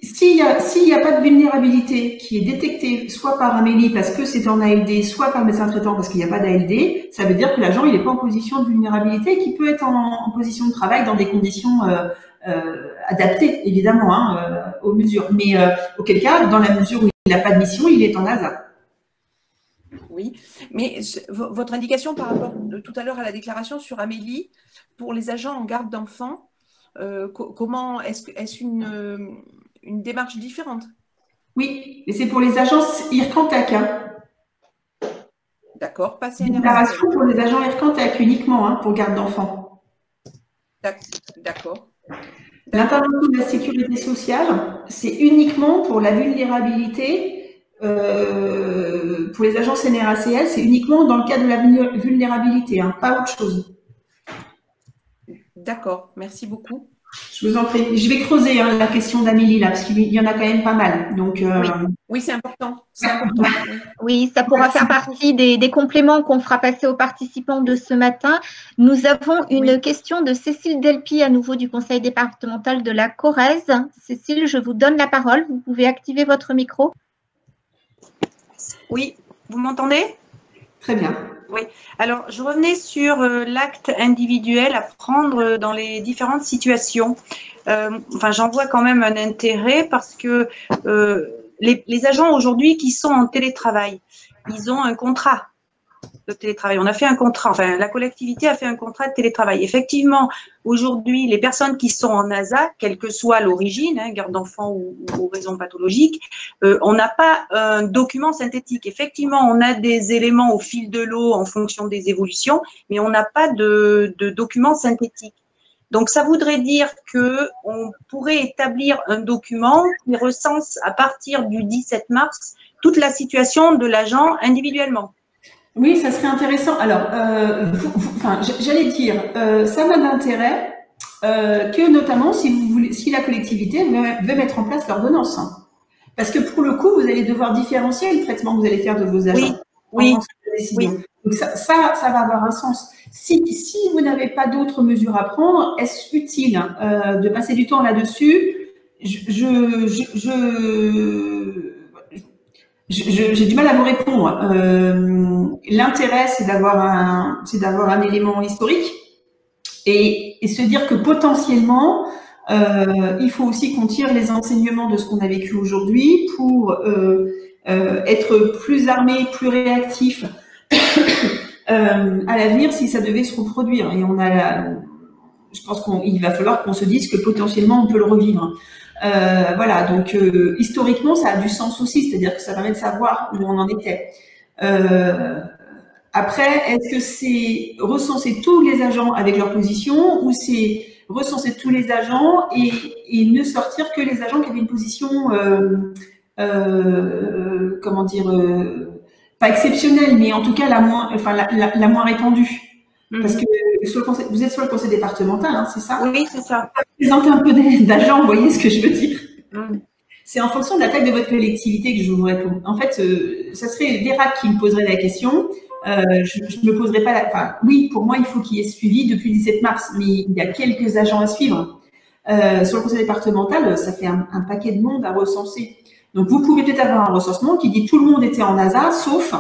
S'il n'y a pas de vulnérabilité qui est détectée soit par Amélie parce que c'est en ALD, soit par le médecin traitant parce qu'il n'y a pas d'ALD, ça veut dire que l'agent il n'est pas en position de vulnérabilité et qu'il peut être en position de travail dans des conditions adaptées, évidemment, aux mesures. Mais auquel cas, dans la mesure où il n'a pas de mission, il est en ASA. Oui, mais votre indication par rapport tout à l'heure à la déclaration sur Amélie, pour les agents en garde d'enfants, comment est-ce une démarche différente? Oui, et c'est pour les agents IRCANTAC. D'accord, pas CNRACL. Déclaration pour les agents IRCANTAC uniquement, pour garde d'enfants. D'accord. L'intervention de la sécurité sociale, c'est uniquement pour la vulnérabilité. Pour les agents CNRACL, c'est uniquement dans le cas de la vulnérabilité, pas autre chose. D'accord, merci beaucoup. Je vous en prie. Je vais creuser la question d'Amélie là, parce qu'il y en a quand même pas mal. Donc, oui, c'est important. Oui, ça pourra faire partie des compléments qu'on fera passer aux participants de ce matin. Nous avons une question de Cécile Delpy, à nouveau du Conseil départemental de la Corrèze. Cécile, je vous donne la parole. Vous pouvez activer votre micro. Oui, vous m'entendez? Très bien. Oui. Alors, je revenais sur l'acte individuel à prendre dans les différentes situations. J'en vois quand même un intérêt parce que les agents aujourd'hui qui sont en télétravail, ils ont un contrat de télétravail. On a fait un contrat, enfin la collectivité a fait un contrat de télétravail. Effectivement, aujourd'hui, les personnes qui sont en ASA, quelle que soit l'origine, garde d'enfants ou raison pathologique, on n'a pas un document synthétique. Effectivement, on a des éléments au fil de l'eau en fonction des évolutions, mais on n'a pas de document synthétique. Donc, ça voudrait dire qu'on pourrait établir un document qui recense à partir du 17 mars toute la situation de l'agent individuellement. Oui, ça serait intéressant. Alors, j'allais dire, ça va d'intérêt que notamment si la collectivité veut mettre en place l'ordonnance. Parce que pour le coup, vous allez devoir différencier le traitement que vous allez faire de vos agents. Oui. Donc ça va avoir un sens. Si vous n'avez pas d'autres mesures à prendre, est-ce utile de passer du temps là-dessus? J'ai du mal à vous répondre. L'intérêt, c'est d'avoir un élément historique et se dire que potentiellement, il faut aussi qu'on tire les enseignements de ce qu'on a vécu aujourd'hui pour être plus armé, plus réactif à l'avenir si ça devait se reproduire. Et je pense qu'il va falloir qu'on se dise que potentiellement on peut le revivre. Voilà, donc historiquement, ça a du sens aussi, c'est-à-dire que ça permet de savoir où on en était. Après, est-ce que c'est recenser tous les agents avec leur position ou c'est recenser tous les agents et ne sortir que les agents qui avaient une position, comment dire, pas exceptionnelle, mais en tout cas la moins répandue. Parce que vous êtes sur le conseil départemental, hein, c'est ça? Oui, c'est ça. Présenter un peu d'agents, vous voyez ce que je veux dire? C'est en fonction de la taille de votre collectivité que je vous réponds. En fait, ça serait Vera qui me poserait la question. Je me poserai pas enfin, oui, pour moi, il faut qu'il y ait suivi depuis le 17 mars, mais il y a quelques agents à suivre. Sur le conseil départemental, ça fait un paquet de monde à recenser. Donc, vous pouvez peut-être avoir un recensement qui dit tout le monde était en ASA, sauf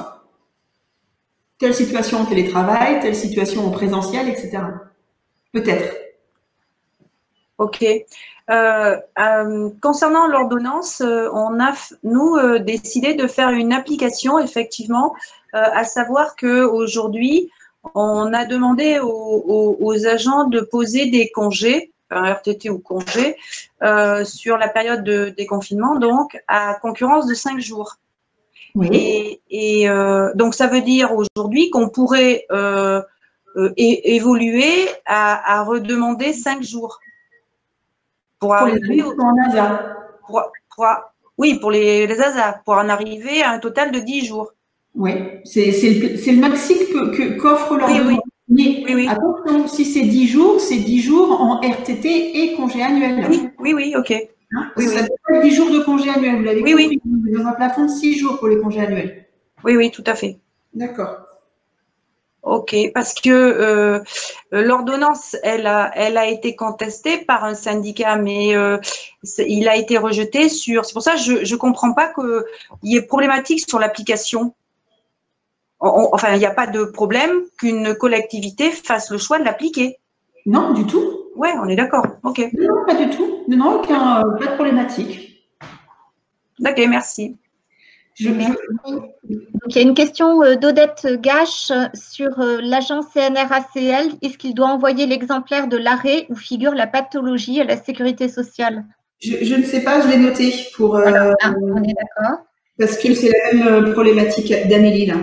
telle situation en télétravail, telle situation en présentiel, etc. Peut-être. Ok. Concernant l'ordonnance, on a, nous, décidé de faire une application, effectivement, à savoir qu'aujourd'hui, on a demandé aux agents de poser des congés, un RTT ou congé, sur la période de déconfinement, donc à concurrence de 5 jours. Oui. Et donc, ça veut dire aujourd'hui qu'on pourrait évoluer à redemander 5 jours. Pour arriver en ASA. Oui, pour les ASA, pour en arriver à un total de 10 jours. Oui, c'est le maxi qu'offre l'ordonnance. Mais attention, si c'est 10 jours, c'est 10 jours en RTT et congé annuel. Oui, ok. Hein, ça peut être 10 jours de congé annuel, vous l'avez compris. Vous avez un plafond de 6 jours pour les congés annuels. Oui, tout à fait. D'accord. Ok, parce que l'ordonnance, elle a été contestée par un syndicat, mais il a été rejeté sur. C'est pour ça que je comprends pas qu'il y ait problématique sur l'application. Enfin, il n'y a pas de problème qu'une collectivité fasse le choix de l'appliquer. Non, du tout. Ouais, on est d'accord. Ok. Non, pas du tout. Non, pas de problématique. D'accord, merci. Merci. Donc, il y a une question d'Odette Gache sur l'agent CNRACL. Est-ce qu'il doit envoyer l'exemplaire de l'arrêt où figure la pathologie à la sécurité sociale? Je ne sais pas, je l'ai noté pour. On est d'accord. Parce que c'est la même problématique d'Amélie là.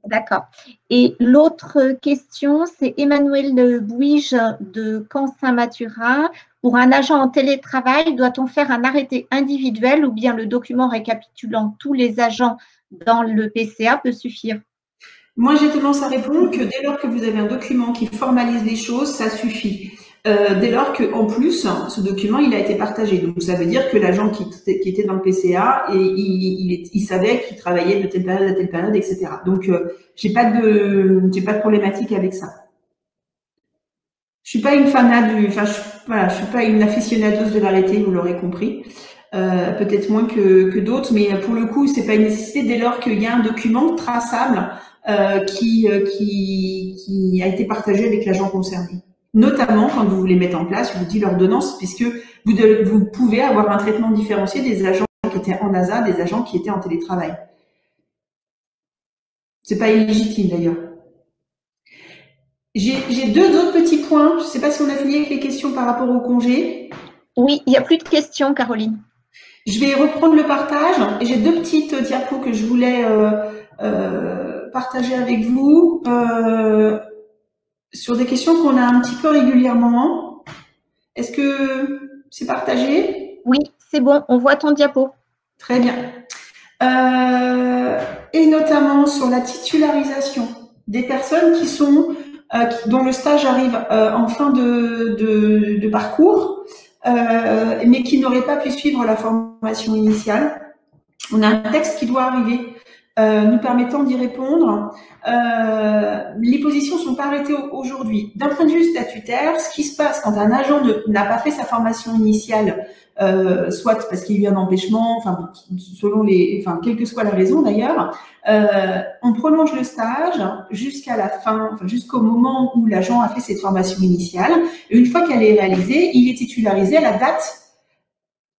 D'accord. Et l'autre question, c'est Emmanuel Bouige de Camp-Saint-Mathurin. Pour un agent en télétravail, doit-on faire un arrêté individuel ou bien le document récapitulant tous les agents dans le PCA peut suffire? Moi, j'ai tendance à répondre que dès lors que vous avez un document qui formalise les choses, ça suffit. Dès lors qu'en plus, ce document, il a été partagé. Donc, ça veut dire que l'agent qui était dans le PCA, il savait qu'il travaillait de telle période à telle période, etc. Donc, j'ai pas de problématique avec ça. Je suis pas une fanat je suis pas une aficionados de l'arrêté, vous l'aurez compris. Peut-être moins que d'autres, mais pour le coup, c'est pas une nécessité dès lors qu'il y a un document traçable qui a été partagé avec l'agent concerné. Notamment quand vous voulez mettre en place, je vous dis l'ordonnance, puisque vous pouvez avoir un traitement différencié des agents qui étaient en ASA, des agents qui étaient en télétravail. C'est pas illégitime d'ailleurs. J'ai deux autres petits points. Je ne sais pas si on a fini avec les questions par rapport au congé. Oui, il n'y a plus de questions, Caroline. Je vais reprendre le partage et j'ai deux petites diapos que je voulais partager avec vous sur des questions qu'on a un petit peu régulièrement. Est-ce que c'est partagé? Oui, c'est bon, on voit ton diapo. Très bien. Et notamment sur la titularisation des personnes qui sont dont le stage arrive en fin de parcours, mais qui n'auraient pas pu suivre la formation initiale. On a un texte qui doit arriver nous permettant d'y répondre. Les positions sont pas arrêtées aujourd'hui. D'un point de vue statutaire, ce qui se passe quand un agent n'a pas fait sa formation initiale, soit parce qu'il y a eu un empêchement, enfin selon quelle que soit la raison d'ailleurs, on prolonge le stage jusqu'à la fin, jusqu'au moment où l'agent a fait cette formation initiale. Et une fois qu'elle est réalisée, il est titularisé à la date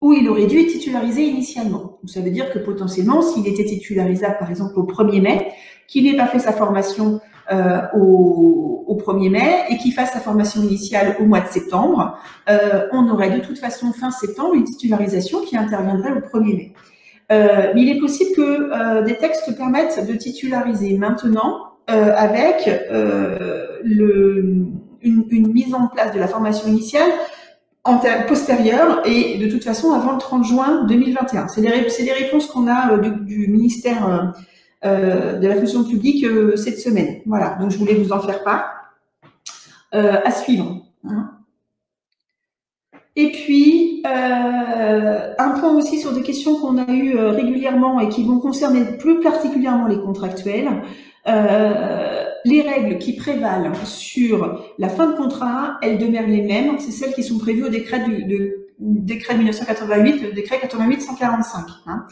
où il aurait dû être titularisé initialement. Donc, ça veut dire que potentiellement, s'il était titularisable par exemple au 1er mai, qu'il n'ait pas fait sa formation au 1er mai et qu'il fasse sa formation initiale au mois de septembre, on aurait de toute façon fin septembre une titularisation qui interviendrait au 1er mai. Mais il est possible que des textes permettent de titulariser maintenant avec une mise en place de la formation initiale postérieure et de toute façon avant le 30 juin 2021. C'est des réponses qu'on a du ministère de la fonction publique cette semaine. Voilà, donc je voulais vous en faire part. À suivre. Hein. Et puis, un point aussi sur des questions qu'on a eues régulièrement et qui vont concerner plus particulièrement les contractuels. Les règles qui prévalent sur la fin de contrat, elles demeurent les mêmes. C'est celles qui sont prévues au décret décret 1988, le décret 88-145. Hein.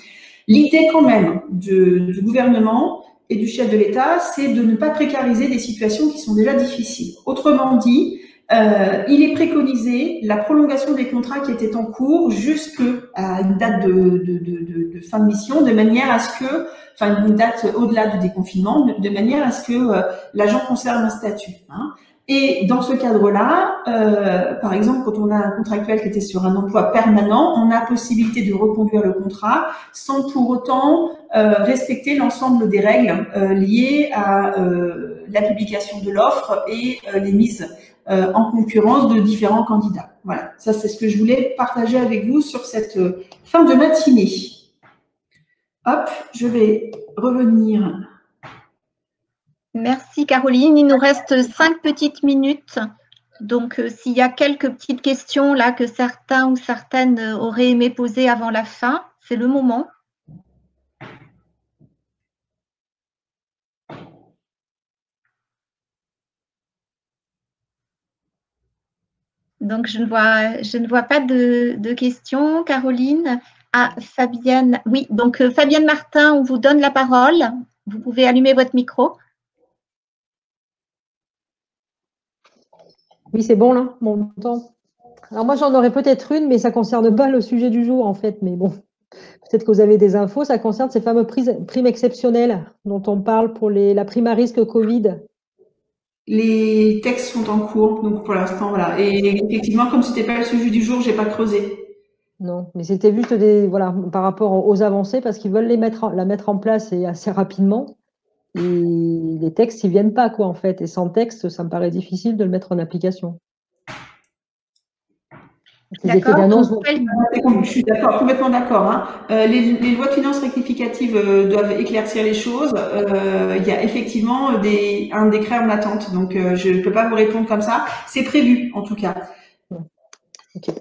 L'idée quand même du gouvernement et du chef de l'État, c'est de ne pas précariser des situations qui sont déjà difficiles. Autrement dit, il est préconisé la prolongation des contrats qui étaient en cours jusqu'à une date de fin de mission, de manière à ce que, une date au-delà du déconfinement, de manière à ce que l'agent conserve un statut. Hein. Et dans ce cadre-là, par exemple, quand on a un contractuel qui était sur un emploi permanent, on a possibilité de reconduire le contrat sans pour autant respecter l'ensemble des règles liées à la publication de l'offre et les mises en concurrence de différents candidats. Voilà, ça c'est ce que je voulais partager avec vous sur cette fin de matinée. Hop, je vais revenir. Merci Caroline, il nous reste 5 petites minutes. Donc s'il y a quelques petites questions là que certains ou certaines auraient aimé poser avant la fin, c'est le moment. Donc, je ne vois pas de questions. Caroline, Fabienne. Oui, donc Fabienne Martin, on vous donne la parole. Vous pouvez allumer votre micro. Oui, c'est bon là, mon temps. Alors moi, j'en aurais peut-être une, mais ça ne concerne pas le sujet du jour en fait. Mais bon, peut-être que vous avez des infos. Ça concerne ces fameuses primes exceptionnelles dont on parle pour la prime à risque Covid. Les textes sont en cours, donc pour l'instant, voilà. Et effectivement, comme ce n'était pas le sujet du jour, je n'ai pas creusé. Non, mais c'était juste par rapport aux avancées, parce qu'ils veulent la mettre en place et assez rapidement. Et les textes, ils ne viennent pas, quoi, en fait. Et sans texte, ça me paraît difficile de le mettre en application. D'accord. Je suis d'accord, complètement d'accord. Hein. Les lois de finances rectificatives doivent éclaircir les choses. Il y a effectivement un décret en attente, donc je ne peux pas vous répondre comme ça. C'est prévu, en tout cas. Okay.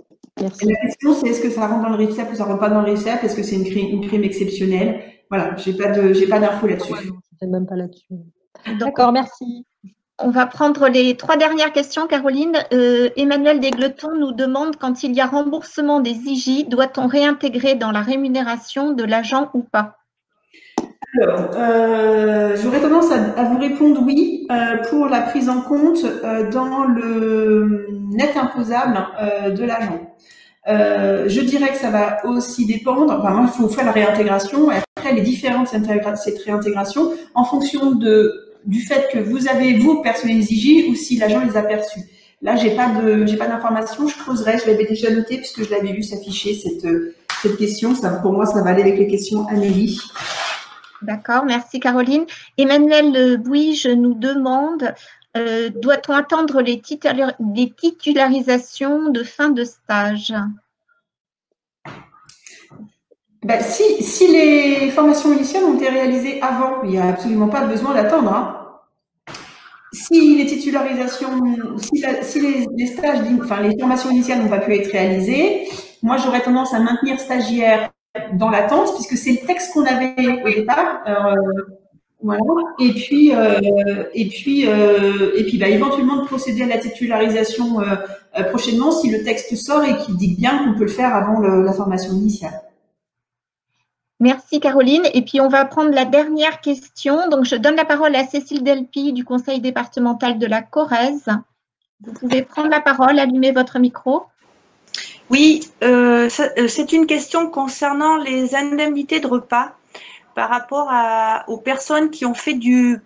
Merci. Et la question, c'est est-ce que ça rentre dans le RIFSEP ou ça rentre pas dans le RIFSEP? Est-ce que c'est une prime exceptionnelle? Voilà, j'ai pas d'infos là-dessus. Ouais, non, je ne sais même pas là-dessus. D'accord, merci. On va prendre les 3 dernières questions, Caroline. Emmanuel Desgletons nous demande, quand il y a remboursement des IJ, doit-on réintégrer dans la rémunération de l'agent ou pas? Alors, j'aurais tendance à vous répondre oui pour la prise en compte dans le net imposable de l'agent. Je dirais que ça va aussi dépendre, enfin, moi, il faut faire la réintégration, et après les différentes cette réintégration, en fonction du fait que vous avez, vous, perçu les IJ, ou si l'agent les a perçus. Là, j'ai pas d'informations, je creuserai, je l'avais déjà noté, puisque je l'avais vu s'afficher, cette question. Ça, pour moi, ça va aller avec les questions Amélie. D'accord, merci Caroline. Emmanuel Bouige nous demande, doit-on attendre les titularisations de fin de stage? Ben, si les formations initiales ont été réalisées avant, il n'y a absolument pas besoin d'attendre. Hein. Si les titularisations, si les stages, enfin les formations initiales n'ont pas pu être réalisées, moi j'aurais tendance à maintenir stagiaire dans l'attente, puisque c'est le texte qu'on avait au départ. Voilà. Et puis bah, éventuellement de procéder à la titularisation prochainement si le texte sort et qu'il dit bien qu'on peut le faire avant la formation initiale. Merci Caroline. Et puis on va prendre la dernière question. Donc je donne la parole à Cécile Delpy du Conseil départemental de la Corrèze. Vous pouvez prendre la parole, allumer votre micro. Oui, c'est une question concernant les indemnités de repas par rapport aux personnes qui ont fait du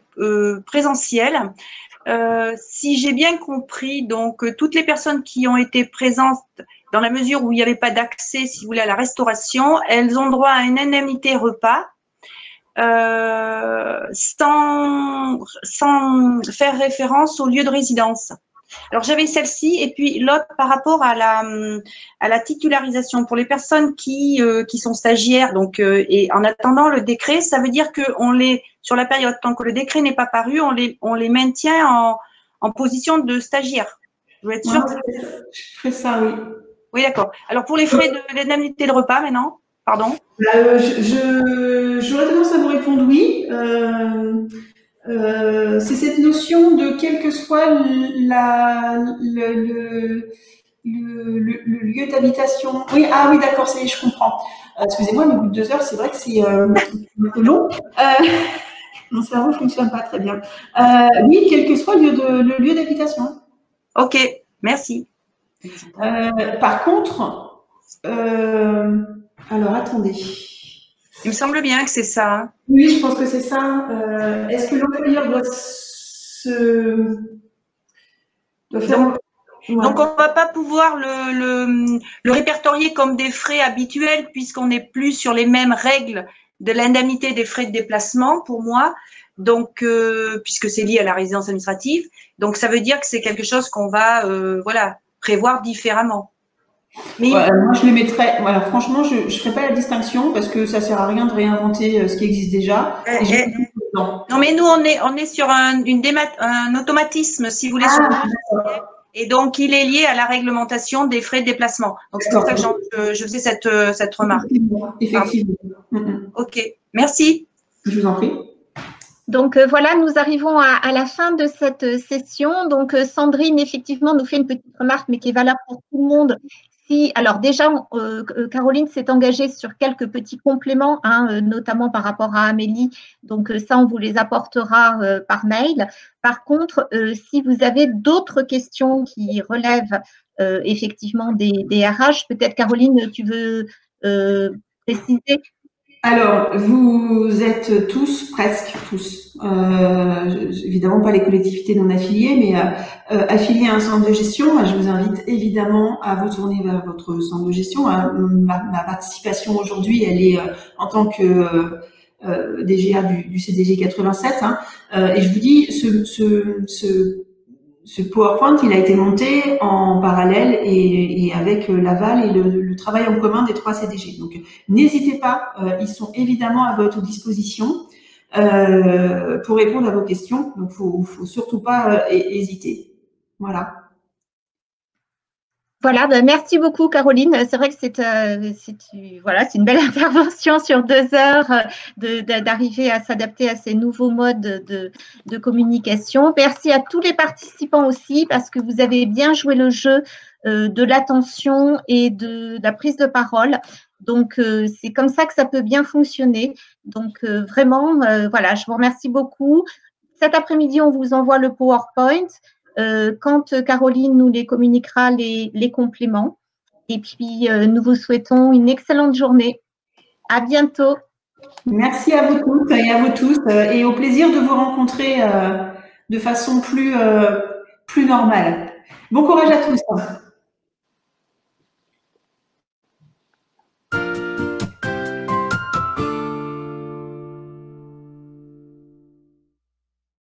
présentiel. Si j'ai bien compris, donc toutes les personnes qui ont été présentes dans la mesure où il n'y avait pas d'accès, si vous voulez, à la restauration, elles ont droit à une indemnité repas sans faire référence au lieu de résidence. Alors, j'avais celle-ci et puis l'autre par rapport à la titularisation. Pour les personnes qui sont stagiaires, donc, et en attendant le décret, ça veut dire qu'on sur la période, tant que le décret n'est pas paru, on les maintient en position de stagiaire. Je veux être sûre. Je ferai ça, oui. Oui, d'accord. Alors, pour les frais de l'indemnité de repas, maintenant, pardon. J'aurais tendance à vous répondre oui. C'est cette notion de quel que soit le lieu d'habitation. Oui, oui, d'accord, je comprends. Excusez-moi, mais au bout de 2 heures, c'est vrai que c'est un peu long. Mon cerveau ne fonctionne pas très bien. Oui, quel que soit le lieu d'habitation. Ok, merci. Par contre, alors attendez. Il me semble bien que c'est ça. Hein. Oui, je pense que c'est ça. Est-ce que l'employeur doit faire… Donc, on ne va pas pouvoir le répertorier comme des frais habituels puisqu'on n'est plus sur les mêmes règles de l'indemnité des frais de déplacement pour moi. Donc, puisque c'est lié à la résidence administrative. Donc, ça veut dire que c'est quelque chose qu'on va prévoir différemment. Mais moi, je les mettrais. Voilà, franchement, je ne ferai pas la distinction parce que ça ne sert à rien de réinventer ce qui existe déjà. Non, mais nous, on est sur un automatisme, si vous voulez, sur et donc il est lié à la réglementation des frais de déplacement. Donc c'est pour ça que je faisais cette remarque. Effectivement. Ok, merci. Je vous en prie. Donc voilà, nous arrivons à la fin de cette session. Donc Sandrine, effectivement, nous fait une petite remarque, mais qui est valable pour tout le monde. Alors déjà, Caroline s'est engagée sur quelques petits compléments, notamment par rapport à Amélie. Donc ça, on vous les apportera par mail. Par contre, si vous avez d'autres questions qui relèvent effectivement des RH, peut-être Caroline, tu veux préciser? Alors, vous êtes tous, presque tous, évidemment pas les collectivités non affiliées, mais affiliés à un centre de gestion. Je vous invite évidemment à vous tourner vers votre centre de gestion. Ma participation aujourd'hui, elle est en tant que DGA du CDG 87. Et je vous dis, ce PowerPoint, il a été monté en parallèle et avec l'aval et le travail en commun des 3 CDG. Donc, n'hésitez pas, ils sont évidemment à votre disposition pour répondre à vos questions. Donc, faut surtout pas hésiter. Voilà. Voilà, merci beaucoup Caroline. C'est vrai que c'est une belle intervention sur 2 heures d'arriver à s'adapter à ces nouveaux modes de communication. Merci à tous les participants aussi parce que vous avez bien joué le jeu de l'attention et de la prise de parole. Donc, c'est comme ça que ça peut bien fonctionner. Donc, vraiment, voilà, je vous remercie beaucoup. Cet après-midi, on vous envoie le PowerPoint. Quand Caroline nous les communiquera les compléments. Et puis, nous vous souhaitons une excellente journée. À bientôt. Merci à vous toutes et à vous tous et au plaisir de vous rencontrer de façon plus normale. Bon courage à tous.